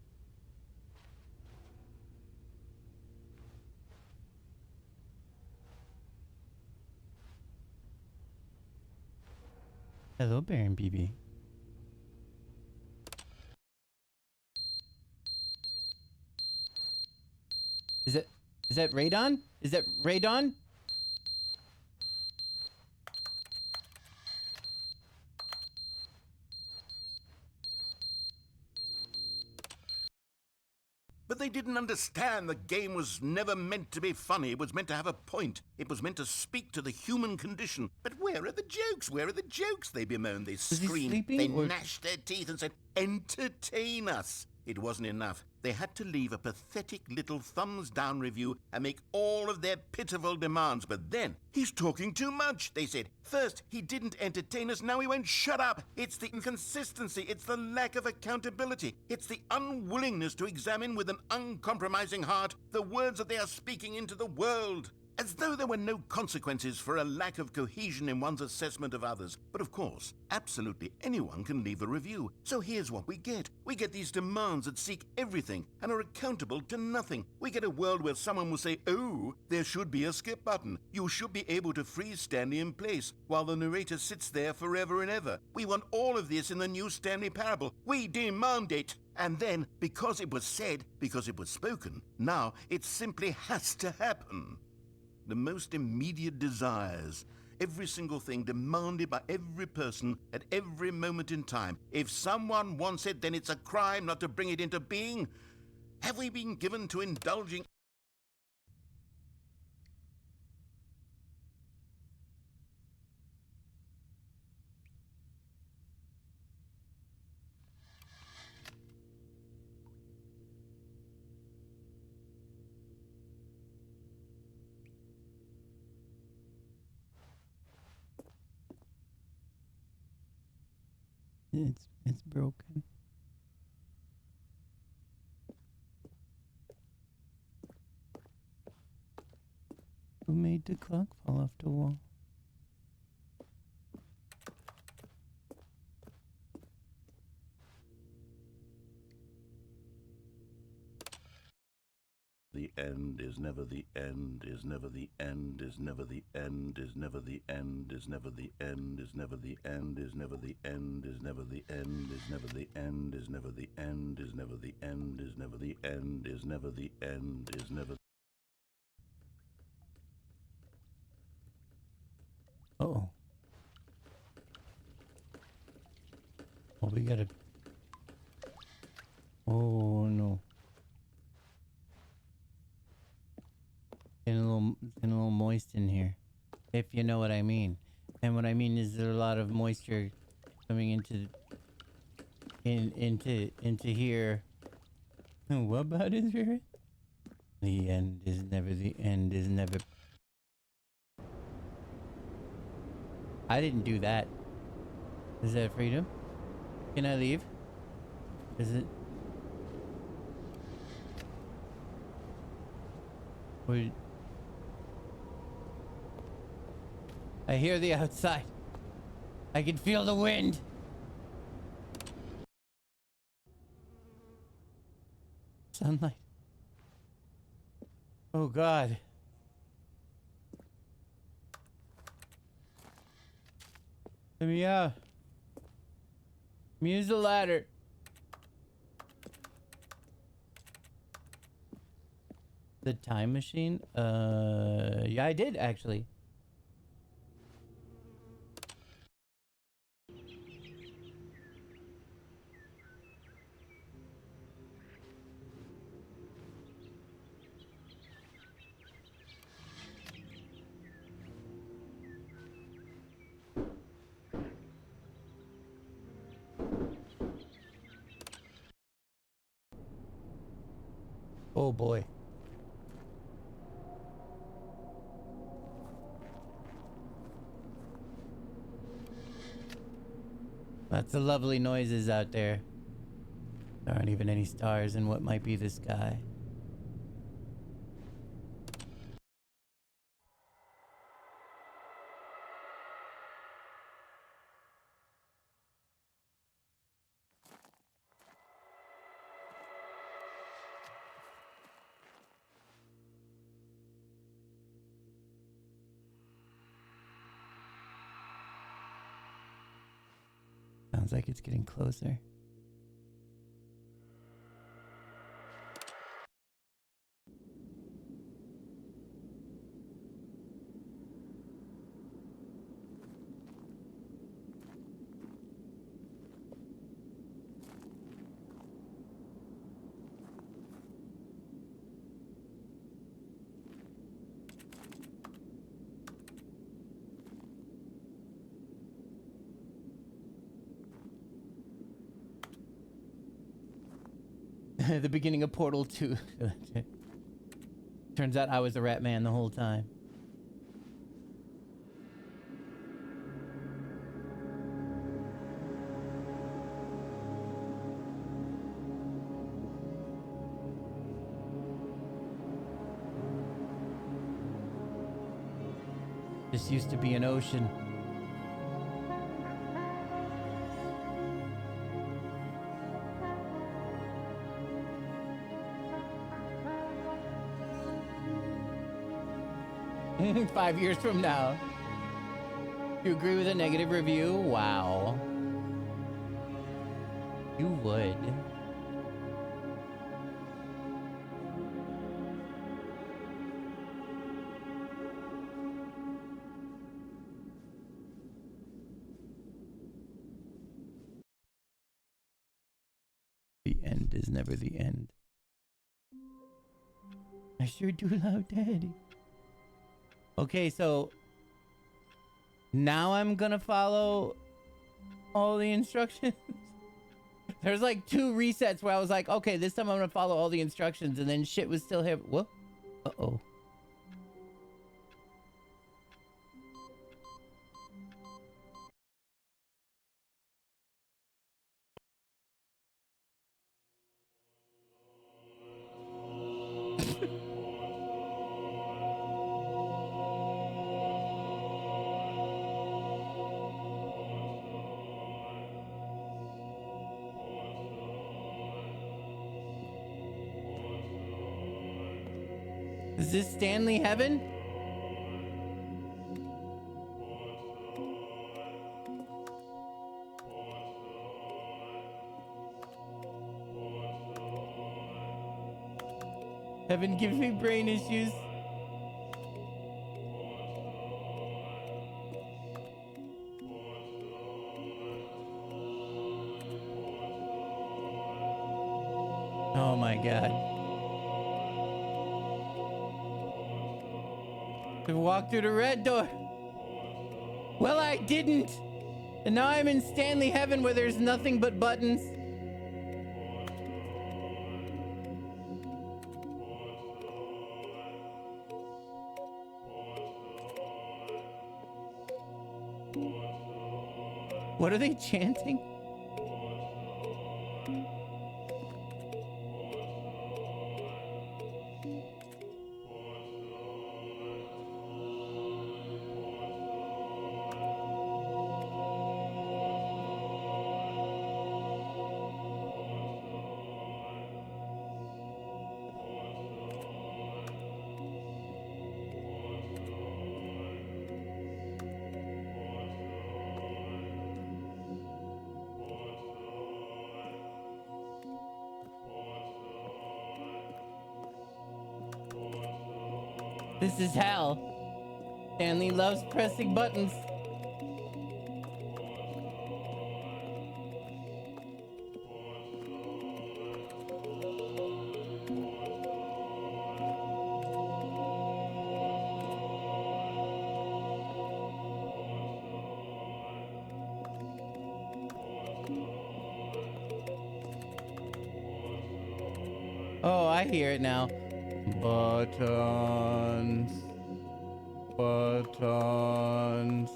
Hello, Baron BB. Is that Radon? Is that Radon? But they didn't understand the game was never meant to be funny. It was meant to have a point. It was meant to speak to the human condition. But where are the jokes? Where are the jokes? They bemoaned, they he screamed, sleeping, they or- gnashed their teeth and said, entertain us. It wasn't enough. They had to leave a pathetic little thumbs-down review and make all of their pitiful demands. But then, he's talking too much, they said. First, he didn't entertain us, now he won't shut up. It's the inconsistency, it's the lack of accountability, it's the unwillingness to examine with an uncompromising heart the words that they are speaking into the world. As though there were no consequences for a lack of cohesion in one's assessment of others. But of course, absolutely anyone can leave a review. So here's what we get. We get these demands that seek everything and are accountable to nothing. We get a world where someone will say, oh, there should be a skip button. You should be able to freeze Stanley in place while the narrator sits there forever and ever. We want all of this in the new Stanley Parable. We demand it. And then, because it was said, because it was spoken, now it simply has to happen. The most immediate desires, every single thing demanded by every person at every moment in time. If someone wants it, then it's a crime not to bring it into being. Have we been given to indulging? It's broken. Who made the clock fall off the wall? The end is never the end, is never the end, is never the end, is never the end, is never the end, is never the end, is never the end, is never the end, is never the end, is never the end, is never the end, is never the end, is never the end, is never. Uh-oh. Oh, we gotta... Oh, no. Getting a little moist in here. If you know what I mean. And what I mean is there a lot of moisture coming into here. What about Israel? The end is never the end is never. I didn't do that. Is that freedom? Can I leave? Is it? Wait. I hear the outside. I can feel the wind. Sunlight. Oh God. Let me out. Let me use the ladder. The time machine? Yeah, I did actually. Oh boy. Lots of lovely noises out there. There aren't even any stars in what might be the sky. Sounds like it's getting closer. The beginning of Portal 2. Turns out I was a rat man the whole time. This used to be an ocean. 5 years from now. You agree with a negative review? Wow. You would. The end is never the end. I sure do love Daddy. Okay, so now I'm gonna follow all the instructions. There's like 2 resets where I was like, okay, this time I'm gonna follow all the instructions, and then shit was still here. Whoa. Uh-oh. Is this Stanley Heaven? Heaven gives me brain issues. Oh my God. To walk through the red door. Well, I didn't. And now I'm in Stanley Heaven where there's nothing but buttons. What are they chanting? This is hell. Stanley loves pressing buttons. Oh, I hear it now. Buttons. Buttons.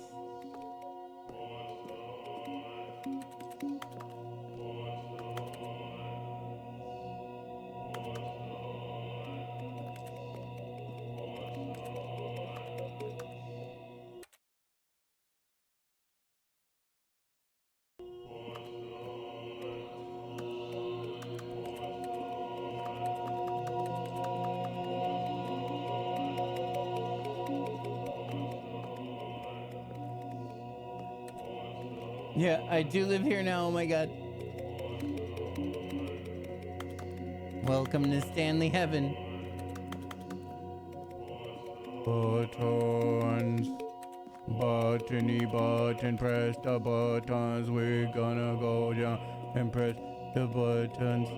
Yeah, I do live here now. Oh my God. Welcome to Stanley Heaven. Buttons. Buttony button. Press the buttons. We're gonna go down and press the buttons.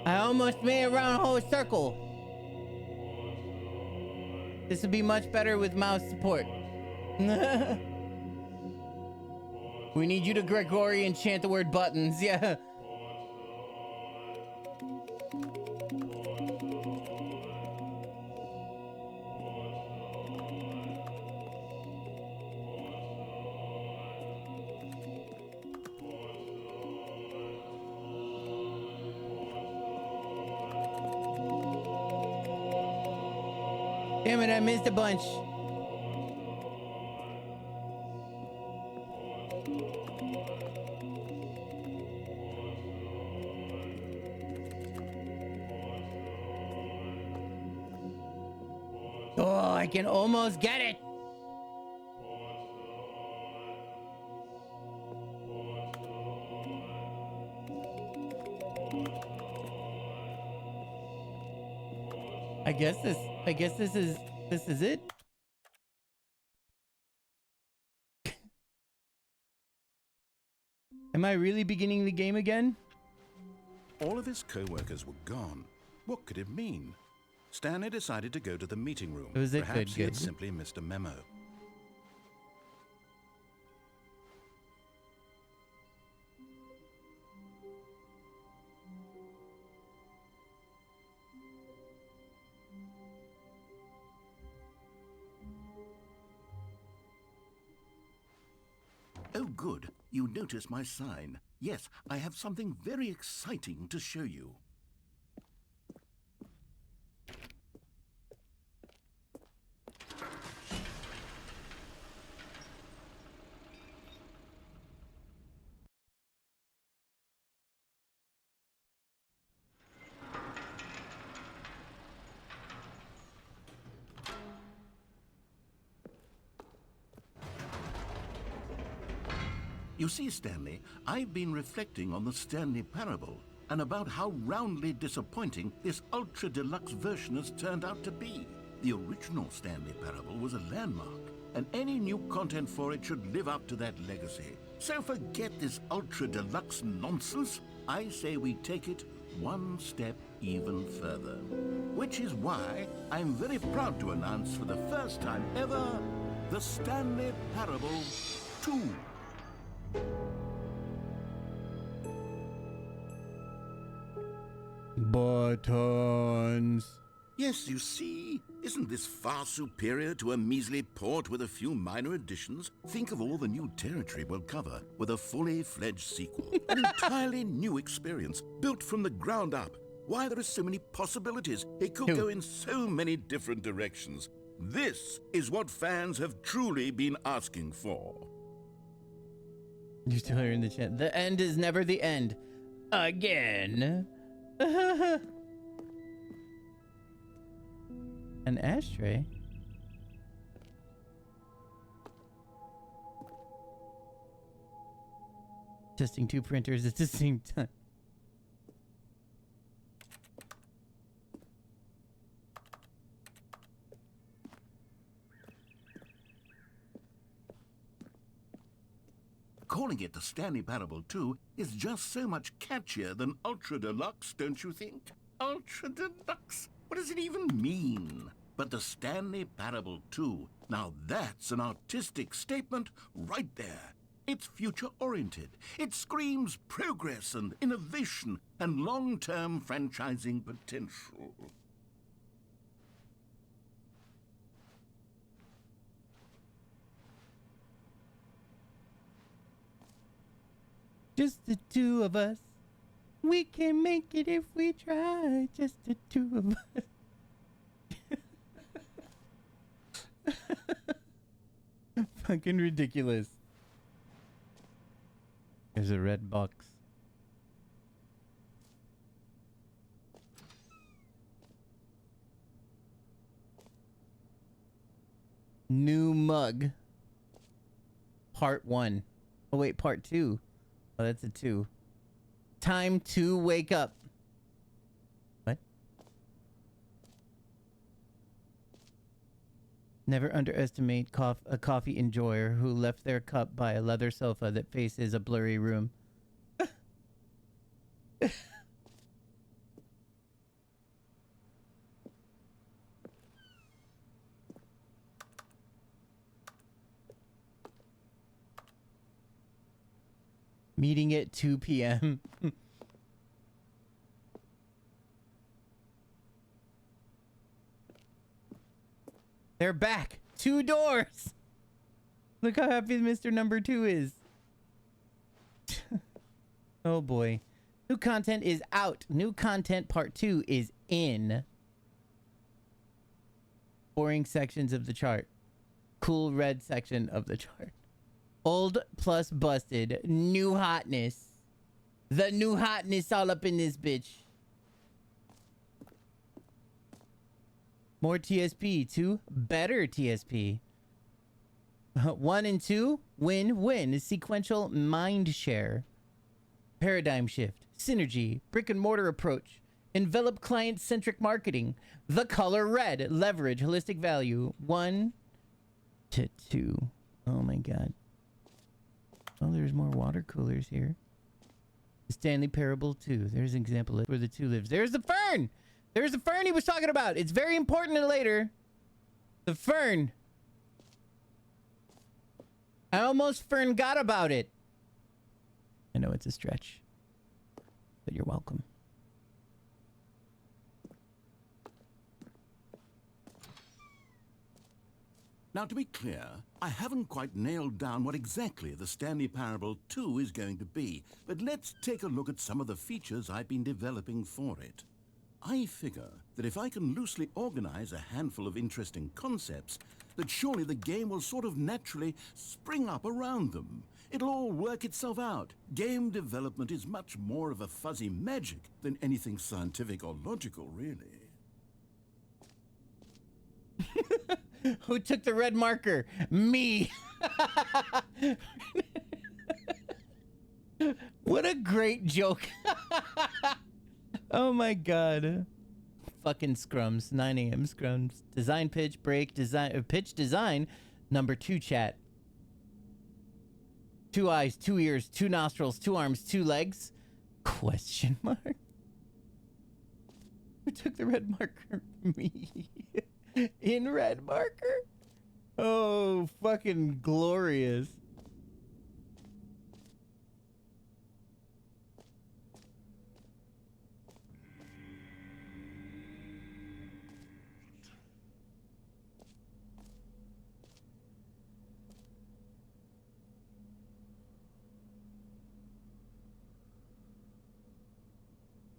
I almost made it around a whole circle. This would be much better with mouse support. We need you to Gregorian chant the word buttons, yeah. Damn it, I missed a bunch. Oh, I can almost get it. I guess this is it. Am I really beginning the game again? All of his co-workers were gone. What could it mean? Stanley decided to go to the meeting room. Was it Perhaps he had good? simply missed a memo. Oh, good. You notice my sign. Yes, I have something very exciting to show you. You see, Stanley, I've been reflecting on the Stanley Parable and about how roundly disappointing this ultra deluxe version has turned out to be. The original Stanley Parable was a landmark, and any new content for it should live up to that legacy. So forget this ultra deluxe nonsense. I say we take it one step even further. Which is why I'm very proud to announce for the first time ever, the Stanley Parable 2. Buttons. Yes, you see, isn't this far superior to a measly port with a few minor additions? Think of all the new territory we'll cover with a fully fledged sequel. An entirely new experience, built from the ground up. Why, there are so many possibilities. It could go in so many different directions. This is what fans have truly been asking for. You're still here in the chat. The end is never the end. Again. An ashtray? Testing two printers at the same time. Calling it the Stanley Parable 2 is just so much catchier than Ultra Deluxe, don't you think? Ultra Deluxe? What does it even mean? But the Stanley Parable 2, now that's an artistic statement right there. It's future-oriented. It screams progress and innovation and long-term franchising potential. Just the two of us. We can make it if we try. Just the two of us. Fucking ridiculous. There's a red box. New mug. Part 1. Oh wait, part 2. Oh, that's a 2. Time to wake up. What? Never underestimate a coffee enjoyer who left their cup by a leather sofa that faces a blurry room. Meeting at 2 p.m. They're back. 2 doors. Look how happy Mr. Number 2 is. Oh boy. New content is out. New content part 2 is in. Boring sections of the chart. Cool red section of the chart. Old plus busted. New hotness. The new hotness all up in this bitch. More TSP. 2 better TSP. 1 and 2 win-win. Sequential mind share. Paradigm shift. Synergy. Brick and mortar approach. Envelop client-centric marketing. The color red. Leverage. Holistic value. 1 to 2. Oh my god. Oh, there's more water coolers here. The Stanley Parable 2. There's an example of where the 2 lives. There's the fern! There's the fern he was talking about. It's very important later. The fern. I almost forgot about it. I know it's a stretch, but you're welcome. Now, to be clear, I haven't quite nailed down what exactly the Stanley Parable 2 is going to be, but let's take a look at some of the features I've been developing for it. I figure that if I can loosely organize a handful of interesting concepts, that surely the game will sort of naturally spring up around them. It'll all work itself out. Game development is much more of a fuzzy magic than anything scientific or logical, really. Who took the red marker? Me. What a great joke. Oh my god. Fucking scrums. 9 a.m. scrums. Design pitch break. Design pitch design. Number 2 chat. 2 eyes, 2 ears, 2 nostrils, 2 arms, 2 legs. Question mark. Who took the red marker? Me. In red marker? Oh, fucking glorious.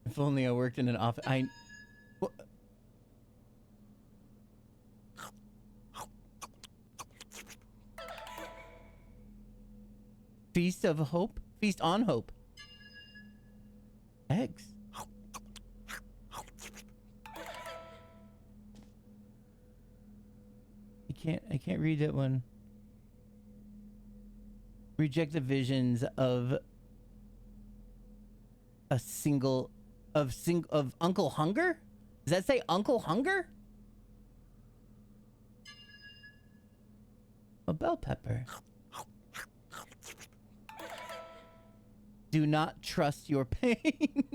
If only I worked in an office. Feast of hope? Feast on hope. Eggs. I can't read that one. Reject the visions of Uncle Hunger? Does that say Uncle Hunger? A bell pepper. Do not trust your pain.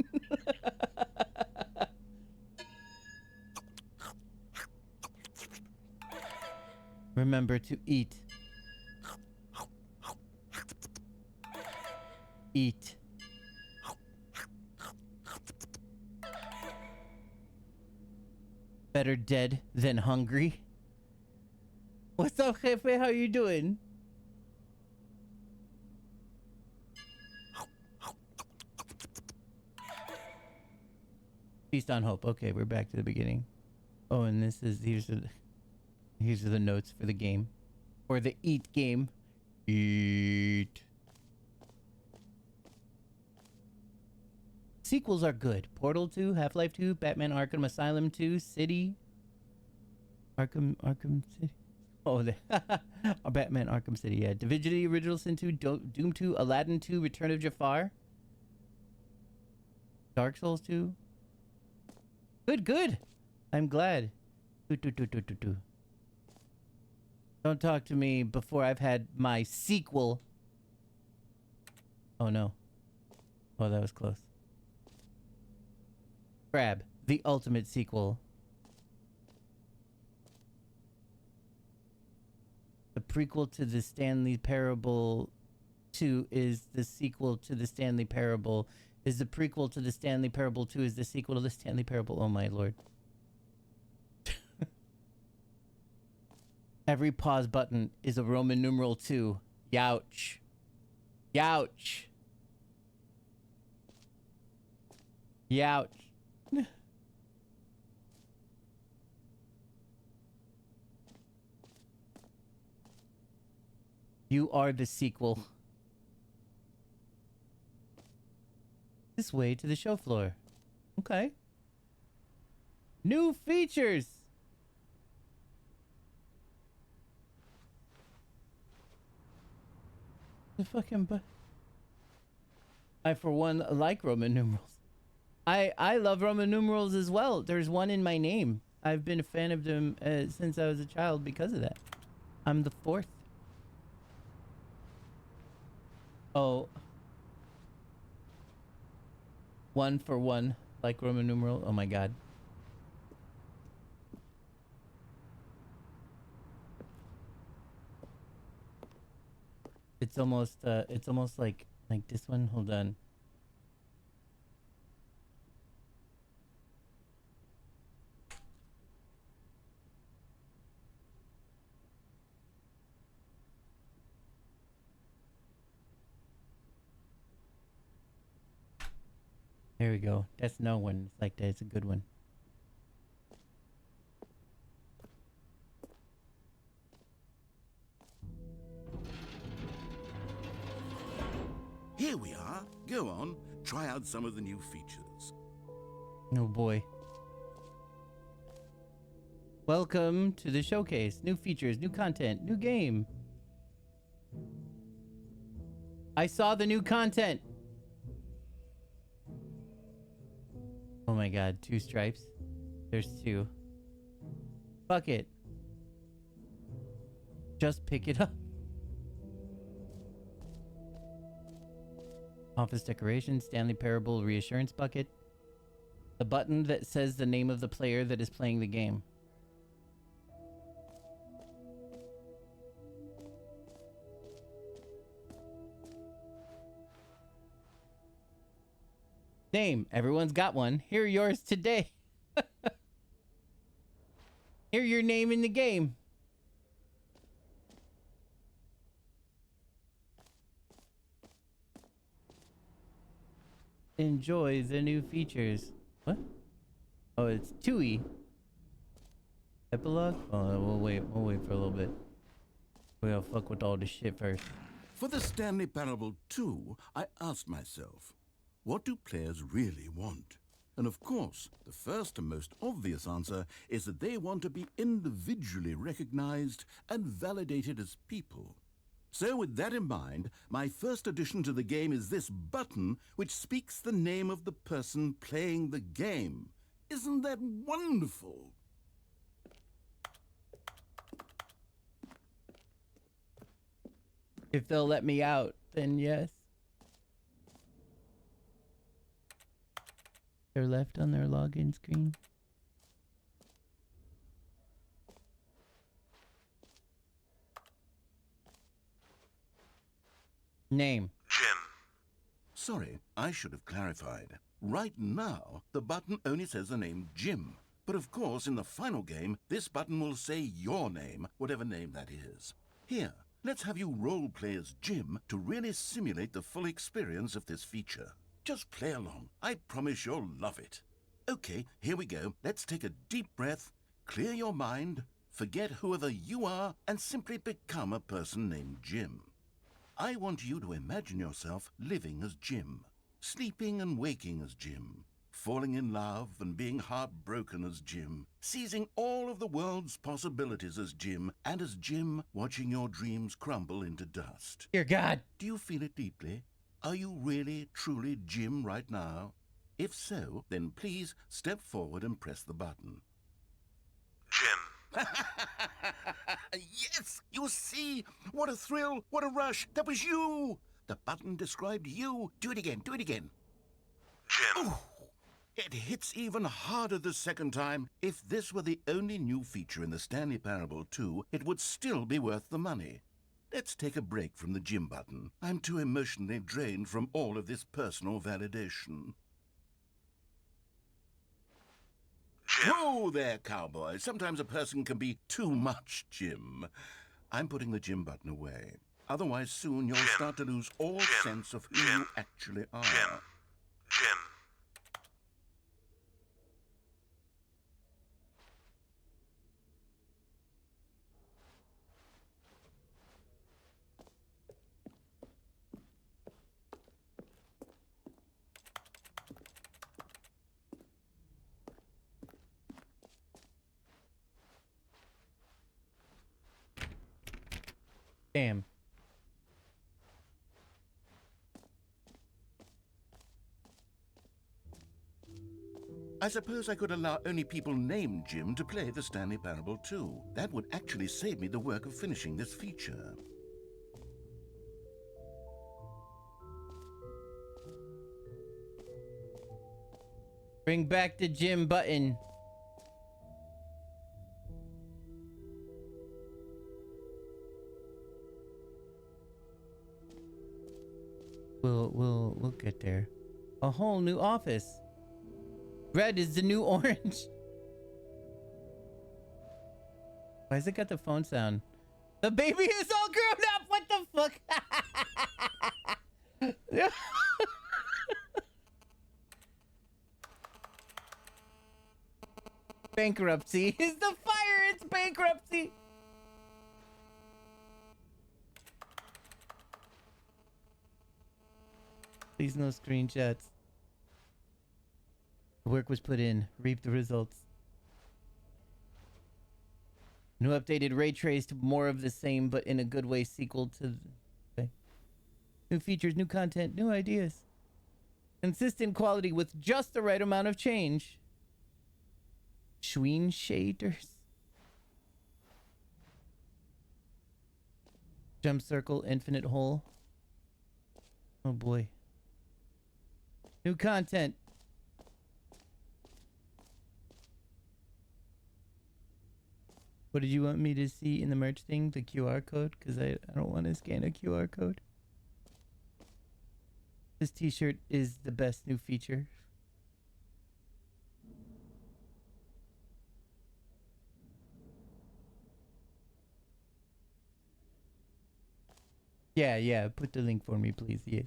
Remember to eat. Eat. Better dead than hungry. What's up, Jefe? How you doing? Feast on hope. Okay, we're back to the beginning. Oh, and these are the notes for the game. Or the eat game. Eat. Sequels are good. Portal 2, Half-Life 2, Batman Arkham Asylum 2, City. Arkham City. Oh, Batman Arkham City, yeah. Divinity Original Sin 2, Doom 2, Aladdin 2, Return of Jafar. Dark Souls 2. Good. I'm glad. Don't talk to me before I've had my sequel. Oh no. Oh, that was close. Crab, the ultimate sequel. The prequel to the Stanley Parable 2 is the sequel to the Stanley Parable, is the prequel to the Stanley Parable 2 is the sequel to the Stanley Parable. Oh my lord. Every pause button is a Roman numeral 2. Youch. Youch. Youch. You are the sequel. This way to the show floor. Okay. New features. The fucking I for one like Roman numerals. I love Roman numerals as well. There's one in my name. I've been a fan of them since I was a child because of that. I'm the 4th. Oh. 1 for 1 like Roman numeral. Oh my god. It's almost like this one. Hold on. There we go. That's no one. It's like that. It's a good one. Here we are. Go on. Try out some of the new features. Oh boy. Welcome to the showcase. New features, new content, new game. I saw the new content. Oh my god, 2 stripes. There's 2. Fuck it. Just pick it up. Office decoration, Stanley Parable reassurance bucket. The button that says the name of the player that is playing the game. Name. Everyone's got one. Hear yours today. Hear your name in the game. Enjoy the new features. What? Oh, it's Tui. Epilogue? Oh, we'll wait for a little bit. We'll fuck with all this shit first. For the Stanley Parable 2, I asked myself, what do players really want? And of course, the first and most obvious answer is that they want to be individually recognized and validated as people. So with that in mind, my first addition to the game is this button which speaks the name of the person playing the game. Isn't that wonderful? If they'll let me out, then yes. They're left on their login screen. Name. Jim. Sorry, I should have clarified. Right now, the button only says the name Jim. But of course, in the final game, this button will say your name, whatever name that is. Here, let's have you role-play as Jim to really simulate the full experience of this feature. Just play along. I promise you'll love it. Okay, here we go. Let's take a deep breath, clear your mind, forget whoever you are, and simply become a person named Jim. I want you to imagine yourself living as Jim, sleeping and waking as Jim, falling in love and being heartbroken as Jim, seizing all of the world's possibilities as Jim, and as Jim watching your dreams crumble into dust. Dear God. Do you feel it deeply? Are you really, truly Jim right now? If so, then please step forward and press the button. Jim. Yes! You see? What a thrill! What a rush! That was you! The button described you. Do it again. Do it again. Jim. Ooh, it hits even harder the second time. If this were the only new feature in the Stanley Parable 2, it would still be worth the money. Let's take a break from the gym button. I'm too emotionally drained from all of this personal validation. Whoa there, cowboy. Sometimes a person can be too much, Jim. I'm putting the gym button away. Otherwise, soon you'll start to lose all sense of who you actually are. Jim. Damn. I suppose I could allow only people named Jim to play the Stanley Parable too. That would actually save me the work of finishing this feature. Bring back the gym button. We'll get there. A whole new office. Red is the new orange. Why has it got the phone sound? The baby is all grown up. What the fuck? Bankruptcy is the fire. It's bankruptcy. Please no screenshots. The work was put in. Reap the results. New updated ray traced, more of the same, but in a good way. Sequel to. Okay. New features, new content, new ideas. Consistent quality with just the right amount of change. Schween shaders. Jump circle, infinite hole. Oh boy. New content. What did you want me to see in the merch thing? The QR code? Because I don't want to scan a QR code. This t-shirt is the best new feature. Yeah, put the link for me, please. Yes.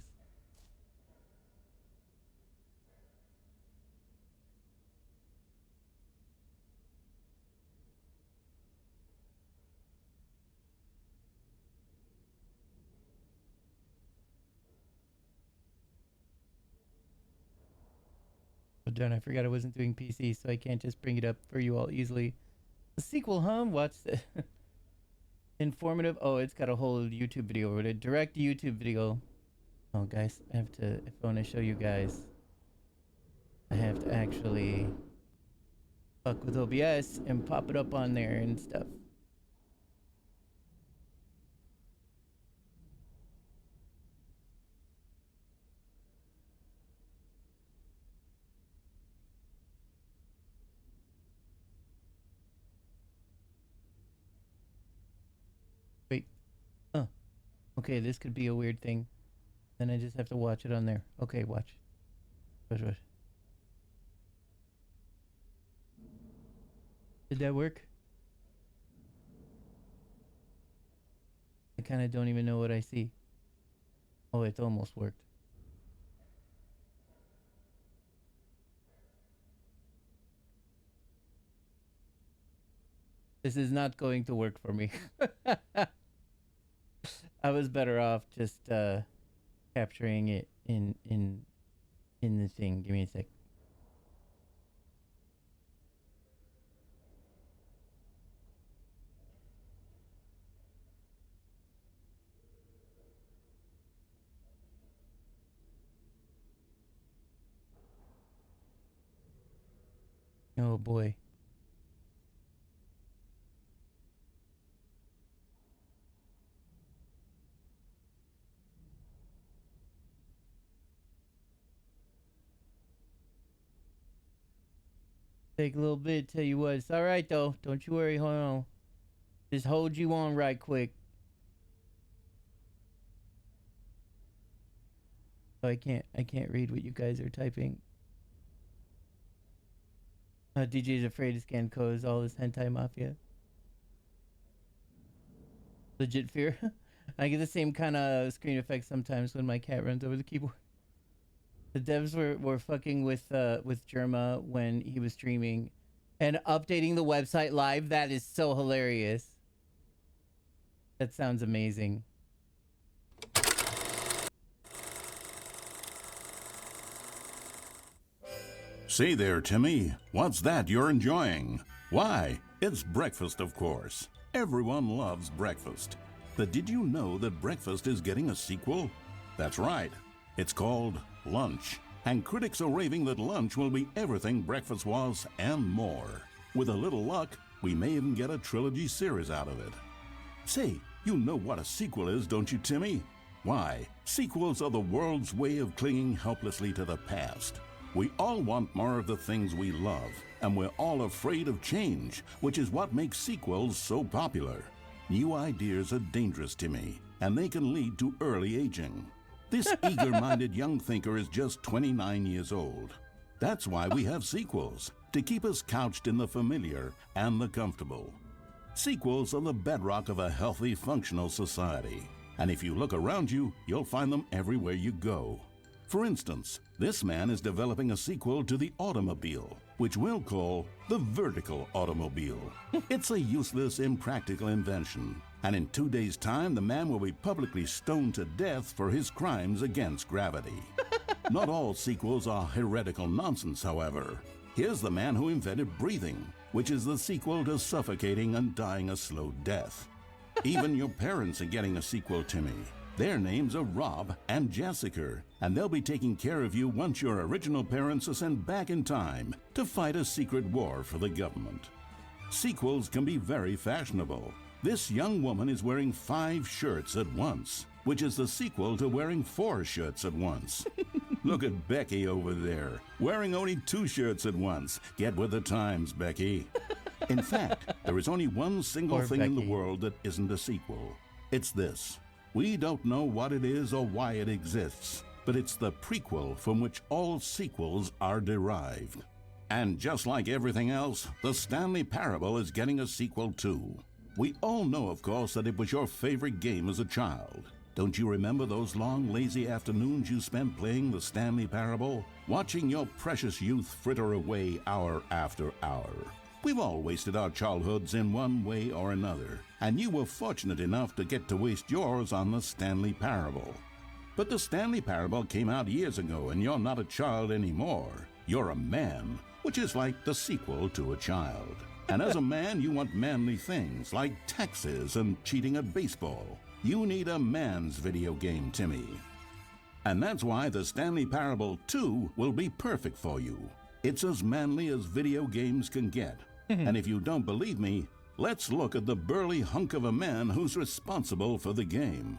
Oh darn, I forgot I wasn't doing PC, so I can't just bring it up for you all easily. The sequel, huh? Watch the informative. Oh, it's got a whole YouTube video with a direct YouTube video. Oh guys, I have to, if I want to show you guys, I have to actually fuck with OBS and pop it up on there and stuff. Wait. Oh. Okay, this could be a weird thing. Then I just have to watch it on there. Okay, watch. Watch. Did that work? I kind of don't even know what I see. Oh, it almost worked. This is not going to work for me. I was better off just capturing it in the thing. Give me a sec. Oh boy. Take a little bit, tell you what. It's alright though. Don't you worry, hold on. Just hold you on right quick. I can't read what you guys are typing. DJ's afraid to scan codes, all this hentai mafia. Legit fear. I get the same kind of screen effect sometimes when my cat runs over the keyboard. The devs were fucking with Germa when he was streaming and updating the website live. That is so hilarious. That sounds amazing. Say there, Timmy. What's that you're enjoying? Why, it's breakfast, of course. Everyone loves breakfast. But did you know that breakfast is getting a sequel? That's right. It's called Lunch. And critics are raving that Lunch will be everything breakfast was and more. With a little luck, we may even get a trilogy series out of it. Say, you know what a sequel is, don't you, Timmy? Why, sequels are the world's way of clinging helplessly to the past. We all want more of the things we love, and we're all afraid of change, which is what makes sequels so popular. New ideas are dangerous, Timmy, and they can lead to early aging. This eager-minded young thinker is just 29 years old. That's why we have sequels, to keep us couched in the familiar and the comfortable. Sequels are the bedrock of a healthy, functional society. And if you look around you, you'll find them everywhere you go. For instance, this man is developing a sequel to the automobile, which we'll call the vertical automobile. It's a useless, impractical invention. And in 2 days' time, the man will be publicly stoned to death for his crimes against gravity. Not all sequels are heretical nonsense, however. Here's the man who invented breathing, which is the sequel to suffocating and dying a slow death. Even your parents are getting a sequel, Timmy. Their names are Rob and Jessica, and they'll be taking care of you once your original parents are sent back in time to fight a secret war for the government. Sequels can be very fashionable. This young woman is wearing 5 shirts at once, which is the sequel to wearing 4 shirts at once. Look at Becky over there, wearing only 2 shirts at once. Get with the times, Becky. In fact, there is only one single thing in the world that isn't a sequel. It's this. We don't know what it is or why it exists, but it's the prequel from which all sequels are derived. And just like everything else, the Stanley Parable is getting a sequel too. We all know, of course, that it was your favorite game as a child. Don't you remember those long, lazy afternoons you spent playing the Stanley Parable? Watching your precious youth fritter away hour after hour. We've all wasted our childhoods in one way or another, and you were fortunate enough to get to waste yours on the Stanley Parable. But the Stanley Parable came out years ago, and you're not a child anymore. You're a man, which is like the sequel to a child. And as a man, you want manly things like taxes and cheating at baseball. You need a man's video game, Timmy. And that's why the Stanley Parable 2 will be perfect for you. It's as manly as video games can get. And if you don't believe me, let's look at the burly hunk of a man who's responsible for the game.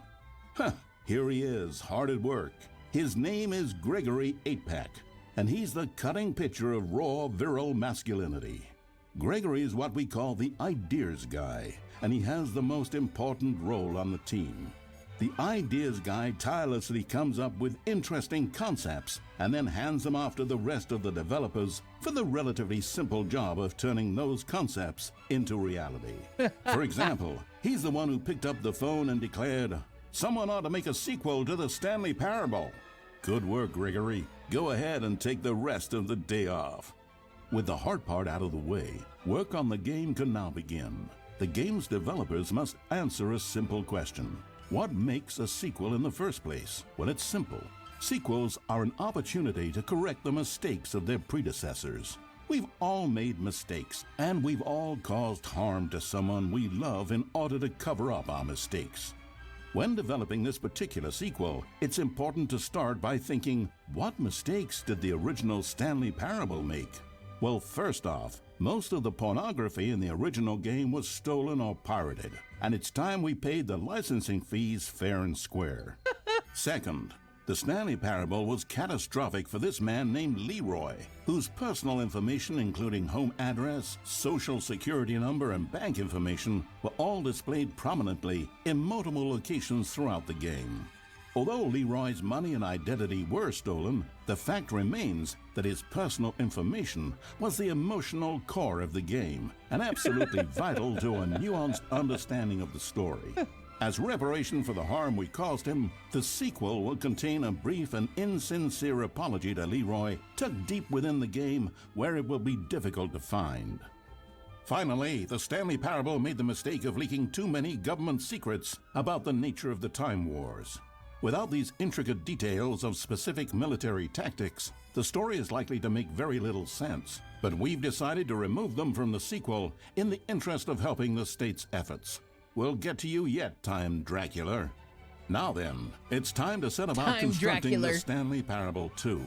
Here he is, hard at work. His name is Gregory 8-Pack, and he's the cutting picture of raw, virile masculinity. Gregory is what we call the ideas guy, and he has the most important role on the team. The ideas guy tirelessly comes up with interesting concepts and then hands them off to the rest of the developers for the relatively simple job of turning those concepts into reality. For example, he's the one who picked up the phone and declared, "Someone ought to make a sequel to the Stanley Parable." Good work, Gregory. Go ahead and take the rest of the day off. With the hard part out of the way, work on the game can now begin. The game's developers must answer a simple question. What makes a sequel in the first place? Well, it's simple. Sequels are an opportunity to correct the mistakes of their predecessors. We've all made mistakes, and we've all caused harm to someone we love in order to cover up our mistakes. When developing this particular sequel, it's important to start by thinking, what mistakes did the original Stanley Parable make? Well, first off, most of the pornography in the original game was stolen or pirated, and it's time we paid the licensing fees fair and square. Second, the Stanley Parable was catastrophic for this man named Leroy, whose personal information, including home address, social security number, and bank information, were all displayed prominently in multiple locations throughout the game. Although Leroy's money and identity were stolen, the fact remains that his personal information was the emotional core of the game and absolutely vital to a nuanced understanding of the story. As reparation for the harm we caused him, the sequel will contain a brief and insincere apology to Leroy, tucked deep within the game where it will be difficult to find. Finally, the Stanley Parable made the mistake of leaking too many government secrets about the nature of the Time Wars. Without these intricate details of specific military tactics, the story is likely to make very little sense. But we've decided to remove them from the sequel in the interest of helping the state's efforts. We'll get to you yet, Time Dracula. Now then, it's time to set about Time constructing Dracula. the Stanley Parable 2.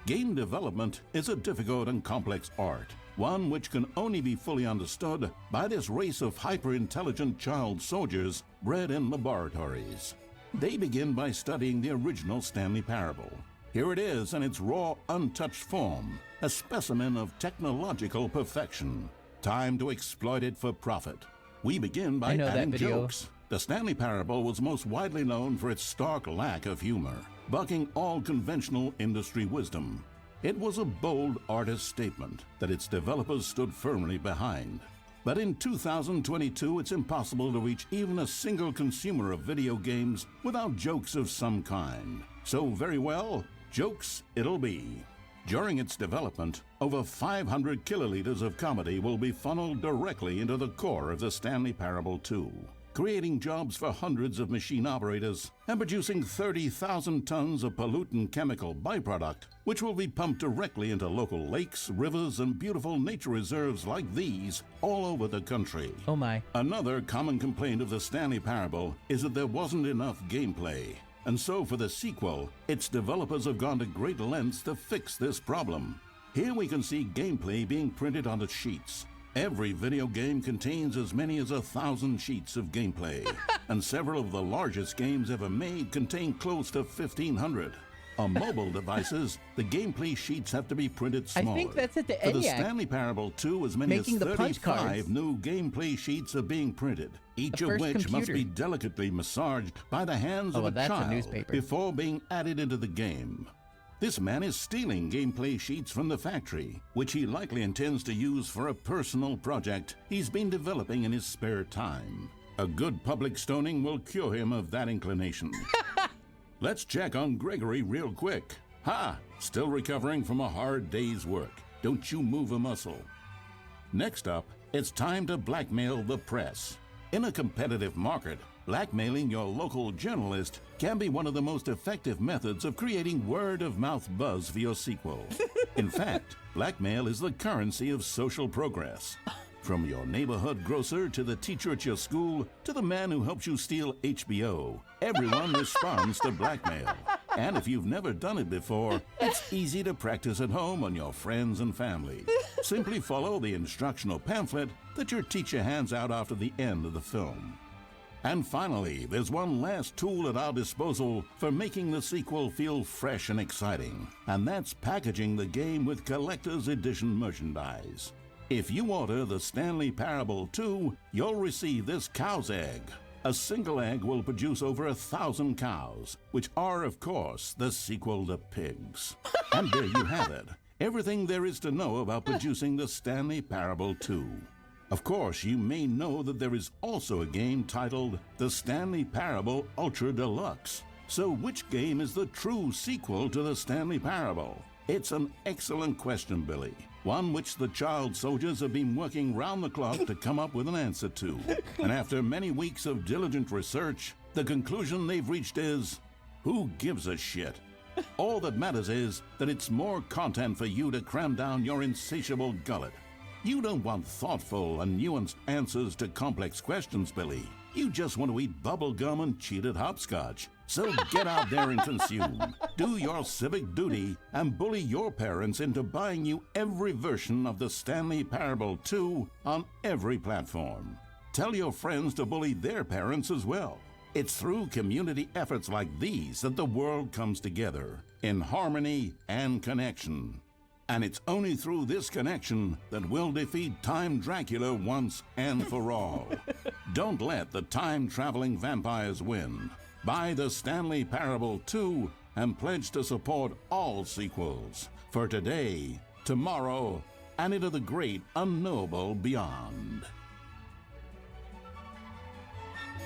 Game development is a difficult and complex art, one which can only be fully understood by this race of hyper-intelligent child soldiers bred in laboratories. They begin by studying the original Stanley Parable. Here it is in its raw, untouched form, a specimen of technological perfection. Time to exploit it for profit. We begin by I know that adding video. jokes. The Stanley Parable was most widely known for its stark lack of humor, bucking all conventional industry wisdom. It was a bold artist statement that its developers stood firmly behind. But in 2022, it's impossible to reach even a single consumer of video games without jokes of some kind. So very well, jokes it'll be. During its development, over 500 kiloliters of comedy will be funneled directly into the core of the Stanley Parable 2, creating jobs for hundreds of machine operators and producing 30,000 tons of pollutant chemical byproduct, which will be pumped directly into local lakes, rivers, and beautiful nature reserves like these all over the country. Oh my. Another common complaint of the Stanley Parable is that there wasn't enough gameplay. And so for the sequel, its developers have gone to great lengths to fix this problem. Here we can see gameplay being printed onto sheets. Every video game contains as many as 1,000 sheets of gameplay, and several of the largest games ever made contain close to 1,500. On mobile devices, the gameplay sheets have to be printed I smaller. think that's at the For the ENIAC. Stanley Parable 2, as many Making as the punch 35 cards. new gameplay sheets are being printed, each of first which must computer. be delicately massaged by the hands Oh, of a that's a child newspaper. before being added into the game. This man is stealing gameplay sheets from the factory, which he likely intends to use for a personal project he's been developing in his spare time. A good public stoning will cure him of that inclination. Let's check on Gregory real quick. Ha! Still recovering from a hard day's work. Don't you move a muscle. Next up, it's time to blackmail the press. In a competitive market, blackmailing your local journalist can be one of the most effective methods of creating word-of-mouth buzz for your sequel. In fact, blackmail is the currency of social progress. From your neighborhood grocer to the teacher at your school to the man who helps you steal HBO, everyone responds to blackmail. And if you've never done it before, it's easy to practice at home on your friends and family. Simply follow the instructional pamphlet that your teacher hands out after the end of the film. And finally, there's one last tool at our disposal for making the sequel feel fresh and exciting, and that's packaging the game with collector's edition merchandise. If you order the Stanley Parable 2, you'll receive this cow's egg. A single egg will produce over 1,000 cows, which are, of course, the sequel to pigs. And there you have it. Everything there is to know about producing the Stanley Parable 2. Of course, you may know that there is also a game titled The Stanley Parable Ultra Deluxe. So which game is the true sequel to the Stanley Parable? It's an excellent question, Billy. One which the child soldiers have been working round the clock to come up with an answer to. And after many weeks of diligent research, the conclusion they've reached is, who gives a shit? All that matters is that it's more content for you to cram down your insatiable gullet. You don't want thoughtful and nuanced answers to complex questions, Billy. You just want to eat bubble gum and cheat at hopscotch. So get out there and consume. Do your civic duty and bully your parents into buying you every version of the Stanley Parable 2 on every platform. Tell your friends to bully their parents as well. It's through community efforts like these that the world comes together in harmony and connection. And it's only through this connection that we'll defeat Time Dracula once and for all. Don't let the time-traveling vampires win. Buy the Stanley Parable 2 and pledge to support all sequels for today, tomorrow, and into the great unknowable beyond.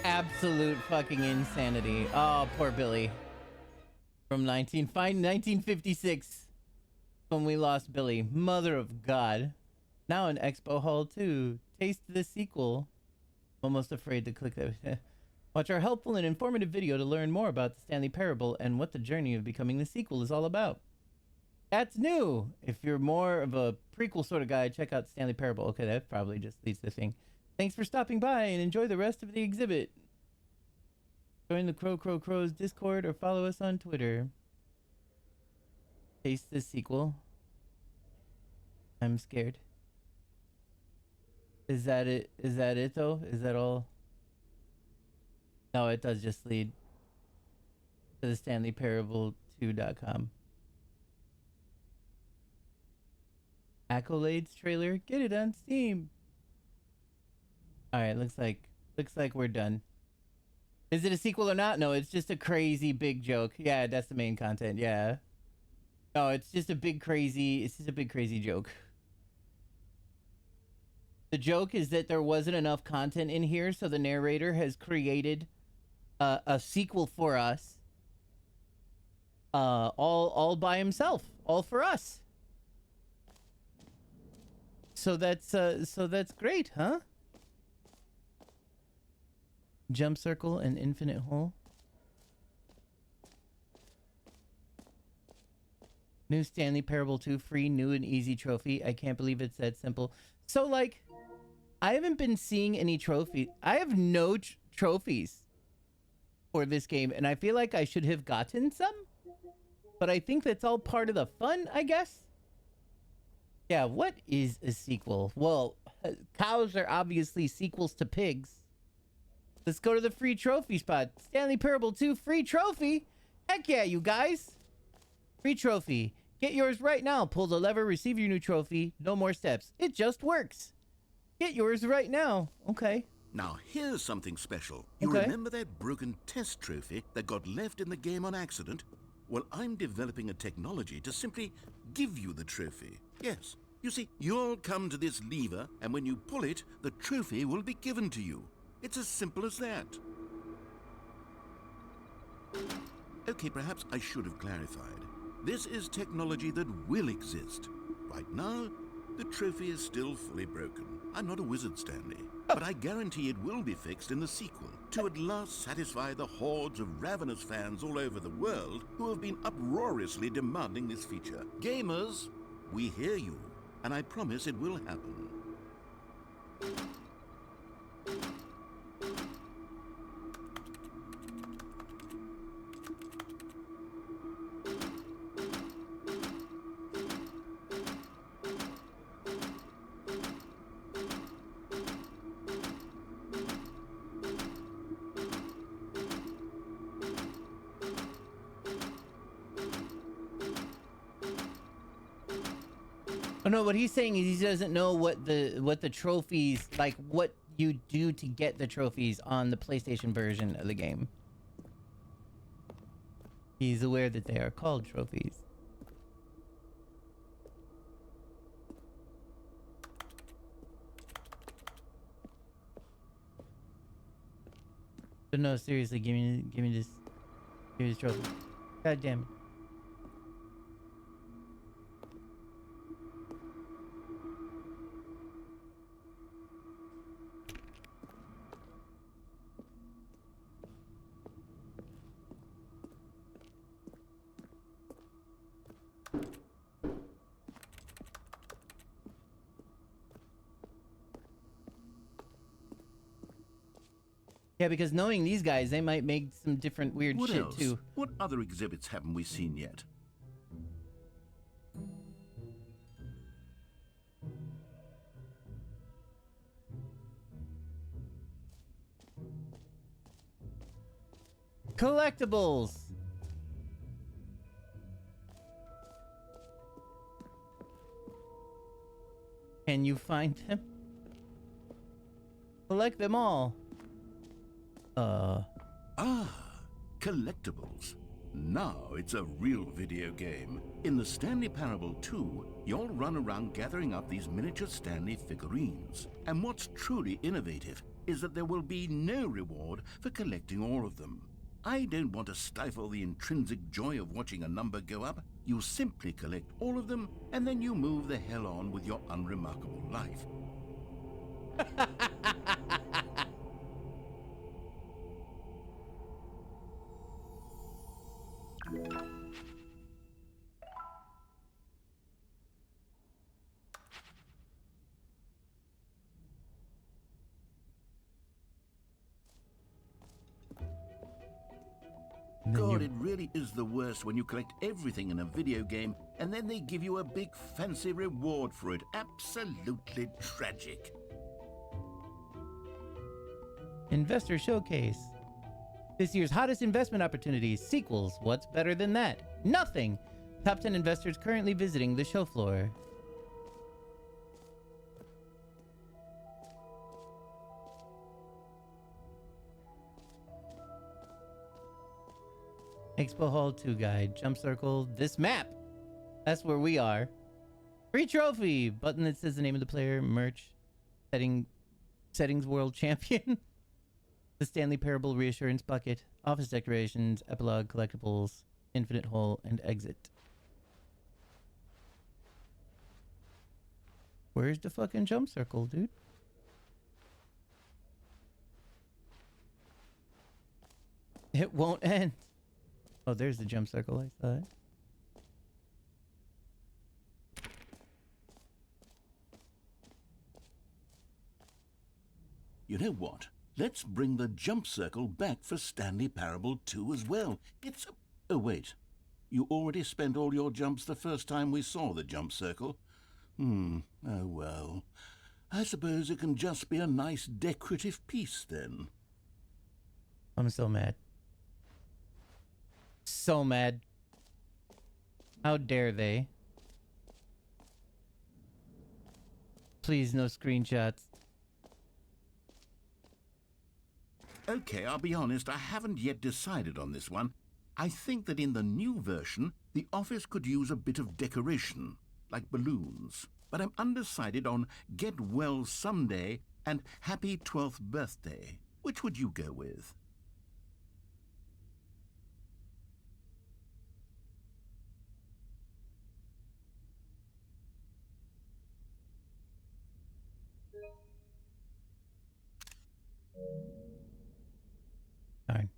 Absolute fucking insanity. Oh, poor Billy. From 1956, when we lost Billy. Mother of God. Now in Expo Hall 2. Taste the sequel. Almost afraid to click that. Watch our helpful and informative video to learn more about the Stanley Parable and what the journey of becoming the sequel is all about. That's new. If you're more of a prequel sort of guy, check out Stanley Parable. Okay, that probably just leads to the thing. Thanks for stopping by and enjoy the rest of the exhibit. Join the Crows Discord or follow us on Twitter. Taste the sequel. I'm scared. Is that it? Is that it though? Is that all? No, it does just lead to the StanleyParable2.com. Accolades trailer. Get it on Steam. All right, looks like we're done. Is it a sequel or not? No, it's just a crazy big joke. Yeah, that's the main content. Yeah. No, it's just a big crazy joke. The joke is that there wasn't enough content in here, so the narrator has created a sequel for us. All by himself, all for us. So that's great, huh? Jump circle and infinite hole. New Stanley Parable 2 free, new and easy trophy. I can't believe it's that simple. So like, I haven't been seeing any trophies. I have no trophies for this game, and I feel like I should have gotten some. But I think that's all part of the fun, I guess. Yeah, what is a sequel? Well, cows are obviously sequels to pigs. Let's go to the free trophy spot. Stanley Parable 2 free trophy. Heck yeah, you guys. Free trophy. Get yours right now. Pull the lever, receive your new trophy. No more steps. It just works. Get yours right now. Okay. Now, here's something special. You Okay. remember that broken test trophy that got left in the game on accident? Well, I'm developing a technology to simply give you the trophy. Yes. You see, you'll come to this lever, and when you pull it, the trophy will be given to you. It's as simple as that. Okay, perhaps I should have clarified. This is technology that will exist. Right now, the trophy is still fully broken. I'm not a wizard, Stanley, but I guarantee it will be fixed in the sequel to at last satisfy the hordes of ravenous fans all over the world who have been uproariously demanding this feature. Gamers, we hear you, and I promise it will happen. Oh no, what he's saying is he doesn't know what the trophies, like what you do to get the trophies on the PlayStation version of the game. He's aware that they are called trophies. But no, seriously, give me this trophy. God damn it. Yeah, because knowing these guys, they might make some different weird What shit else? too. What other exhibits haven't we seen yet? Collectibles! Can you find them? Collect them all. collectibles. Now it's a real video game. In the Stanley Parable 2, you'll run around gathering up these miniature Stanley figurines. And what's truly innovative is that there will be no reward for collecting all of them. I don't want to stifle the intrinsic joy of watching a number go up. You simply collect all of them, and then you move the hell on with your unremarkable life. God, it really is the worst when you collect everything in a video game and then they give you a big fancy reward for it. Absolutely tragic. Investor Showcase. This year's hottest investment opportunities. Sequels. What's better than that? Nothing. Top 10 investors currently visiting the show floor. Expo Hall 2 guide. Jump circle. This map. That's where we are. Free trophy. Button that says the name of the player. Merch. Settings world champion. The Stanley Parable reassurance bucket. Office decorations. Epilogue collectibles. Infinite hole and exit. Where's the fucking jump circle, dude? It won't end. Oh, there's the jump circle, I thought. You know what? Let's bring the jump circle back for Stanley Parable 2 as well. It's a... Oh, wait. You already spent all your jumps the first time we saw the jump circle. Oh, well. I suppose it can just be a nice decorative piece, then. I'm so mad. So mad. How dare they? Please, no screenshots. Okay, I'll be honest, I haven't yet decided on this one. I think that in the new version, the office could use a bit of decoration, like balloons. But I'm undecided on Get Well Someday and Happy 12th Birthday. Which would you go with? Fine.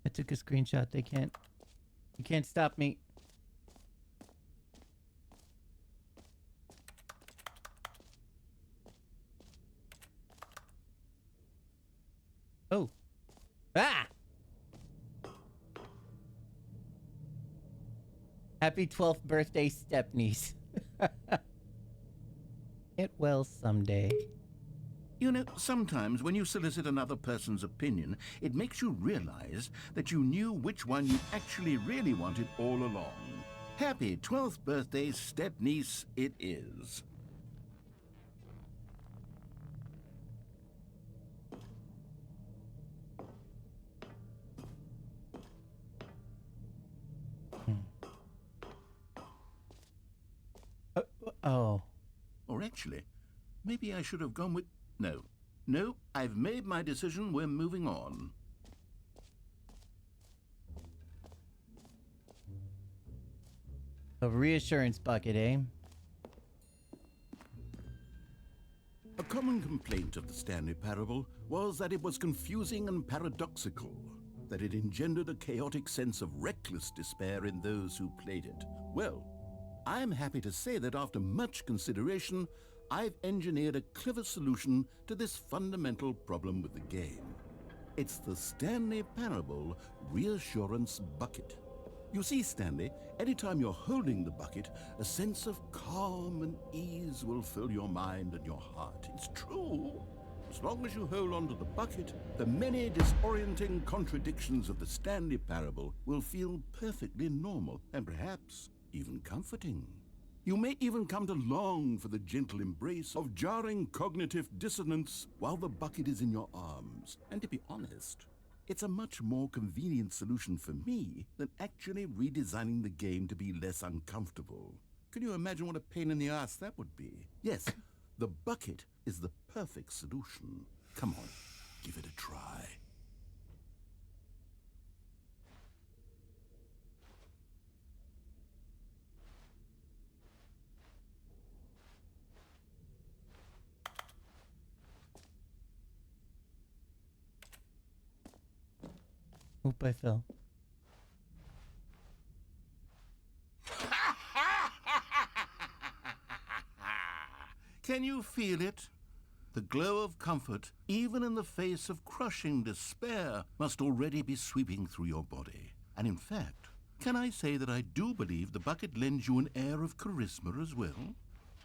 I took a screenshot. They can't. You can't stop me. Oh. Ah! Happy 12th birthday, stepniece. Get well someday. You know, sometimes when you solicit another person's opinion, it makes you realize that you knew which one you actually really wanted all along. Happy 12th birthday, stepniece, it is. Oh. Or actually, maybe I should have gone with... No, I've made my decision. We're moving on. A reassurance bucket, eh? A common complaint of the Stanley Parable was that it was confusing and paradoxical, that it engendered a chaotic sense of reckless despair in those who played it. Well, I'm happy to say that after much consideration, I've engineered a clever solution to this fundamental problem with the game. It's the Stanley Parable Reassurance Bucket. You see, Stanley, anytime you're holding the bucket, a sense of calm and ease will fill your mind and your heart. It's true. As long as you hold on to the bucket, the many disorienting contradictions of the Stanley Parable will feel perfectly normal and perhaps even comforting. You may even come to long for the gentle embrace of jarring cognitive dissonance while the bucket is in your arms. And to be honest, it's a much more convenient solution for me than actually redesigning the game to be less uncomfortable. Can you imagine what a pain in the ass that would be? Yes, the bucket is the perfect solution. Come on, give it a try. Oop, I fell. Can you feel it? The glow of comfort, even in the face of crushing despair, must already be sweeping through your body. And in fact, can I say that I do believe the bucket lends you an air of charisma as well?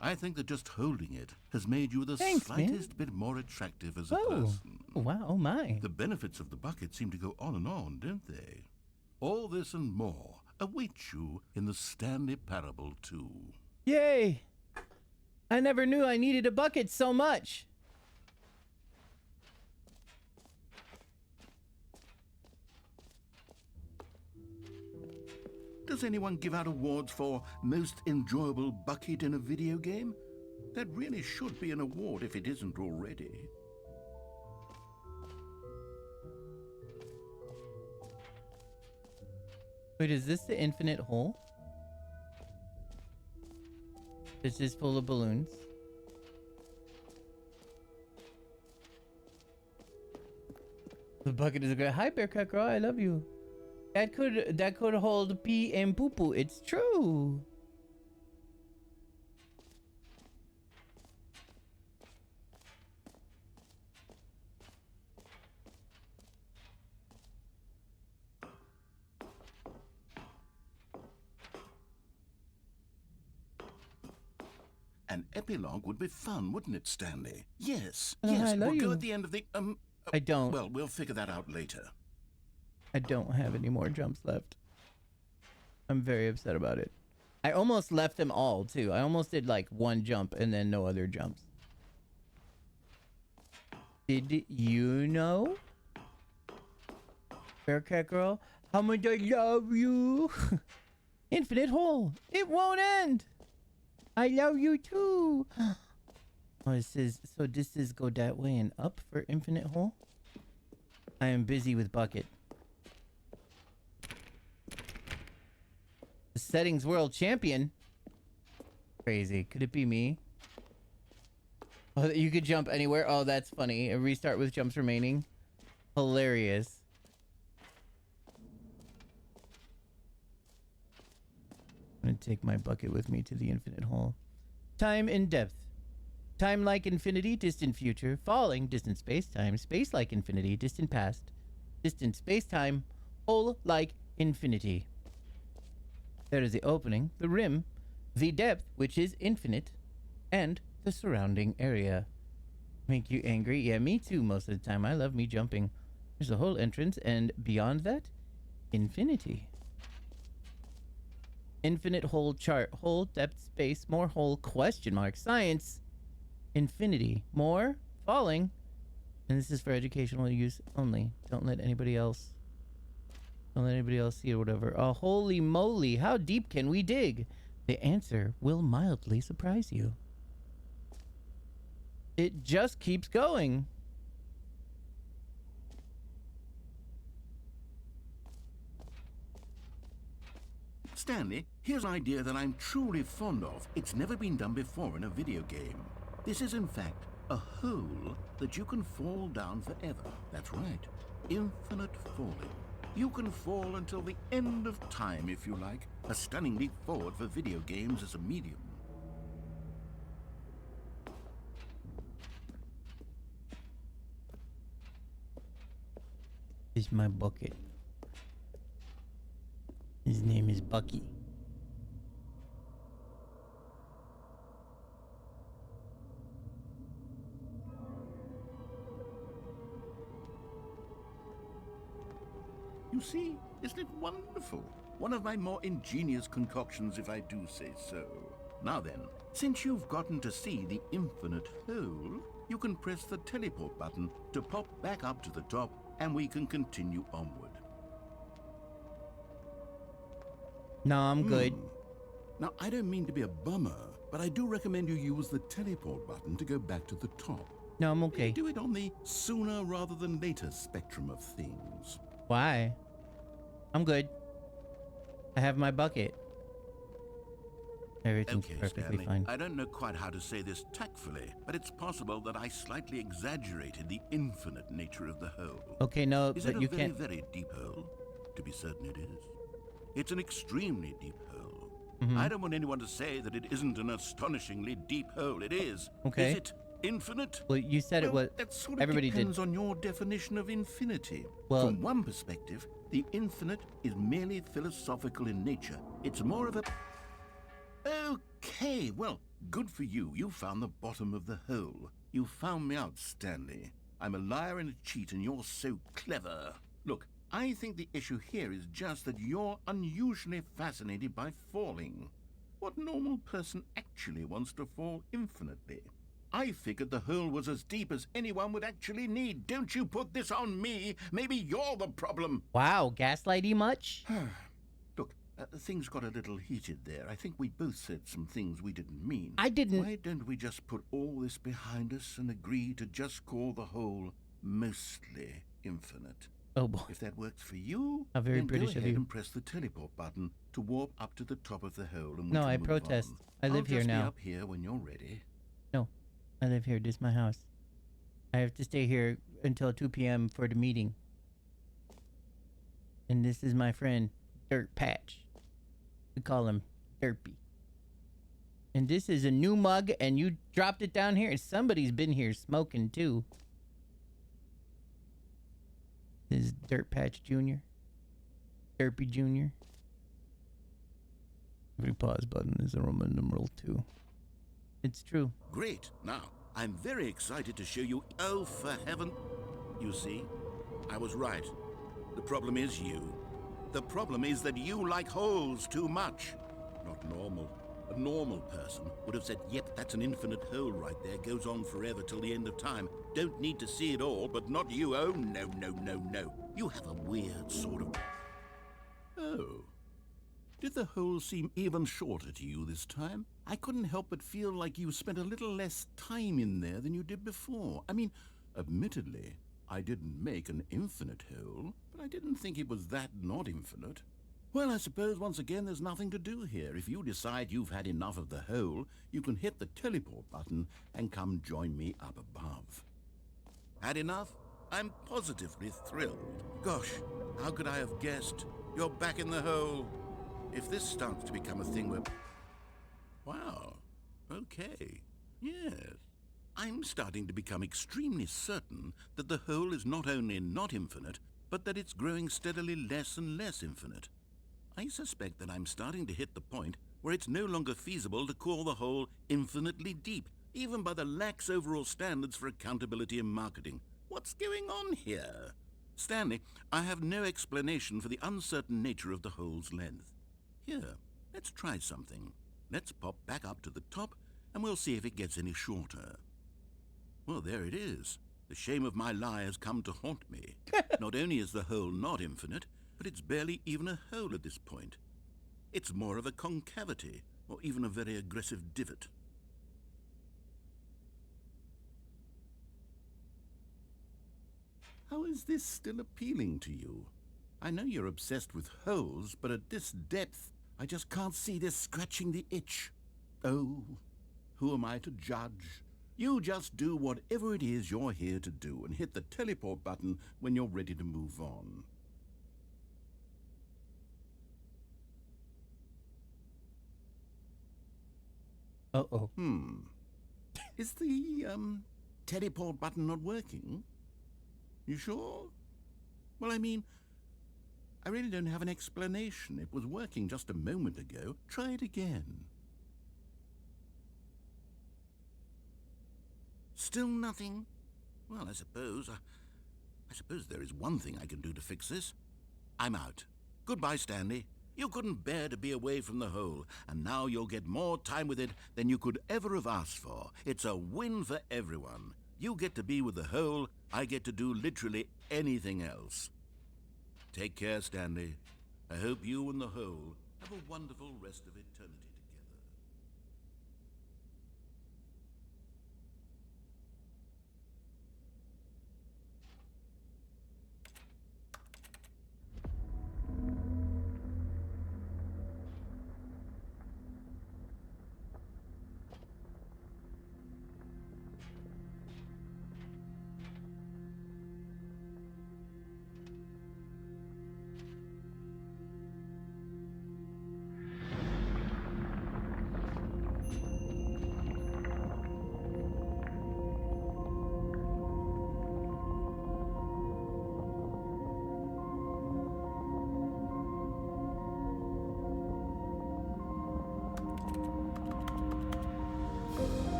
I think that just holding it has made you the Thanks, slightest bit more attractive as a Oh, person. wow, oh my. The benefits of the bucket seem to go on, don't they? All this and more await you in the Stanley Parable 2. Yay! I never knew I needed a bucket so much. Does anyone give out awards for most enjoyable bucket in a video game? That really should be an award if it isn't already. Wait, is this the infinite hole? This is full of balloons. The bucket is a great. Hi, Bearcat Girl, I love you. That could hold pee and poo poo. It's true. An epilogue would be fun, wouldn't it, Stanley? Yes, Oh, yes, I love we'll go you. at the end of the, I don't. Well, we'll figure that out later. I don't have any more jumps left. I'm very upset about it. I almost left them all, too. I almost did like one jump and then no other jumps. Did you know? Bearcat Girl, how much I love you. Infinite hole. It won't end. I love you too. Oh, this is go that way and up for infinite hole. I am busy with bucket. The settings world champion. Crazy. Could it be me? Oh, you could jump anywhere. Oh, that's funny. A restart with jumps remaining. Hilarious. I'm gonna take my bucket with me to the infinite hole. Time in depth. Time like infinity, distant future. Falling, distant space-time. Space like infinity, distant past. Distant space-time. Hole like infinity. There is the opening, the rim, the depth, which is infinite, and the surrounding area. Make you angry? Yeah, me too most of the time. I love me jumping. There's a whole entrance, and beyond that, infinity. Infinite hole chart. Hole, depth, space, more hole, question mark, science, infinity, more, falling. And this is for educational use only. Don't let anybody else see or whatever. Oh, holy moly. How deep can we dig? The answer will mildly surprise you. It just keeps going. Stanley, here's an idea that I'm truly fond of. It's never been done before in a video game. This is, in fact, a hole that you can fall down forever. That's right. Infinite falling. You can fall until the end of time, if you like. A stunning leap forward for video games as a medium. This is my bucket. His name is Bucky. You see, isn't it wonderful? One of my more ingenious concoctions, if I do say so. Now then, since you've gotten to see the infinite hole, you can press the teleport button to pop back up to the top, and we can continue onward. No, I'm good. Now, I don't mean to be a bummer, but I do recommend you use the teleport button to go back to the top. No, I'm okay. Do it on the sooner rather than later spectrum of things. Why? I'm good. I have my bucket. Everything's Okay, perfectly Stanley, fine. I don't know quite how to say this tactfully, but it's possible that I slightly exaggerated the infinite nature of the hole. Okay, no, Is but it you a very, can't. very deep hole? To be certain it is. It's an extremely deep hole. Mhm. I don't want anyone to say that it isn't an astonishingly deep hole. It is. Okay. Is it infinite? Well, you said it was. That sort of Everybody did. depends on your definition of infinity. Well- From one perspective, the infinite is merely philosophical in nature. It's more of a... Okay, well, good for you. You found the bottom of the hole. You found me out, Stanley. I'm a liar and a cheat, and you're so clever. Look, I think the issue here is just that you're unusually fascinated by falling. What normal person actually wants to fall infinitely? I figured the hole was as deep as anyone would actually need. Don't you put this on me. Maybe you're the problem. Wow, gaslighty much? Look, things got a little heated there. I think we both said some things we didn't mean. I didn't. Why don't we just put all this behind us and agree to just call the hole mostly infinite? Oh boy. If that works for you, How very then British go of ahead you. and press the teleport button to warp up to the top of the hole. And we No, can I move protest. on. I live I'll here just now. Be up here when you're ready. No, I live here. This is my house. I have to stay here until 2 p.m. for the meeting. And this is my friend, Dirt Patch. We call him Derpy. And this is a new mug, and you dropped it down here, and somebody's been here smoking too. This is Dirt Patch Jr. Derpy Jr. Every pause button is a Roman numeral 2. It's true. Great. Now, I'm very excited to show you. Oh, for heaven. You see, I was right. The problem is you. The problem is that you like holes too much. Not normal. A normal person would have said, yep, that's an infinite hole right there. Goes on forever till the end of time. Don't need to see it all, but not you. Oh, no, no, no, no. You have a weird sort of... Oh. Did the hole seem even shorter to you this time? I couldn't help but feel like you spent a little less time in there than you did before. I mean, admittedly, I didn't make an infinite hole, but I didn't think it was that not infinite. Well, I suppose once again there's nothing to do here. If you decide you've had enough of the hole, you can hit the teleport button and come join me up above. Had enough? I'm positively thrilled. Gosh, how could I have guessed? You're back in the hole. If this starts to become a thing where... Wow. Okay. Yes. I'm starting to become extremely certain that the hole is not only not infinite, but that it's growing steadily less and less infinite. I suspect that I'm starting to hit the point where it's no longer feasible to call the hole infinitely deep, even by the lax overall standards for accountability and marketing. What's going on here? Stanley, I have no explanation for the uncertain nature of the hole's length. Here, let's try something. Let's pop back up to the top, and we'll see if it gets any shorter. Well, there it is. The shame of my lie has come to haunt me. Not only is the hole not infinite, but it's barely even a hole at this point. It's more of a concavity, or even a very aggressive divot. How is this still appealing to you? I know you're obsessed with holes, but at this depth, I just can't see this scratching the itch. Oh, who am I to judge? You just do whatever it is you're here to do and hit the teleport button when you're ready to move on. Uh-oh. Is the, teleport button not working? You sure? Well, I mean, I really don't have an explanation. It was working just a moment ago. Try it again. Still nothing? Well, I suppose there is one thing I can do to fix this. I'm out. Goodbye, Stanley. You couldn't bear to be away from the hole, and now you'll get more time with it than you could ever have asked for. It's a win for everyone. You get to be with the hole, I get to do literally anything else. Take care, Stanley. I hope you and the hole have a wonderful rest of eternity together.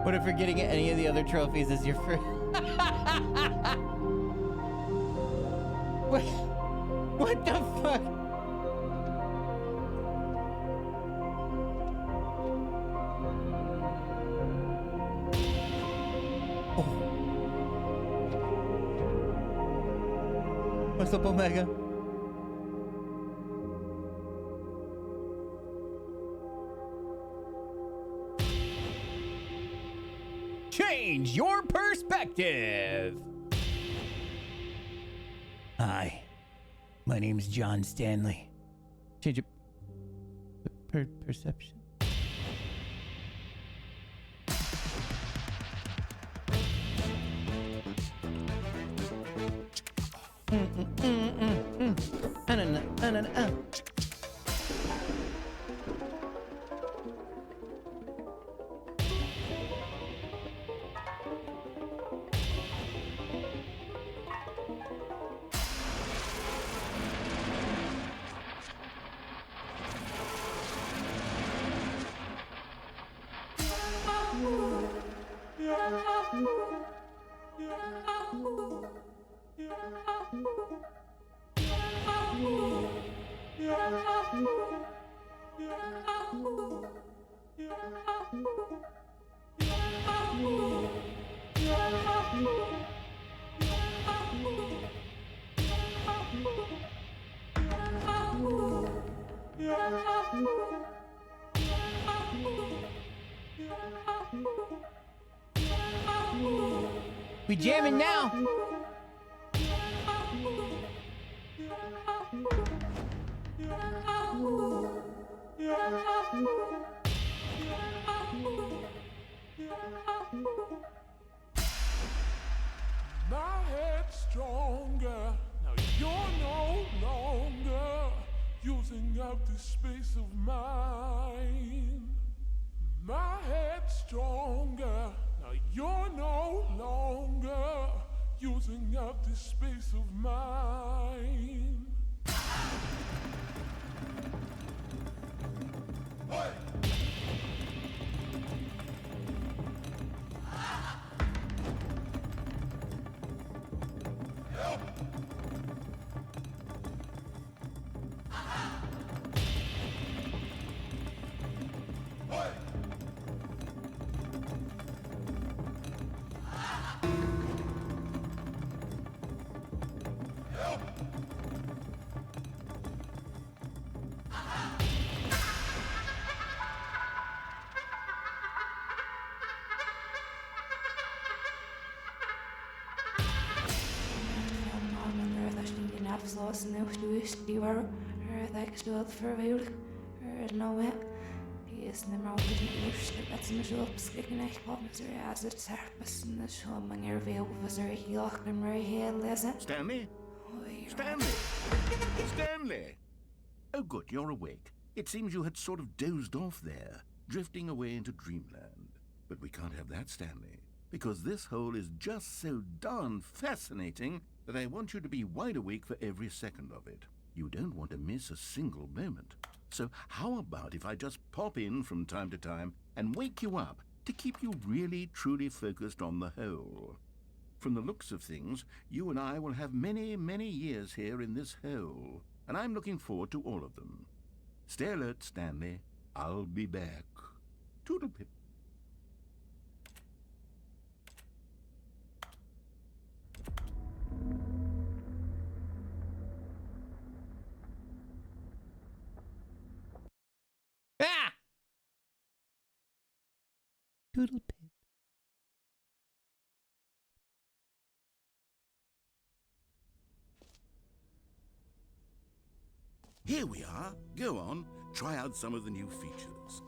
What if you're getting any of the other trophies as your first? What the fuck? Oh. What's up, Omega? Change your perspective. Hi, my name's John Stanley. Change your perception. We jamming now. My head's stronger. Now you're no longer using up this space of mine. My head's stronger. Now you're no longer using up this space of mine. Hey! Afsluiten nieuwsduist die waren dat gespeeld verweerd nou hè is nimmer altijd een eerste dat ze me zo beschikken echt wat met er als het serpes en de schoon er veel was er heel achter me heel lezen. Stanley? Stanley! Stanley! Oh good, you're awake. It seems you had sort of dozed off there, drifting away into dreamland. But we can't have that, Stanley, because this hole is just so darn fascinating that I want you to be wide awake for every second of it. You don't want to miss a single moment. So how about if I just pop in from time to time and wake you up to keep you really, truly focused on the whole? From the looks of things, you and I will have many, many years here in this hole, and I'm looking forward to all of them. Stay alert, Stanley. I'll be back. Toodlepip. Ah! Doodle pip. Here we are. Go on, try out some of the new features.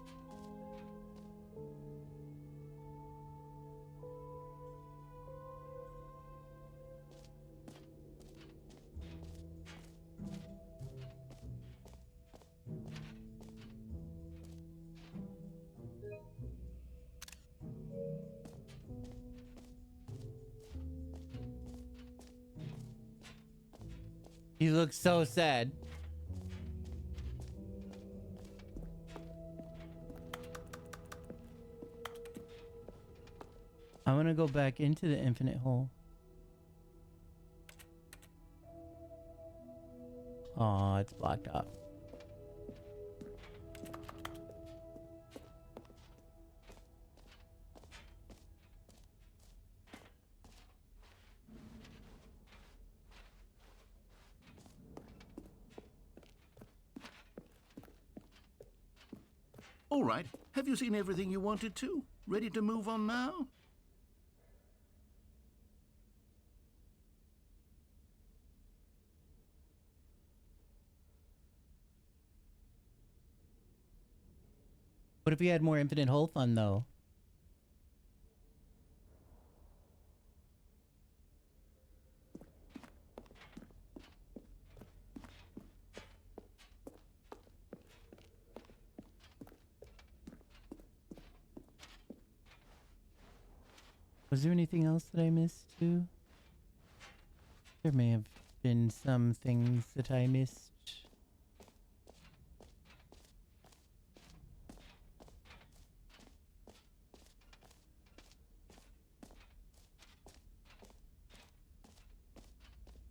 You look so sad. I want to go back into the infinite hole. Oh, it's blocked off. All right, have you seen everything you wanted to? Ready to move on now? What if we had more infinite hole fun though? Was there anything else that I missed too? There may have been some things that I missed.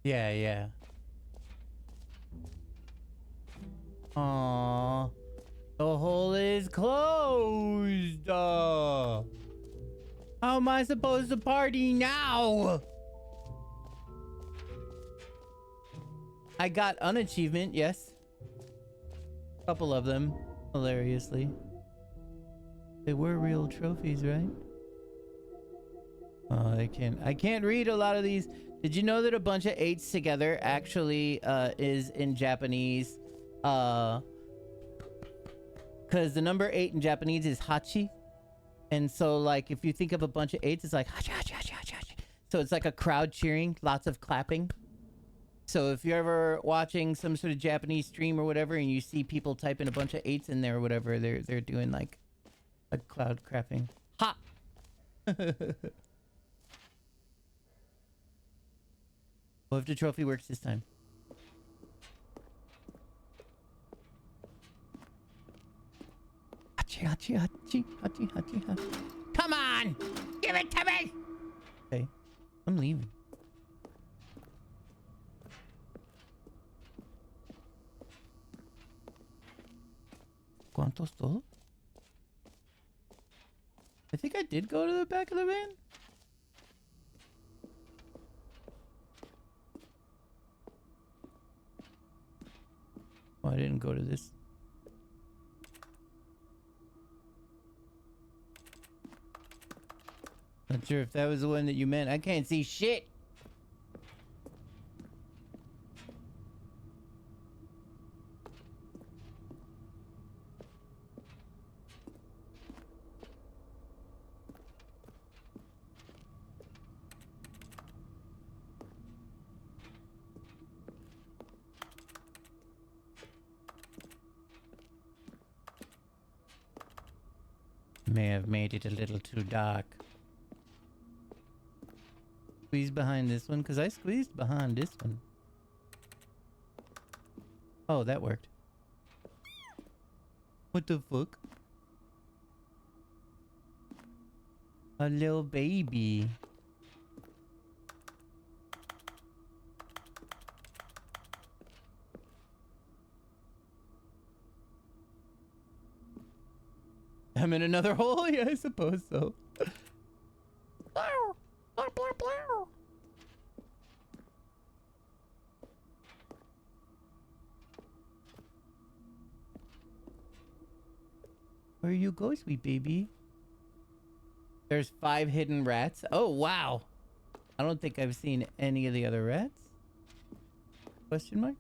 Yeah, yeah. Aww. The hole is closed. How am I supposed to party now? I got an achievement, yes. Couple of them, hilariously. They were real trophies, right? Oh, I can't read a lot of these. Did you know that a bunch of 8s together actually is in Japanese? Because the number 8 in Japanese is hachi. And so, like, if you think of a bunch of 8s, it's like hachi, hachi, hachi, hachi, hachi. So it's like a crowd cheering, lots of clapping. So if you're ever watching some sort of Japanese stream or whatever, and you see people typing a bunch of 8s in there or whatever, they're doing like a crowd clapping. Ha! What if the trophy works this time? Hachi, hachi, hachi, hachi, hachi, hachi. Come on! Give it to me! Okay, I'm leaving. ¿Cuántos todo? I think I did go to the back of the van. Oh, I didn't go to this. Not sure if that was the one that you meant. I can't see shit. May have made it a little too dark. Squeeze behind this one, because I squeezed behind this one. Oh, that worked. What the fuck? A little baby. I'm in another hole? Yeah, I suppose so. Where you go, sweet baby? There's 5 hidden rats. Oh, wow. I don't think I've seen any of the other rats. Question mark?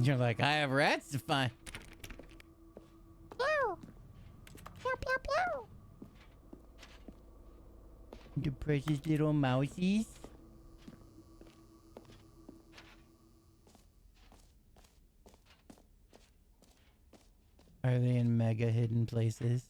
You're like, I have rats to find. The precious little mousies. Are they in mega hidden places?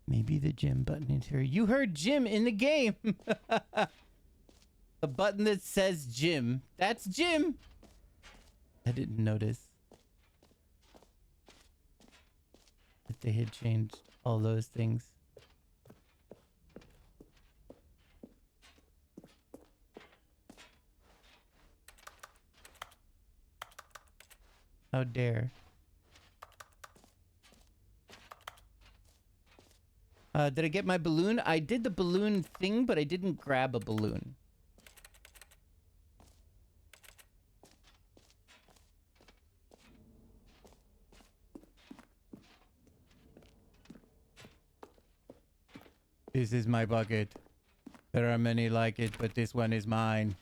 Maybe the gym button is here. You heard Jim in the game. A button that says Jim. That's Jim. I didn't notice that they had changed all those things. How dare. Did I get my balloon? I did the balloon thing, but I didn't grab a balloon. This is my bucket. There are many like it, but this one is mine.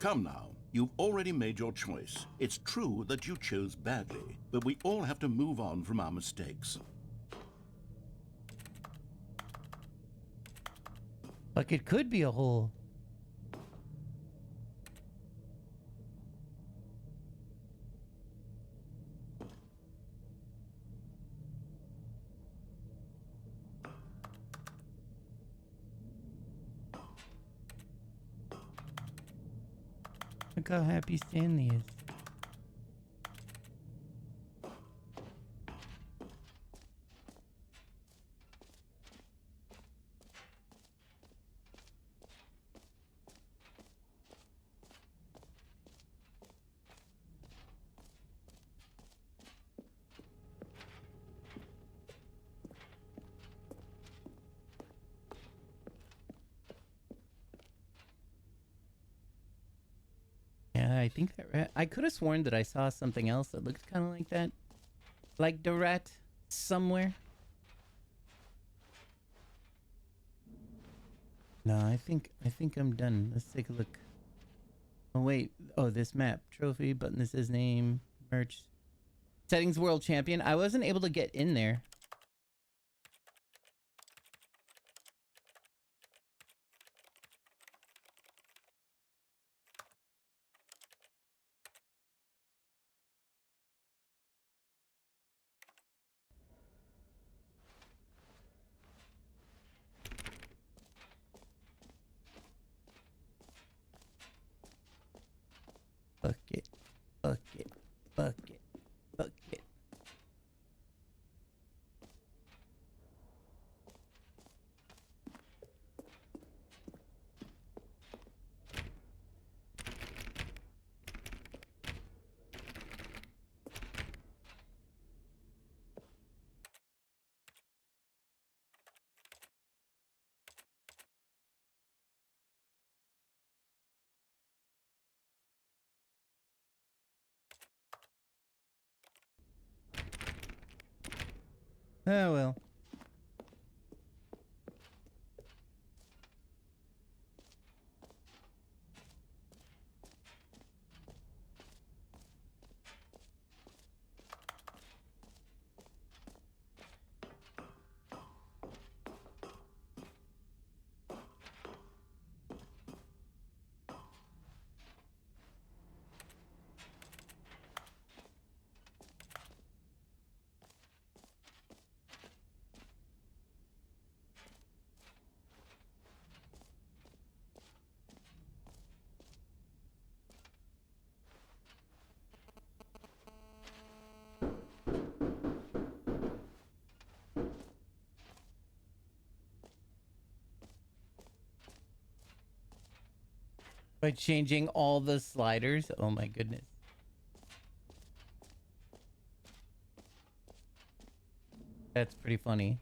Come now, you've already made your choice. It's true that you chose badly, but we all have to move on from our mistakes. Like it could be a hole. Look how happy Stanley is. Yeah, I think that rat. I could have sworn that I saw something else that looked kind of like that, like the rat somewhere. No, I think I'm done. Let's take a look. Oh wait. Oh, this map trophy button that says name merch. Settings world champion. I wasn't able to get in there. Bucket, bucket, bucket, bucket. Oh well. By changing all the sliders? Oh my goodness. That's pretty funny.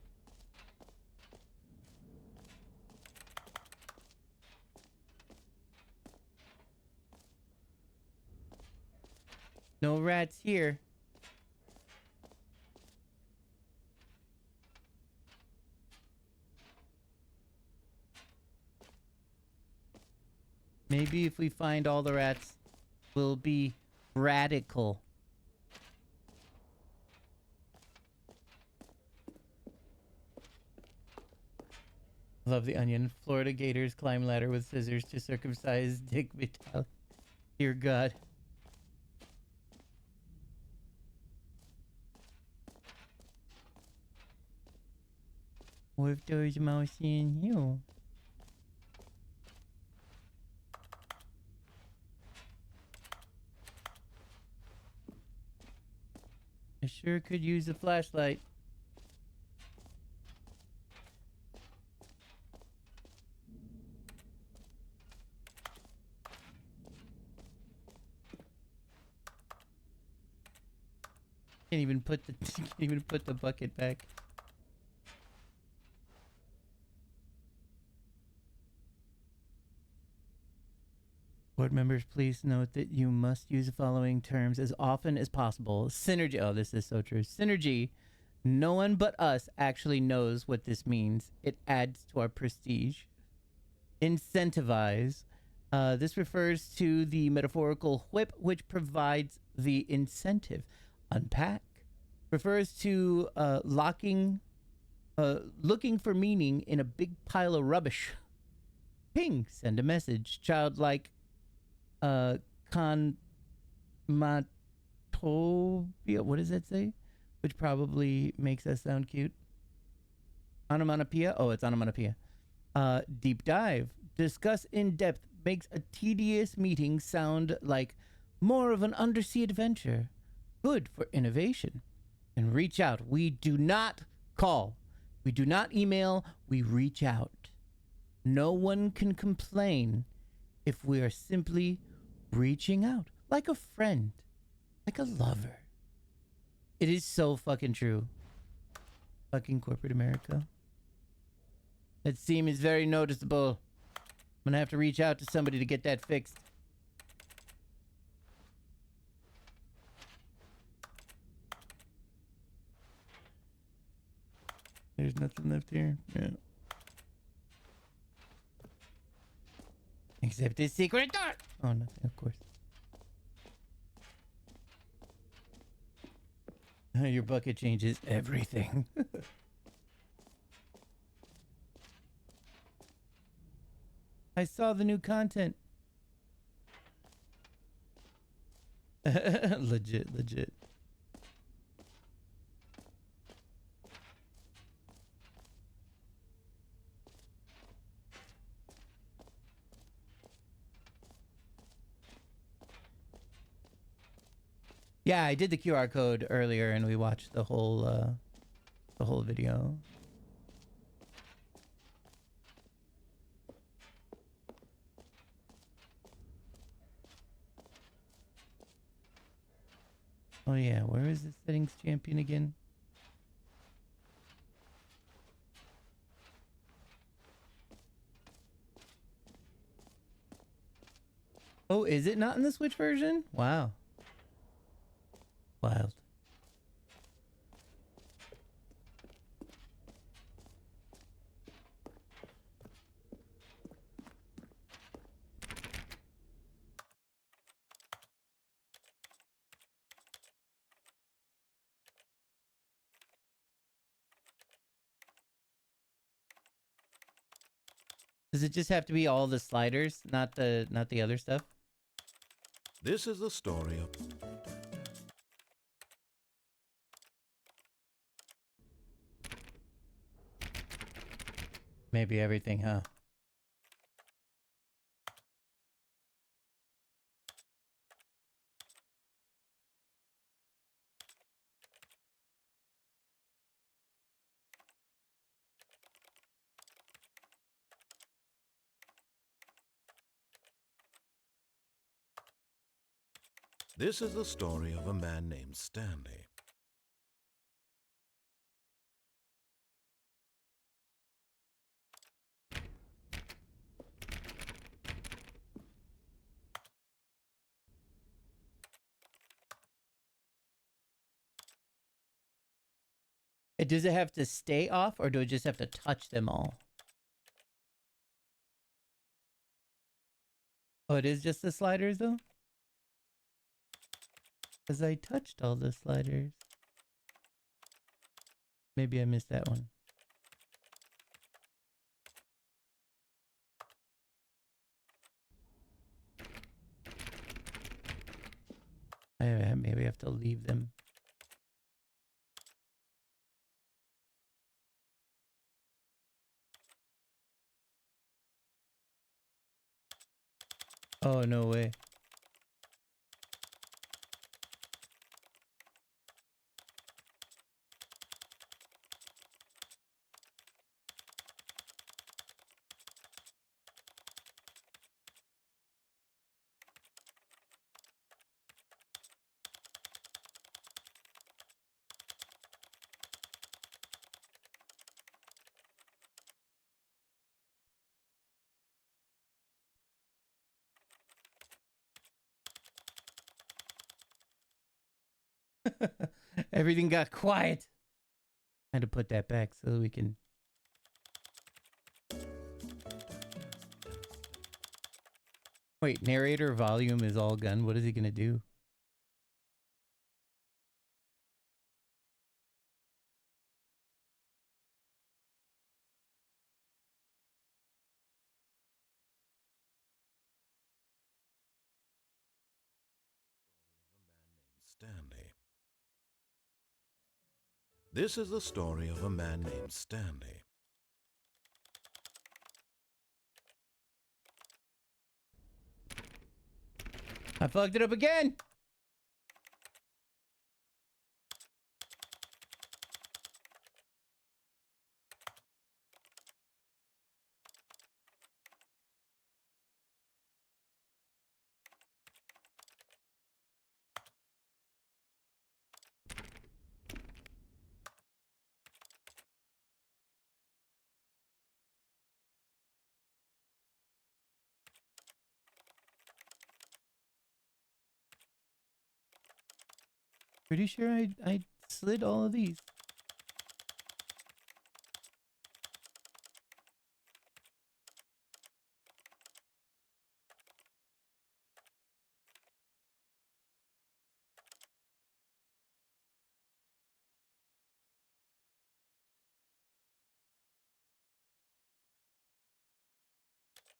No rats here. Maybe if we find all the rats, we'll be radical. Love the onion. Florida gators climb ladder with scissors to circumcise Dick Vitale. Dear God. What if there's a mouse in you? I sure could use a flashlight. Can't even put the bucket back. Board members, please note that you must use the following terms as often as possible. Synergy. Oh, this is so true. Synergy. No one but us actually knows what this means. It adds to our prestige. Incentivize. This refers to the metaphorical whip, which provides the incentive. Unpack. Refers to looking for meaning in a big pile of rubbish. Ping. Send a message. Childlike. Conmatopia. What does that say? Which probably makes us sound cute. Onomatopoeia. Oh, it's onomatopoeia. Deep dive. Discuss in depth. Makes a tedious meeting sound like more of an undersea adventure. Good for innovation. And reach out. We do not call. We do not email. We reach out. No one can complain if we are simply reaching out. Like a friend. Like a lover. It is so fucking true. Fucking corporate America. That seam is very noticeable. I'm gonna have to reach out to somebody to get that fixed. There's nothing left here. Yeah. Except this secret door. Oh, nothing, of course. Your bucket changes everything. I saw the new content. Legit, legit. Yeah, I did the QR code earlier and we watched the whole video. Oh yeah, where is the settings champion again? Oh, is it not in the Switch version? Wow. Wild. Does it just have to be all the sliders, not the other stuff? This is the story of... Maybe everything, huh? This is the story of a man named Stanley. Does it have to stay off or do I just have to touch them all? Oh, it is just the sliders though? Because I touched all the sliders. Maybe I missed that one. Maybe I have to leave them. Oh, no way. Everything got quiet. I had to put that back so we can... Wait, narrator volume is all gun. What is he gonna do? Stanley. This is the story of a man named Stanley. I fucked it up again. Pretty sure I slid all of these.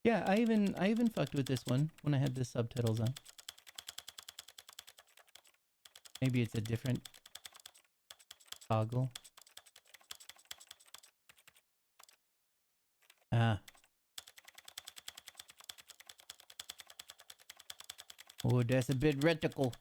Yeah, I even fucked with this one when I had the subtitles on. Maybe it's a different toggle. Ah. Oh, that's a bit reticle.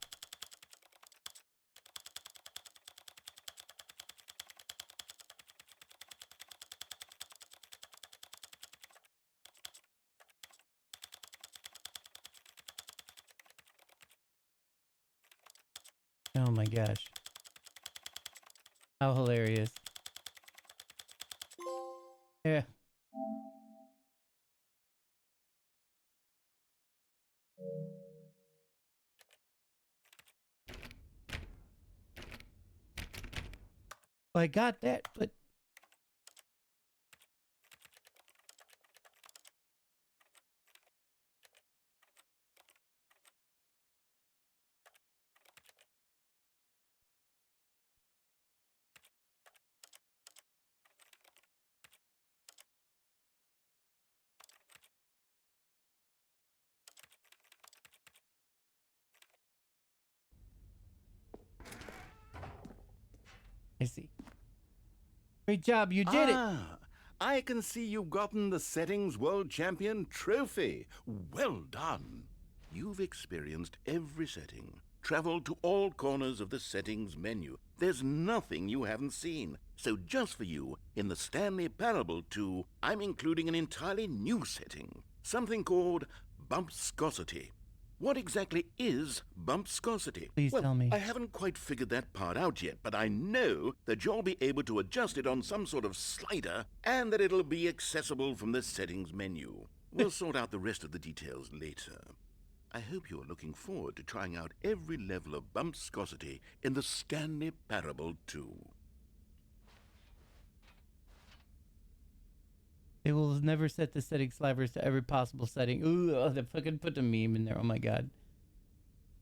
Oh my gosh. How hilarious. Yeah. I got that, but I see. Great job, you did it. I can see you've gotten the Settings World Champion trophy. Well done. You've experienced every setting, traveled to all corners of the settings menu. There's nothing you haven't seen. So just for you, in the Stanley Parable 2, I'm including an entirely new setting, something called Bumpscosity. What exactly is bumpscosity? Please tell me. I haven't quite figured that part out yet, but I know that you'll be able to adjust it on some sort of slider and that it'll be accessible from the settings menu. We'll sort out the rest of the details later. I hope you're looking forward to trying out every level of bumpscosity in the Stanley Parable 2. They will never set the setting slivers to every possible setting. Ooh, oh, they fucking put the meme in there. Oh my god.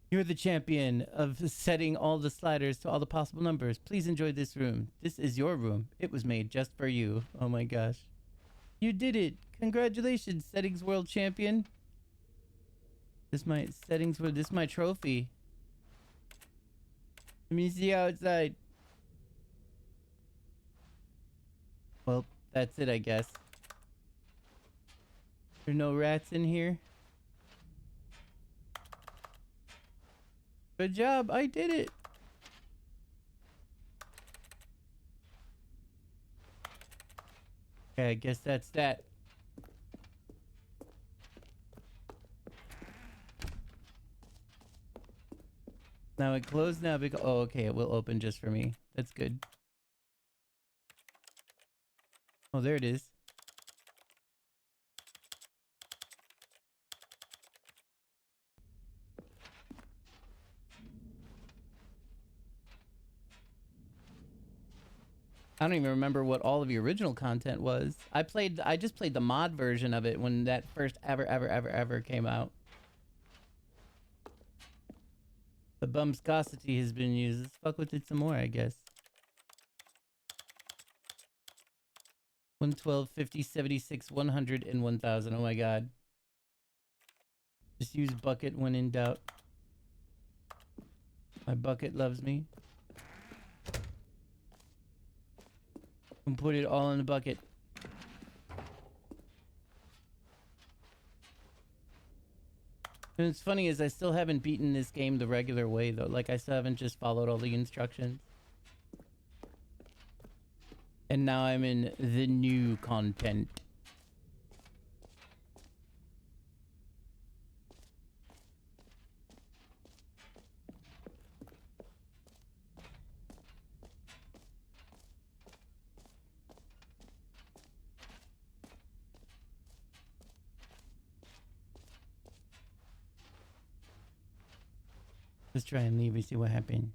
You're the champion of setting all the sliders to all the possible numbers. Please enjoy this room. This is your room. It was made just for you. Oh my gosh. You did it. Congratulations, Settings World Champion. This is my trophy. Let me see outside. Well, that's it, I guess. There are no rats in here. Good job, I did it. Okay, I guess that's that. Now it closed now because oh okay, it will open just for me. That's good. Oh, there it is. I don't even remember what all of the original content was. I just played the mod version of it when that first ever came out. The bumpscosity has been used. Let's fuck with it some more, I guess. 112, 50, 76, 100, and 1000. Oh my god. Just use bucket when in doubt. My bucket loves me. And put it all in the bucket. And it's funny is I still haven't beaten this game the regular way though. Like I still haven't just followed all the instructions. And now I'm in the new content. Let's try and leave and see what happened.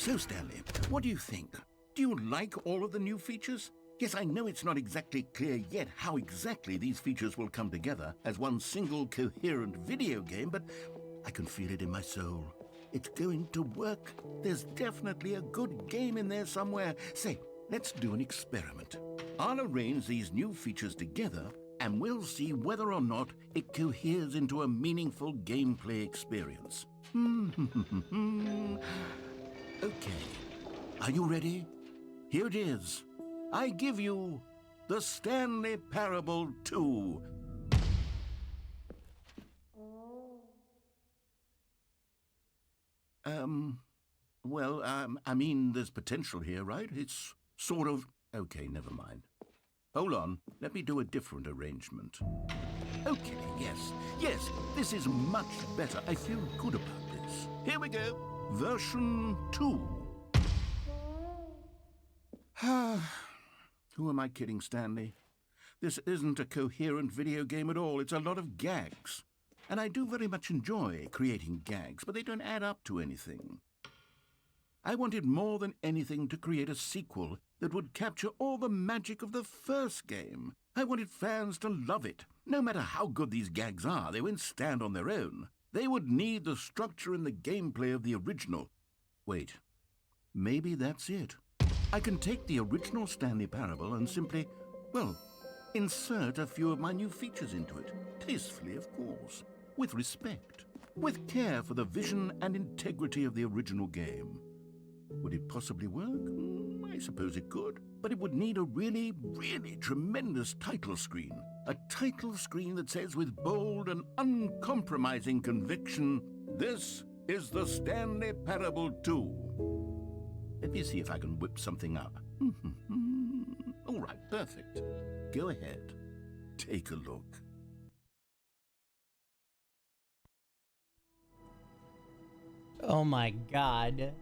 So, Stanley, what do you think? Do you like all of the new features? Yes, I know it's not exactly clear yet how exactly these features will come together as one single coherent video game, but I can feel it in my soul. It's going to work. There's definitely a good game in there somewhere. Say, let's do an experiment. I'll arrange these new features together, and we'll see whether or not it coheres into a meaningful gameplay experience. Okay. Are you ready? Here it is. I give you the Stanley Parable 2. I mean, there's potential here, right? It's sort of... Okay, never mind. Hold on, let me do a different arrangement. Okay, yes, this is much better. I feel good about this. Here we go. Version 2. Who am I kidding, Stanley? This isn't a coherent video game at all. It's a lot of gags. And I do very much enjoy creating gags, but they don't add up to anything. I wanted more than anything to create a sequel that would capture all the magic of the first game. I wanted fans to love it. No matter how good these gags are, they won't stand on their own. They would need the structure and the gameplay of the original. Wait, maybe that's it. I can take the original Stanley Parable and simply, well, insert a few of my new features into it. Tastefully, of course. With respect. With care for the vision and integrity of the original game. Would it possibly work? I suppose it could. But it would need a really, really tremendous title screen. A title screen that says with bold and uncompromising conviction, "This is the Stanley Parable 2. Let me see if I can whip something up. All right, perfect. Go ahead. Take a look. Oh my god.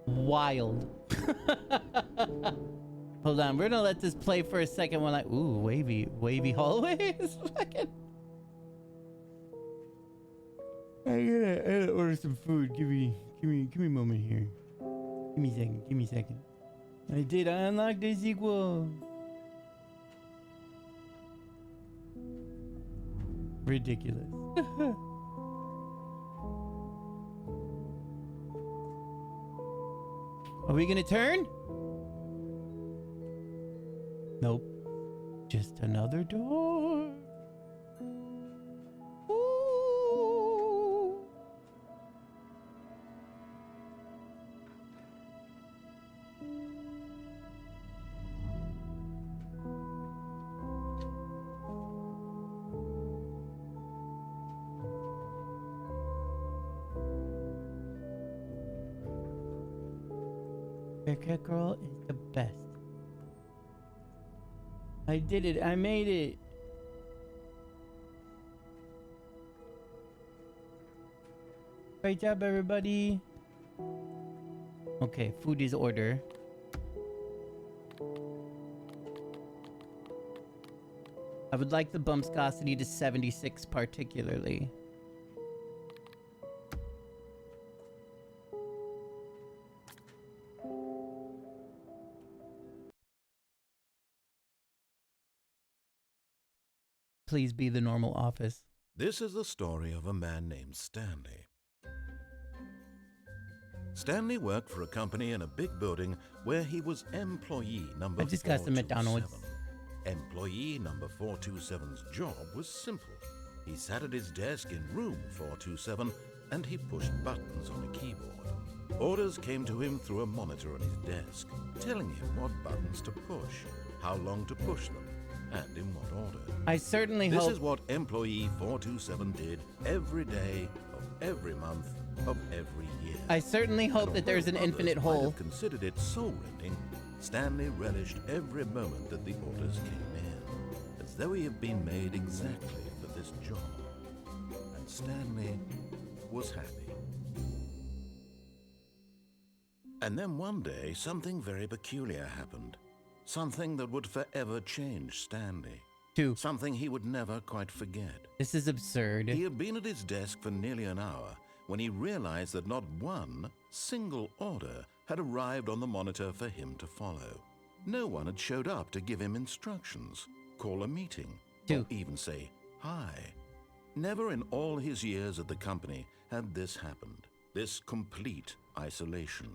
Wild. Hold on, we're gonna let this play for a second while ooh, wavy hallways. Fucking. I gotta order some food. Give me a moment here. Give me a second. I unlocked the sequel. Ridiculous. Are we gonna turn? Nope. Just another door. Ooh. Bearcat Girl is the best. I did it. I made it. Great job, everybody. Okay, food is order. I would like the bumpscosity to 76 particularly. Please be the normal office. This is the story of a man named Stanley. Stanley worked for a company in a big building where he was employee number 427. I just got some McDonald's. Employee number 427's job was simple. He sat at his desk in room 427 and he pushed buttons on a keyboard. Orders came to him through a monitor on his desk, telling him what buttons to push, how long to push them, and in what order. I certainly hope... This is what employee 427 did every day of every month of every year. I certainly hope that there's an infinite hole. Might have considered it soul-rending, Stanley relished every moment that the orders came in, as though he had been made exactly for this job. And Stanley was happy. And then one day, something very peculiar happened. Something that would forever change Stanley. 2. something he would never quite forget. This is absurd. He had been at his desk for nearly an hour when he realized that not one single order had arrived on the monitor for him to follow. No one had showed up to give him instructions, call a meeting, or even say hi. Never in all his years at the company had this happened, this complete isolation.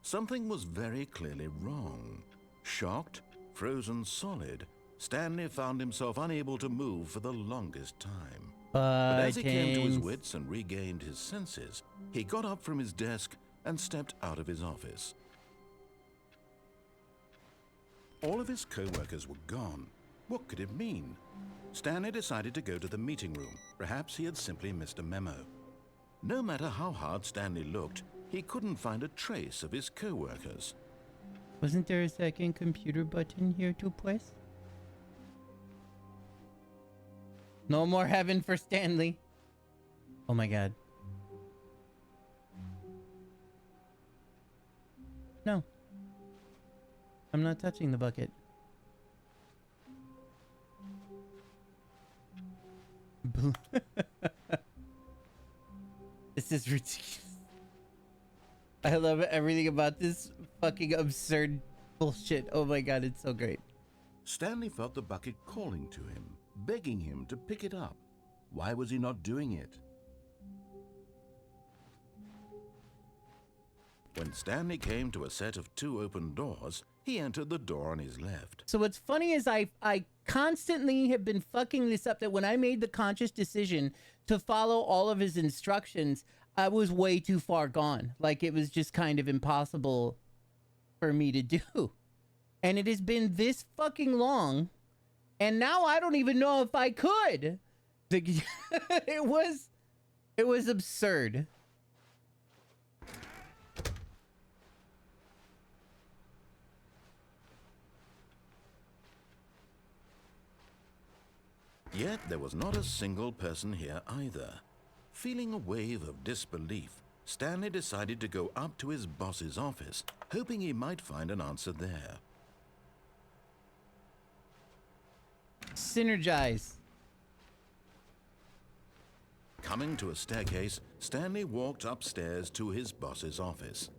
Something was very clearly wrong. Shocked, frozen solid, Stanley found himself unable to move for the longest time. But as he came to his wits and regained his senses, he got up from his desk and stepped out of his office. All of his co-workers were gone. What could it mean? Stanley decided to go to the meeting room. Perhaps he had simply missed a memo. No matter how hard Stanley looked, he couldn't find a trace of his co-workers. Wasn't there a second computer button here to press? No more heaven for Stanley. Oh my god. No. I'm not touching the bucket. This is ridiculous. I love everything about this fucking absurd bullshit. Oh my god, it's so great. Stanley felt the bucket calling to him, begging him to pick it up. Why was he not doing it? When Stanley came to a set of 2 open doors, he entered the door on his left. So what's funny is I constantly have been fucking this up, that when I made the conscious decision to follow all of his instructions, I was way too far gone. Like, it was just kind of impossible for me to do. And it has been this fucking long, and now I don't even know if I could. It was absurd. Yet there was not a single person here either. Feeling a wave of disbelief, Stanley decided to go up to his boss's office, hoping he might find an answer there. Synergize. Coming to a staircase, Stanley walked upstairs to his boss's office.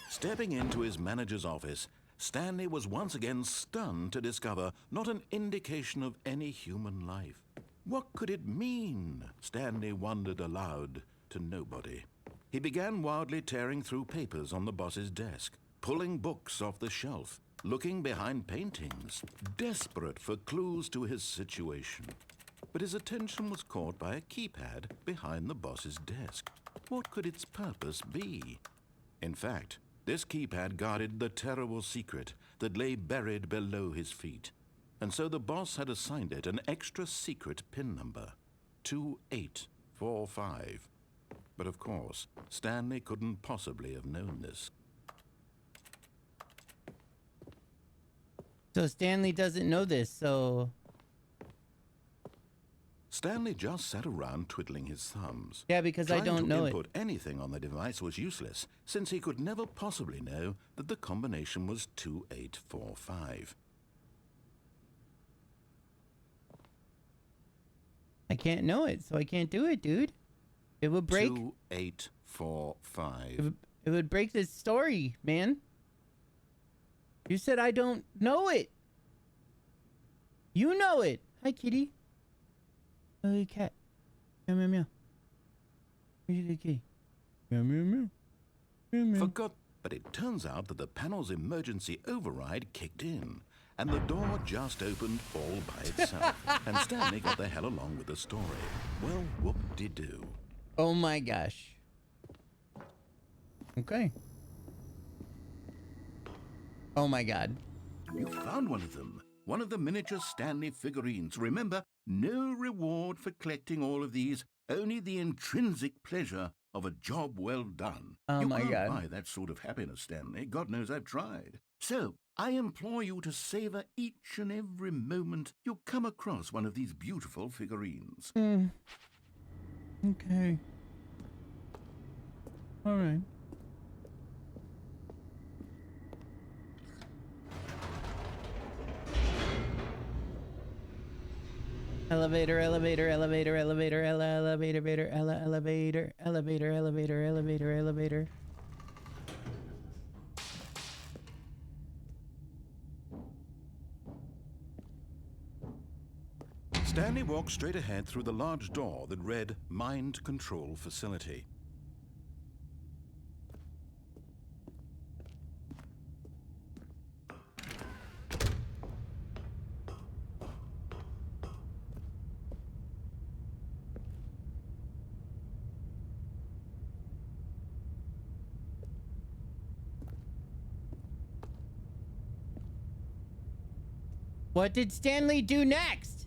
Stepping into his manager's office, Stanley was once again stunned to discover not an indication of any human life. What could it mean? Stanley wondered aloud to nobody. He began wildly tearing through papers on the boss's desk, pulling books off the shelf, looking behind paintings, desperate for clues to his situation. But his attention was caught by a keypad behind the boss's desk. What could its purpose be? In fact, this keypad guarded the terrible secret that lay buried below his feet. And so the boss had assigned it an extra secret PIN number, 2845. But of course, Stanley couldn't possibly have known this. So Stanley doesn't know this, so... Stanley just sat around twiddling his thumbs. Yeah, because I don't know it. Trying to input anything on the device was useless, since he could never possibly know that the combination was 2845. I can't know it, so I can't do it, dude. It would break... 2845. It would break the story, man. You said I don't know it. You know it. Hi, kitty. Hello, cat. Meow, meow, meow. Where's the kitty? Meow, meow, meow. Meow, meow. Forgot, but it turns out that the panel's emergency override kicked in, and the door just opened all by itself. And Stanley got the hell along with the story. Well, whoop-de-doo. Oh my gosh. Okay. Oh my god. You found one of them. One of the miniature Stanley figurines. Remember, no reward for collecting all of these, only the intrinsic pleasure of a job well done. Oh my God. You can't buy that sort of happiness, Stanley. God knows I've tried. So, I implore you to savor each and every moment you come across one of these beautiful figurines. Okay. All right. Elevator, elevator, elevator, elevator, elevator, elevator, elevator, elevator, elevator, elevator. Stanley walked straight ahead through the large door that read Mind Control Facility. What did Stanley do next?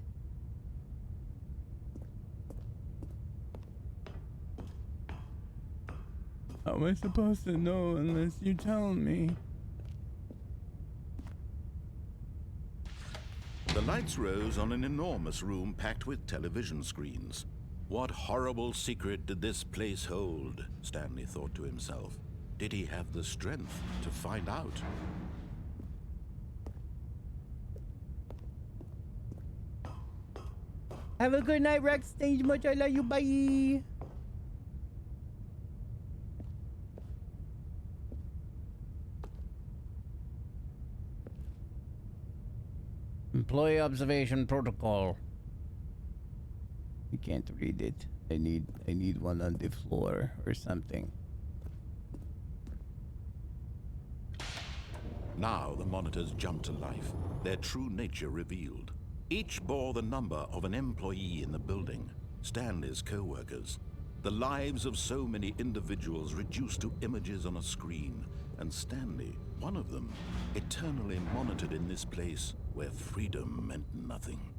How am I supposed to know unless you tell me? The lights rose on an enormous room packed with television screens. What horrible secret did this place hold? Stanley thought to himself. Did he have the strength to find out? Have a good night, Rex. Thank you much. I love you. Bye. Employee observation protocol. You can't read it. I need one on the floor or something. Now the monitors jumped to life, their true nature revealed. Each bore the number of an employee in the building, Stanley's co-workers. The lives of so many individuals reduced to images on a screen, and Stanley, one of them, eternally monitored in this place where freedom meant nothing.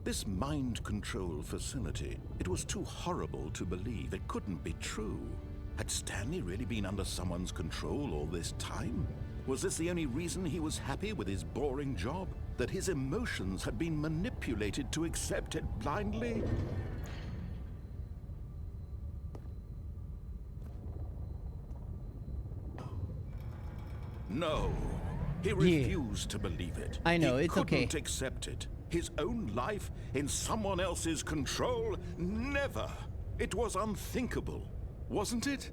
This mind control facility, it was too horrible to believe. It couldn't be true. Had Stanley really been under someone's control all this time? Was this the only reason he was happy with his boring job? That his emotions had been manipulated to accept it blindly? No. He refused to believe it. I know, he it's okay. He couldn't accept it. His own life in someone else's control? Never! It was unthinkable, wasn't it?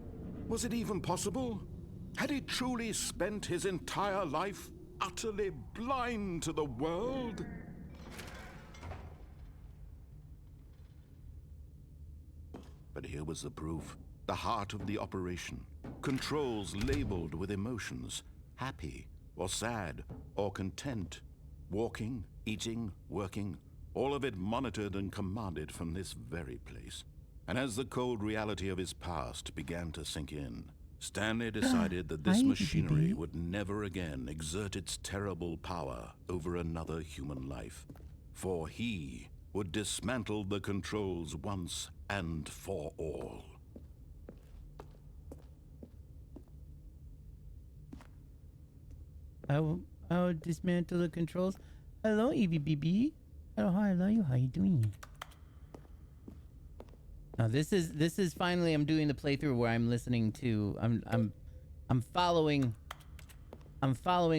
Was it even possible? Had he truly spent his entire life utterly blind to the world? But here was the proof. The heart of the operation. Controls labeled with emotions. Happy, or sad, or content. Walking, eating, working, all of it monitored and commanded from this very place. And as the cold reality of his past began to sink in, Stanley decided that this machinery would never again exert its terrible power over another human life. For he would dismantle the controls once and for all. I will dismantle the controls. Hello, EVBB. Hello, hi, hello, you. How you doing? Now this is finally I'm doing the playthrough where I'm listening to I'm following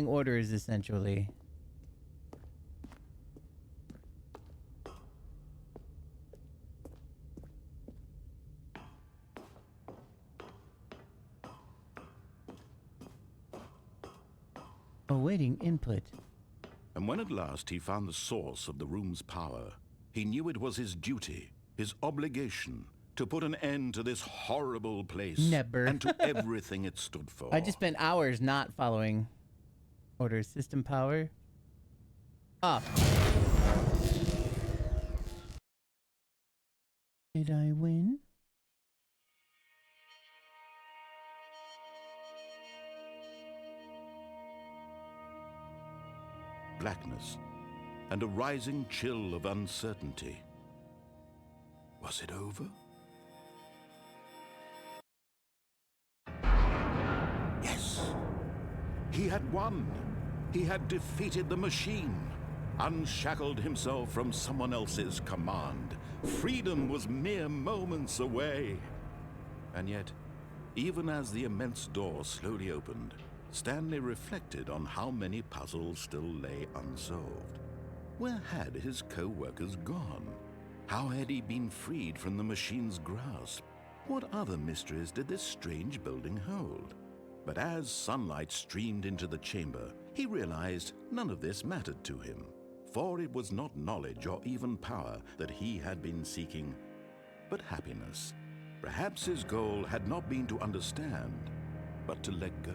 orders essentially. Awaiting input. And when at last he found the source of the room's power, he knew it was his duty, his obligation, to put an end to this horrible place. Never. And to everything it stood for. I just spent hours not following orders. System power up. Did I win? Blackness, and a rising chill of uncertainty. Was it over? Yes! He had won! He had defeated the machine! unshackled himself from someone else's command. Freedom was mere moments away. And yet, even as the immense door slowly opened, Stanley reflected on how many puzzles still lay unsolved. Where had his co-workers gone? How had he been freed from the machine's grasp? What other mysteries did this strange building hold? But as sunlight streamed into the chamber, he realized none of this mattered to him, for it was not knowledge or even power that he had been seeking, but happiness. Perhaps his goal had not been to understand, but to let go.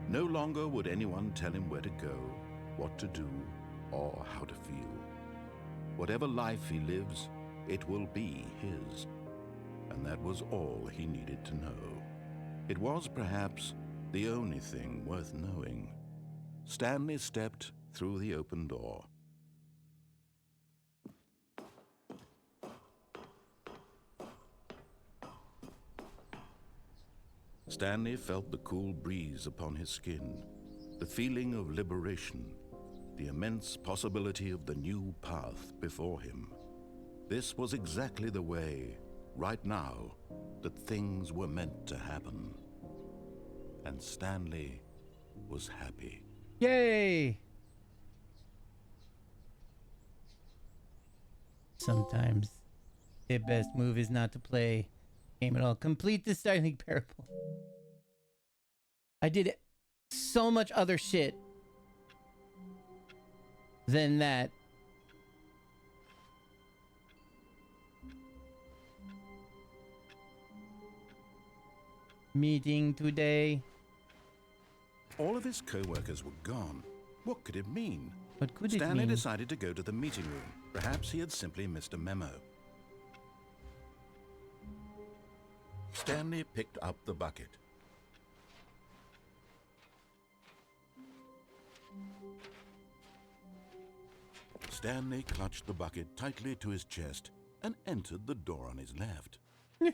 No longer would anyone tell him where to go, what to do, or how to feel. Whatever life he lives, it will be his. And that was all he needed to know. It was perhaps the only thing worth knowing. Stanley stepped through the open door. Stanley felt the cool breeze upon his skin, the feeling of liberation, the immense possibility of the new path before him. This was exactly the way, right now, that things were meant to happen. And Stanley was happy. Yay! Sometimes the best move is not to play game at all. Complete the Stanley Parable. I did so much other shit than that. Meeting today. All of his co-workers were gone. What could it mean? What could it Stanley mean? decided to go to the meeting room. Perhaps he had simply missed a memo. Stanley picked up the bucket. Stanley clutched the bucket tightly to his chest and entered the door on his left. We're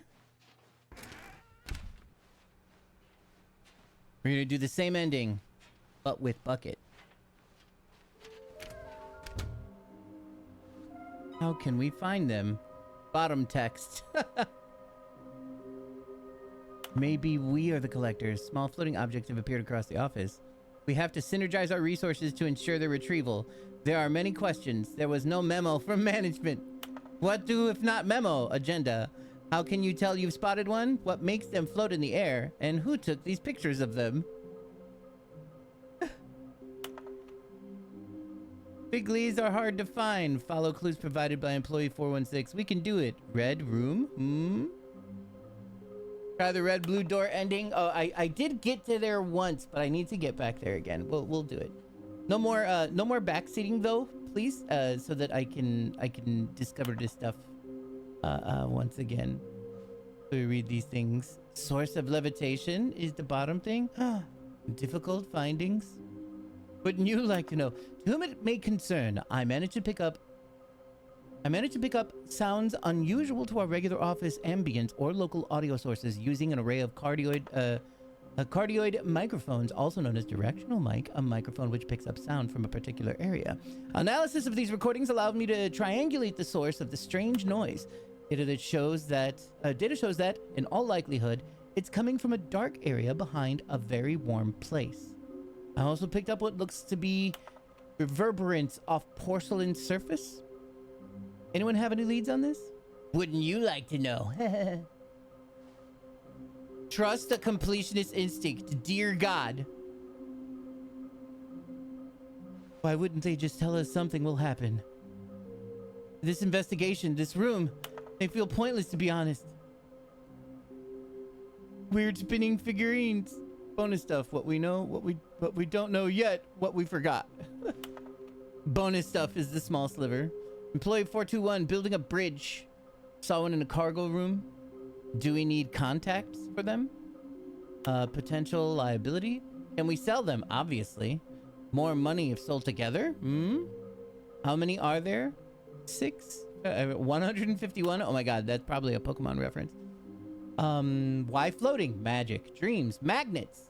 gonna do the same ending, but with bucket. How can we find them? Bottom text. Maybe we are the collectors. Small floating objects have appeared across the office. We have to synergize our resources to ensure their retrieval. There are many questions. There was no memo from management. What do if not memo? Agenda. How can you tell you've spotted one? What makes them float in the air? And who took these pictures of them? Big leads are hard to find. Follow clues provided by employee 416. We can do it. Red room? Try the red blue door ending. Oh, I did get to there once, but I need to get back there again. We'll do it. No more backseating though, please, so that I can discover this stuff once again. So we read these things. Source of levitation is the bottom thing. Difficult findings. Wouldn't you like to know? To whom it may concern, I managed to pick up sounds unusual to our regular office ambience or local audio sources using an array of cardioid microphones, also known as directional mic, a microphone which picks up sound from a particular area. Analysis of these recordings allowed me to triangulate the source of the strange noise. Data shows that, in all likelihood, it's coming from a dark area behind a very warm place. I also picked up what looks to be reverberance off porcelain surface. Anyone have any leads on this? Wouldn't you like to know? Trust the completionist instinct, dear God. Why wouldn't they just tell us something will happen? This investigation, this room, they feel pointless, to be honest. Weird spinning figurines. Bonus stuff, what we know, what we don't know yet, what we forgot. Bonus stuff is the small sliver. Employee 421 building a bridge. Saw one in a cargo room. Do we need contacts for them? Potential liability? Can we sell them? Obviously. More money if sold together? How many are there? 6? 151? Oh my god, that's probably a Pokemon reference. Why floating? Magic. Dreams. Magnets.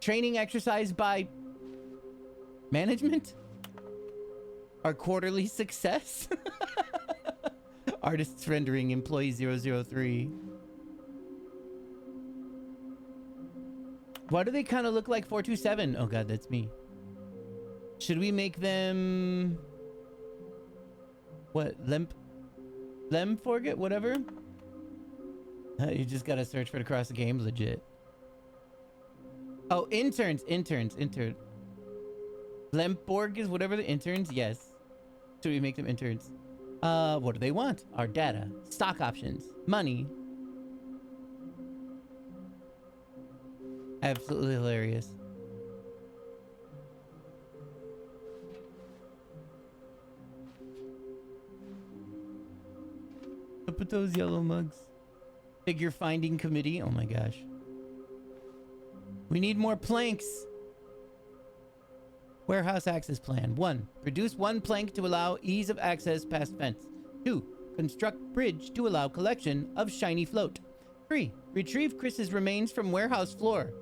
Training exercise by management? Our quarterly success? Artists rendering employee 003. Why do they kind of look like 427? Oh god, that's me. Should we make them... What? Lemforget? Whatever? You just gotta search for it across the game, legit. Oh, interns. Lemborg is whatever the interns? Yes. Should we make them interns? What do they want? Our data. Stock options. Money. Absolutely hilarious. Look at those yellow mugs. Figure finding committee. Oh my gosh. We need more planks. Warehouse access plan. 1. Produce 1 plank to allow ease of access past fence. 2. Construct bridge to allow collection of shiny float. 3. Retrieve Chris's remains from warehouse floor.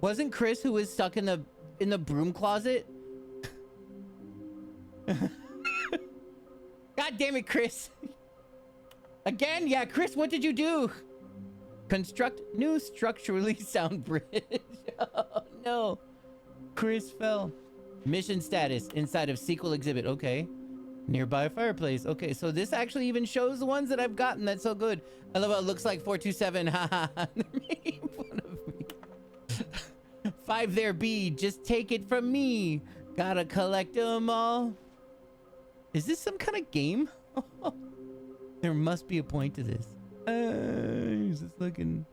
Wasn't Chris who was stuck in the broom closet? God damn it, Chris. Again? Yeah, Chris, what did you do? Construct new structurally sound bridge. Oh, no. Chris fell. Mission status inside of sequel exhibit. Okay. Nearby fireplace. Okay, so this actually even shows the ones that I've gotten. That's so good. I love how it looks like 427. Haha. They're making fun of me. 5 there, B. Just take it from me. Gotta collect them all. Is this some kind of game? There must be a point to this. Is this looking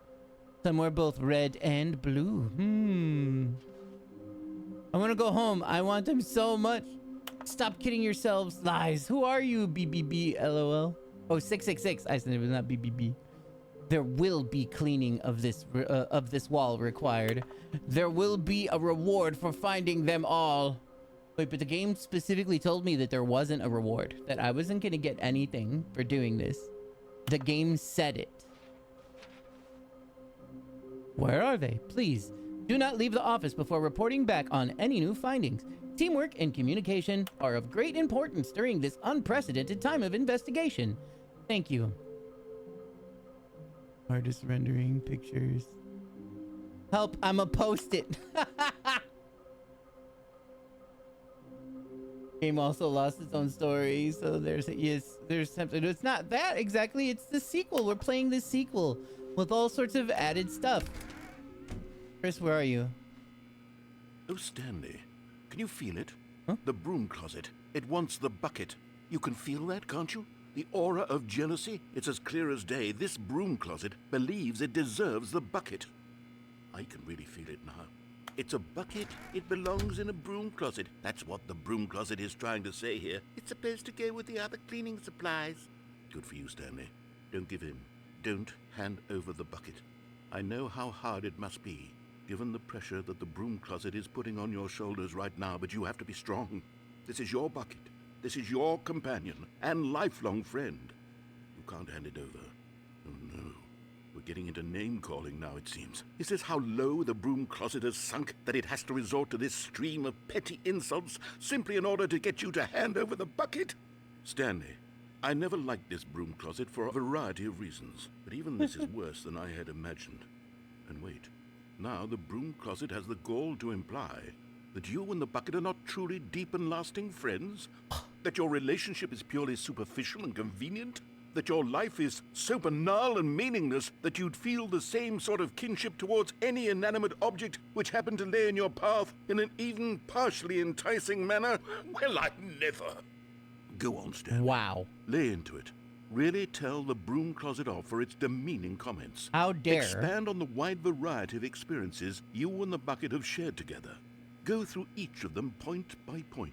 somewhere both red and blue? I want to go home. I want them so much. Stop kidding yourselves. Lies. Who are you, BBB? LOL. Oh, 666. I said it was not BBB. There will be cleaning of this wall required. There will be a reward for finding them all. Wait, but the game specifically told me that there wasn't a reward. That I wasn't going to get anything for doing this. The game said it. Where are they? Please, do not leave the office before reporting back on any new findings. Teamwork and communication are of great importance during this unprecedented time of investigation. Thank you. Artist rendering pictures. Help, I'm a post-it. Game also lost its own story, so there's something. It's not that exactly, it's the sequel. We're playing the sequel with all sorts of added stuff. Chris, where are you? Oh, Stanley, can you feel it? Huh? The broom closet. It wants the bucket. You can feel that, can't you? The aura of jealousy. It's as clear as day. This broom closet believes it deserves the bucket. I can really feel it now. It's a bucket. It belongs in a broom closet. That's what the broom closet is trying to say here. It's supposed to go with the other cleaning supplies. Good for you, Stanley. Don't give in. Don't hand over the bucket. I know how hard it must be, given the pressure that the broom closet is putting on your shoulders right now, but you have to be strong. This is your bucket. This is your companion and lifelong friend. You can't hand it over. Oh, no. We're getting into name-calling now, it seems. Is this how low the broom closet has sunk, that it has to resort to this stream of petty insults simply in order to get you to hand over the bucket? Stanley, I never liked this broom closet for a variety of reasons, but even this is worse than I had imagined. And wait, now the broom closet has the gall to imply that you and the bucket are not truly deep and lasting friends? That your relationship is purely superficial and convenient? That your life is so banal and meaningless that you'd feel the same sort of kinship towards any inanimate object which happened to lay in your path in an even partially enticing manner? Well, I never. Go on, Stanley. Wow. Lay into it. Really tell the broom closet off for its demeaning comments. How dare. Expand on the wide variety of experiences you and the bucket have shared together. Go through each of them point by point.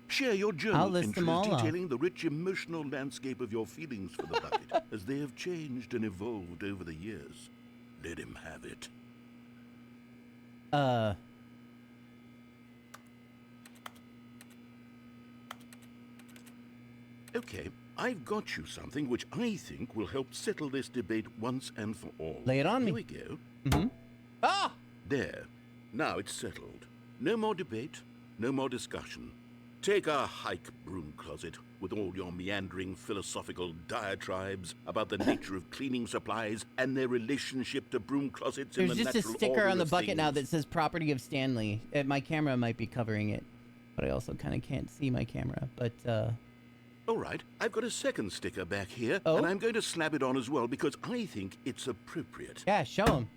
Share your journal entries detailing the rich emotional landscape of your feelings for the bucket as they have changed and evolved over the years. Let him have it. Okay, I've got you something which I think will help settle this debate once and for all. Lay it on me. Here we go. Mm-hmm. Ah! There. Now it's settled. No more debate, no more discussion. Take a hike, Broom Closet, with all your meandering philosophical diatribes about the nature of cleaning supplies and their relationship to broom closets in There's the just a natural sticker order on the of bucket now things. that says property of Stanley. My camera might be covering it, but I also kind of can't see my camera. But, All right, I've got a second sticker back here, Oh? and I'm going to slap it on as well because I think it's appropriate. yeah, show him.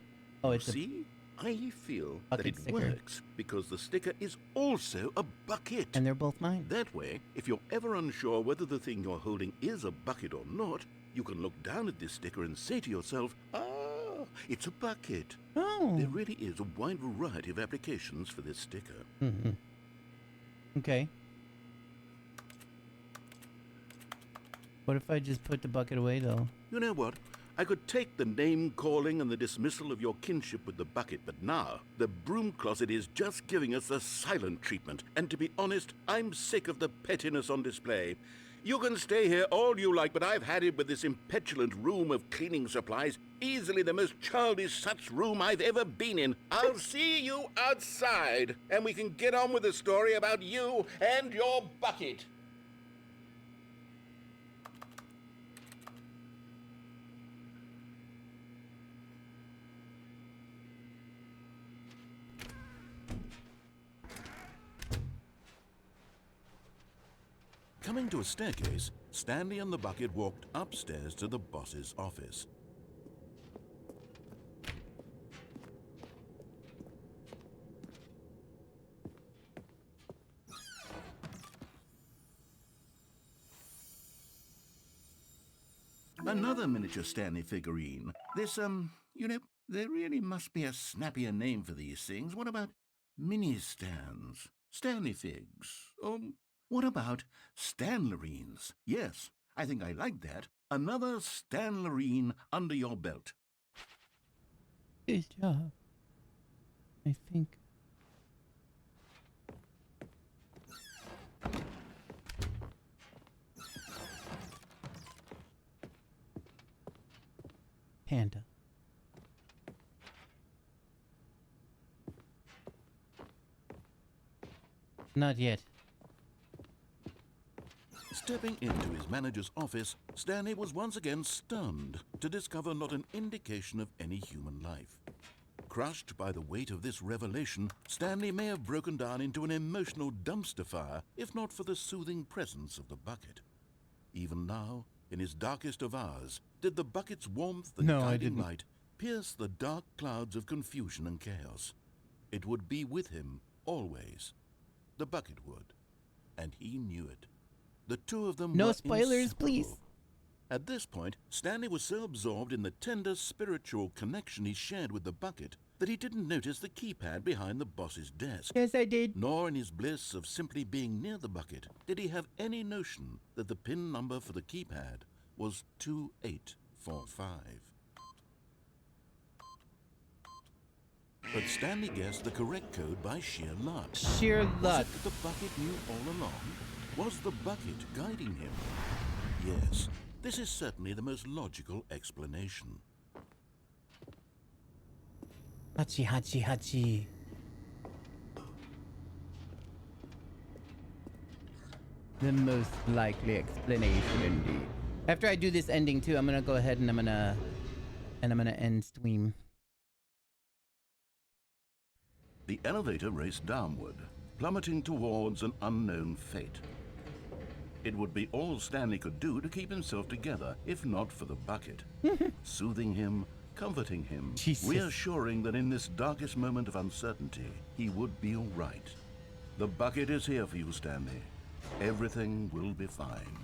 Oh, it's a... See? I feel that Bucket it sticker. works because the sticker is also a bucket. And they're both mine. That way, if you're ever unsure whether the thing you're holding is a bucket or not, you can look down at this sticker and say to yourself, ah, it's a bucket. Oh. There really is a wide variety of applications for this sticker. Mm-hmm. Okay. What if I just put the bucket away, though? You know what? I could take the name-calling and the dismissal of your kinship with the bucket, but now the broom closet is just giving us the silent treatment. And to be honest, I'm sick of the pettiness on display. You can stay here all you like, but I've had it with this impetulant room of cleaning supplies. Easily the most childish such room I've ever been in. I'll see you outside, and we can get on with the story about you and your bucket. Coming to a staircase, Stanley and the bucket walked upstairs to the boss's office. Another miniature Stanley figurine. This, you know, there really must be a snappier name for these things. What about mini-stands? Stanley figs? What about Stanlerines? Yes, I think I like that. Another Stanlerine under your belt. Good job. I think. Panda. Not yet. Stepping into his manager's office, Stanley was once again stunned to discover not an indication of any human life. Crushed by the weight of this revelation, Stanley may have broken down into an emotional dumpster fire if not for the soothing presence of the bucket. Even now, in his darkest of hours, did the bucket's warmth and No, I guiding didn't. light pierce the dark clouds of confusion and chaos. It would be with him always. The bucket would, and he knew it. The two of them No were spoilers, please. inseparable. At this point, Stanley was so absorbed in the tender spiritual connection he shared with the bucket that he didn't notice the keypad behind the boss's desk. Yes, I did. Nor in his bliss of simply being near the bucket did he have any notion that the PIN number for the keypad was 2845. But Stanley guessed the correct code by sheer luck. Sheer Was luck. it that the bucket knew all along? Was the bucket guiding him? Yes, this is certainly the most logical explanation. Hachi, hachi, hachi. The most likely explanation indeed. After I do this ending too, I'm gonna go ahead and I'm gonna end stream. The elevator raced downward, plummeting towards an unknown fate. It would be all Stanley could do to keep himself together, if not for the bucket. Soothing him, comforting him, Jesus. reassuring that in this darkest moment of uncertainty, he would be all right. The bucket is here for you, Stanley. Everything will be fine.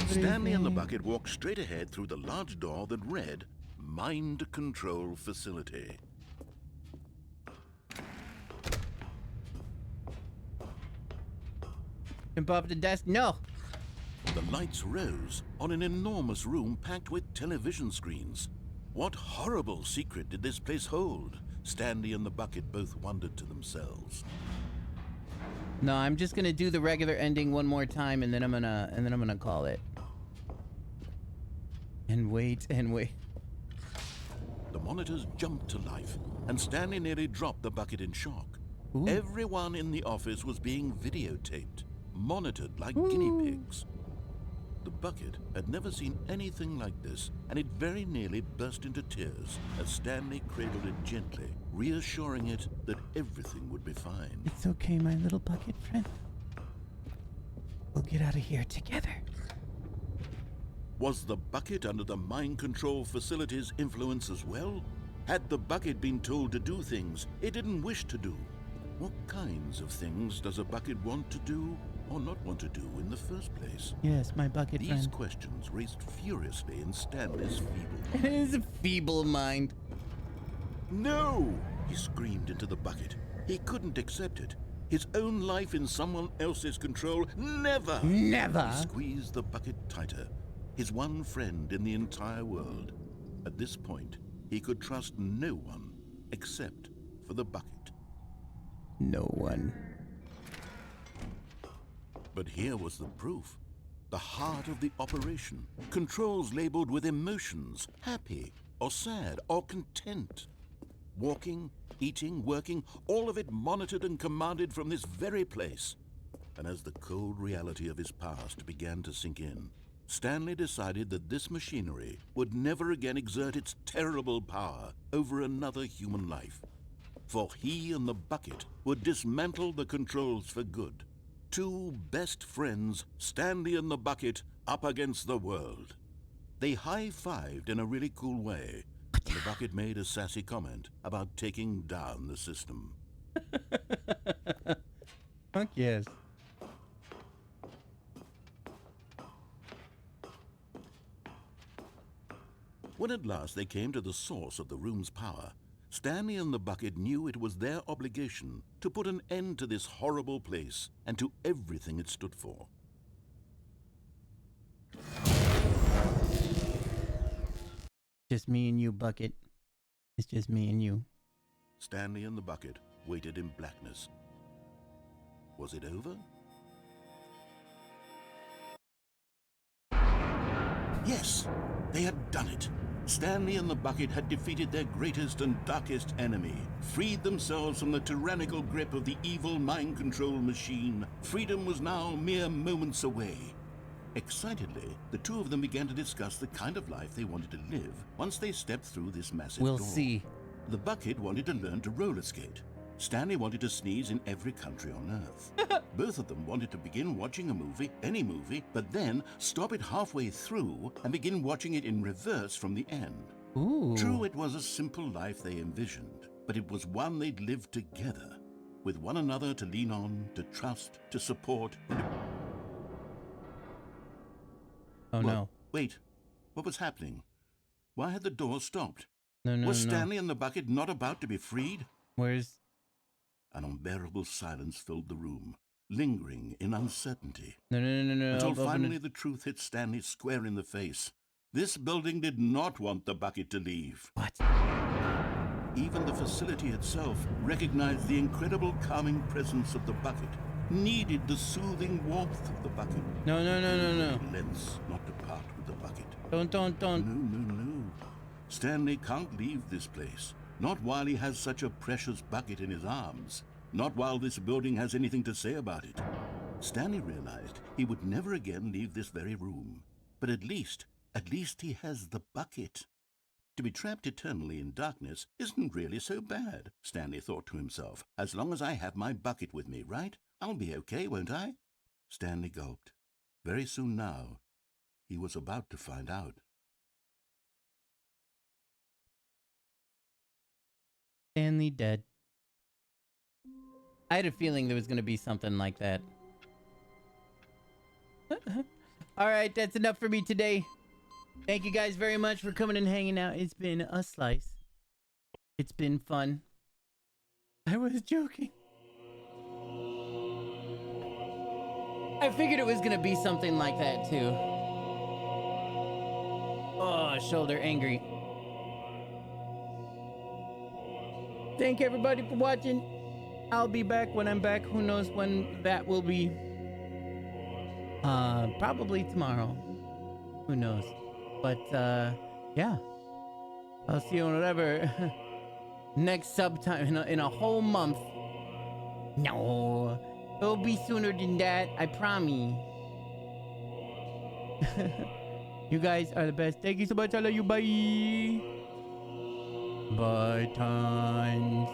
Stanley and the bucket walked straight ahead through the large door that read, Mind Control Facility. Jump off the desk. No. The lights rose on an enormous room packed with television screens. What horrible secret did this place hold? Stanley and the bucket both wondered to themselves. No, I'm just gonna do the regular ending one more time, and then I'm gonna call it. And wait and wait. The monitors jumped to life, and Stanley nearly dropped the bucket in shock. Ooh. Everyone in the office was being videotaped, monitored like guinea pigs. The bucket had never seen anything like this, and it very nearly burst into tears as Stanley cradled it gently, reassuring it that everything would be fine. It's okay, my little bucket friend. We'll get out of here together. Was the bucket under the mind control facility's influence as well? Had the bucket been told to do things it didn't wish to do? What kinds of things does a bucket want to do or not want to do in the first place? Yes, my bucket These friend. questions raced furiously in Stanley's feeble It mind. is a feeble mind. No! He screamed into the bucket. He couldn't accept it. His own life in someone else's control? Never! Never! He squeezed the bucket tighter. His one friend in the entire world. At this point, he could trust no one except for the bucket. No one. But here was the proof. The heart of the operation. Controls labeled with emotions, happy or sad or content. Walking, eating, working, all of it monitored and commanded from this very place. And as the cold reality of his past began to sink in, Stanley decided that this machinery would never again exert its terrible power over another human life. For he and the bucket would dismantle the controls for good. Two best friends, Stanley and the bucket, up against the world. They high-fived in a really cool way. The bucket made a sassy comment about taking down the system. Fuck yes. When at last they came to the source of the room's power, Stanley and the bucket knew it was their obligation to put an end to this horrible place and to everything it stood for. Just me and you, bucket. It's just me and you. Stanley and the bucket waited in blackness. Was it over? Yes, they had done it. Stanley and the bucket had defeated their greatest and darkest enemy, freed themselves from the tyrannical grip of the evil mind control machine. Freedom was now mere moments away. Excitedly, the two of them began to discuss the kind of life they wanted to live once they stepped through this massive We'll door. see. The bucket wanted to learn to roller skate. Stanley wanted to sneeze in every country on Earth. Both of them wanted to begin watching a movie, any movie, but then stop it halfway through and begin watching it in reverse from the end. Ooh. True, it was a simple life they envisioned, but it was one they'd lived together, with one another to lean on, to trust, to support, and to... Oh What? no. Wait, what was happening? Why had the door stopped? No, no, Was no. Stanley and the bucket not about to be freed? Where's... An unbearable silence filled the room, lingering in uncertainty. No, no, no, no, no. Until Open finally it. the truth hit Stanley square in the face. This building did not want the bucket to leave. What? Even the facility itself recognized the incredible calming presence of the bucket, needed the soothing warmth of the bucket. No, no, no, no, no. Lengths not to part with the bucket. Don't. No. Stanley can't leave this place. Not while he has such a precious bucket in his arms. Not while this building has anything to say about it. Stanley realized he would never again leave this very room. But at least he has the bucket. To be trapped eternally in darkness isn't really so bad, Stanley thought to himself. As long as I have my bucket with me, right? I'll be okay, won't I? Stanley gulped. Very soon now, he was about to find out. Stanley dead. I had a feeling there was going to be something like that. All right, that's enough for me today. Thank you guys very much for coming and hanging out. It's been a slice. It's been fun. I was joking. I figured it was going to be something like that too. Oh, shoulder angry. Thank everybody for watching. I'll be back when I'm back. Who knows when that will be? Probably tomorrow. Who knows? But yeah. I'll see you on whatever next sub time in a whole month. No, it'll be sooner than that. I promise. You guys are the best. Thank you so much. I love you. Bye. Bye, times.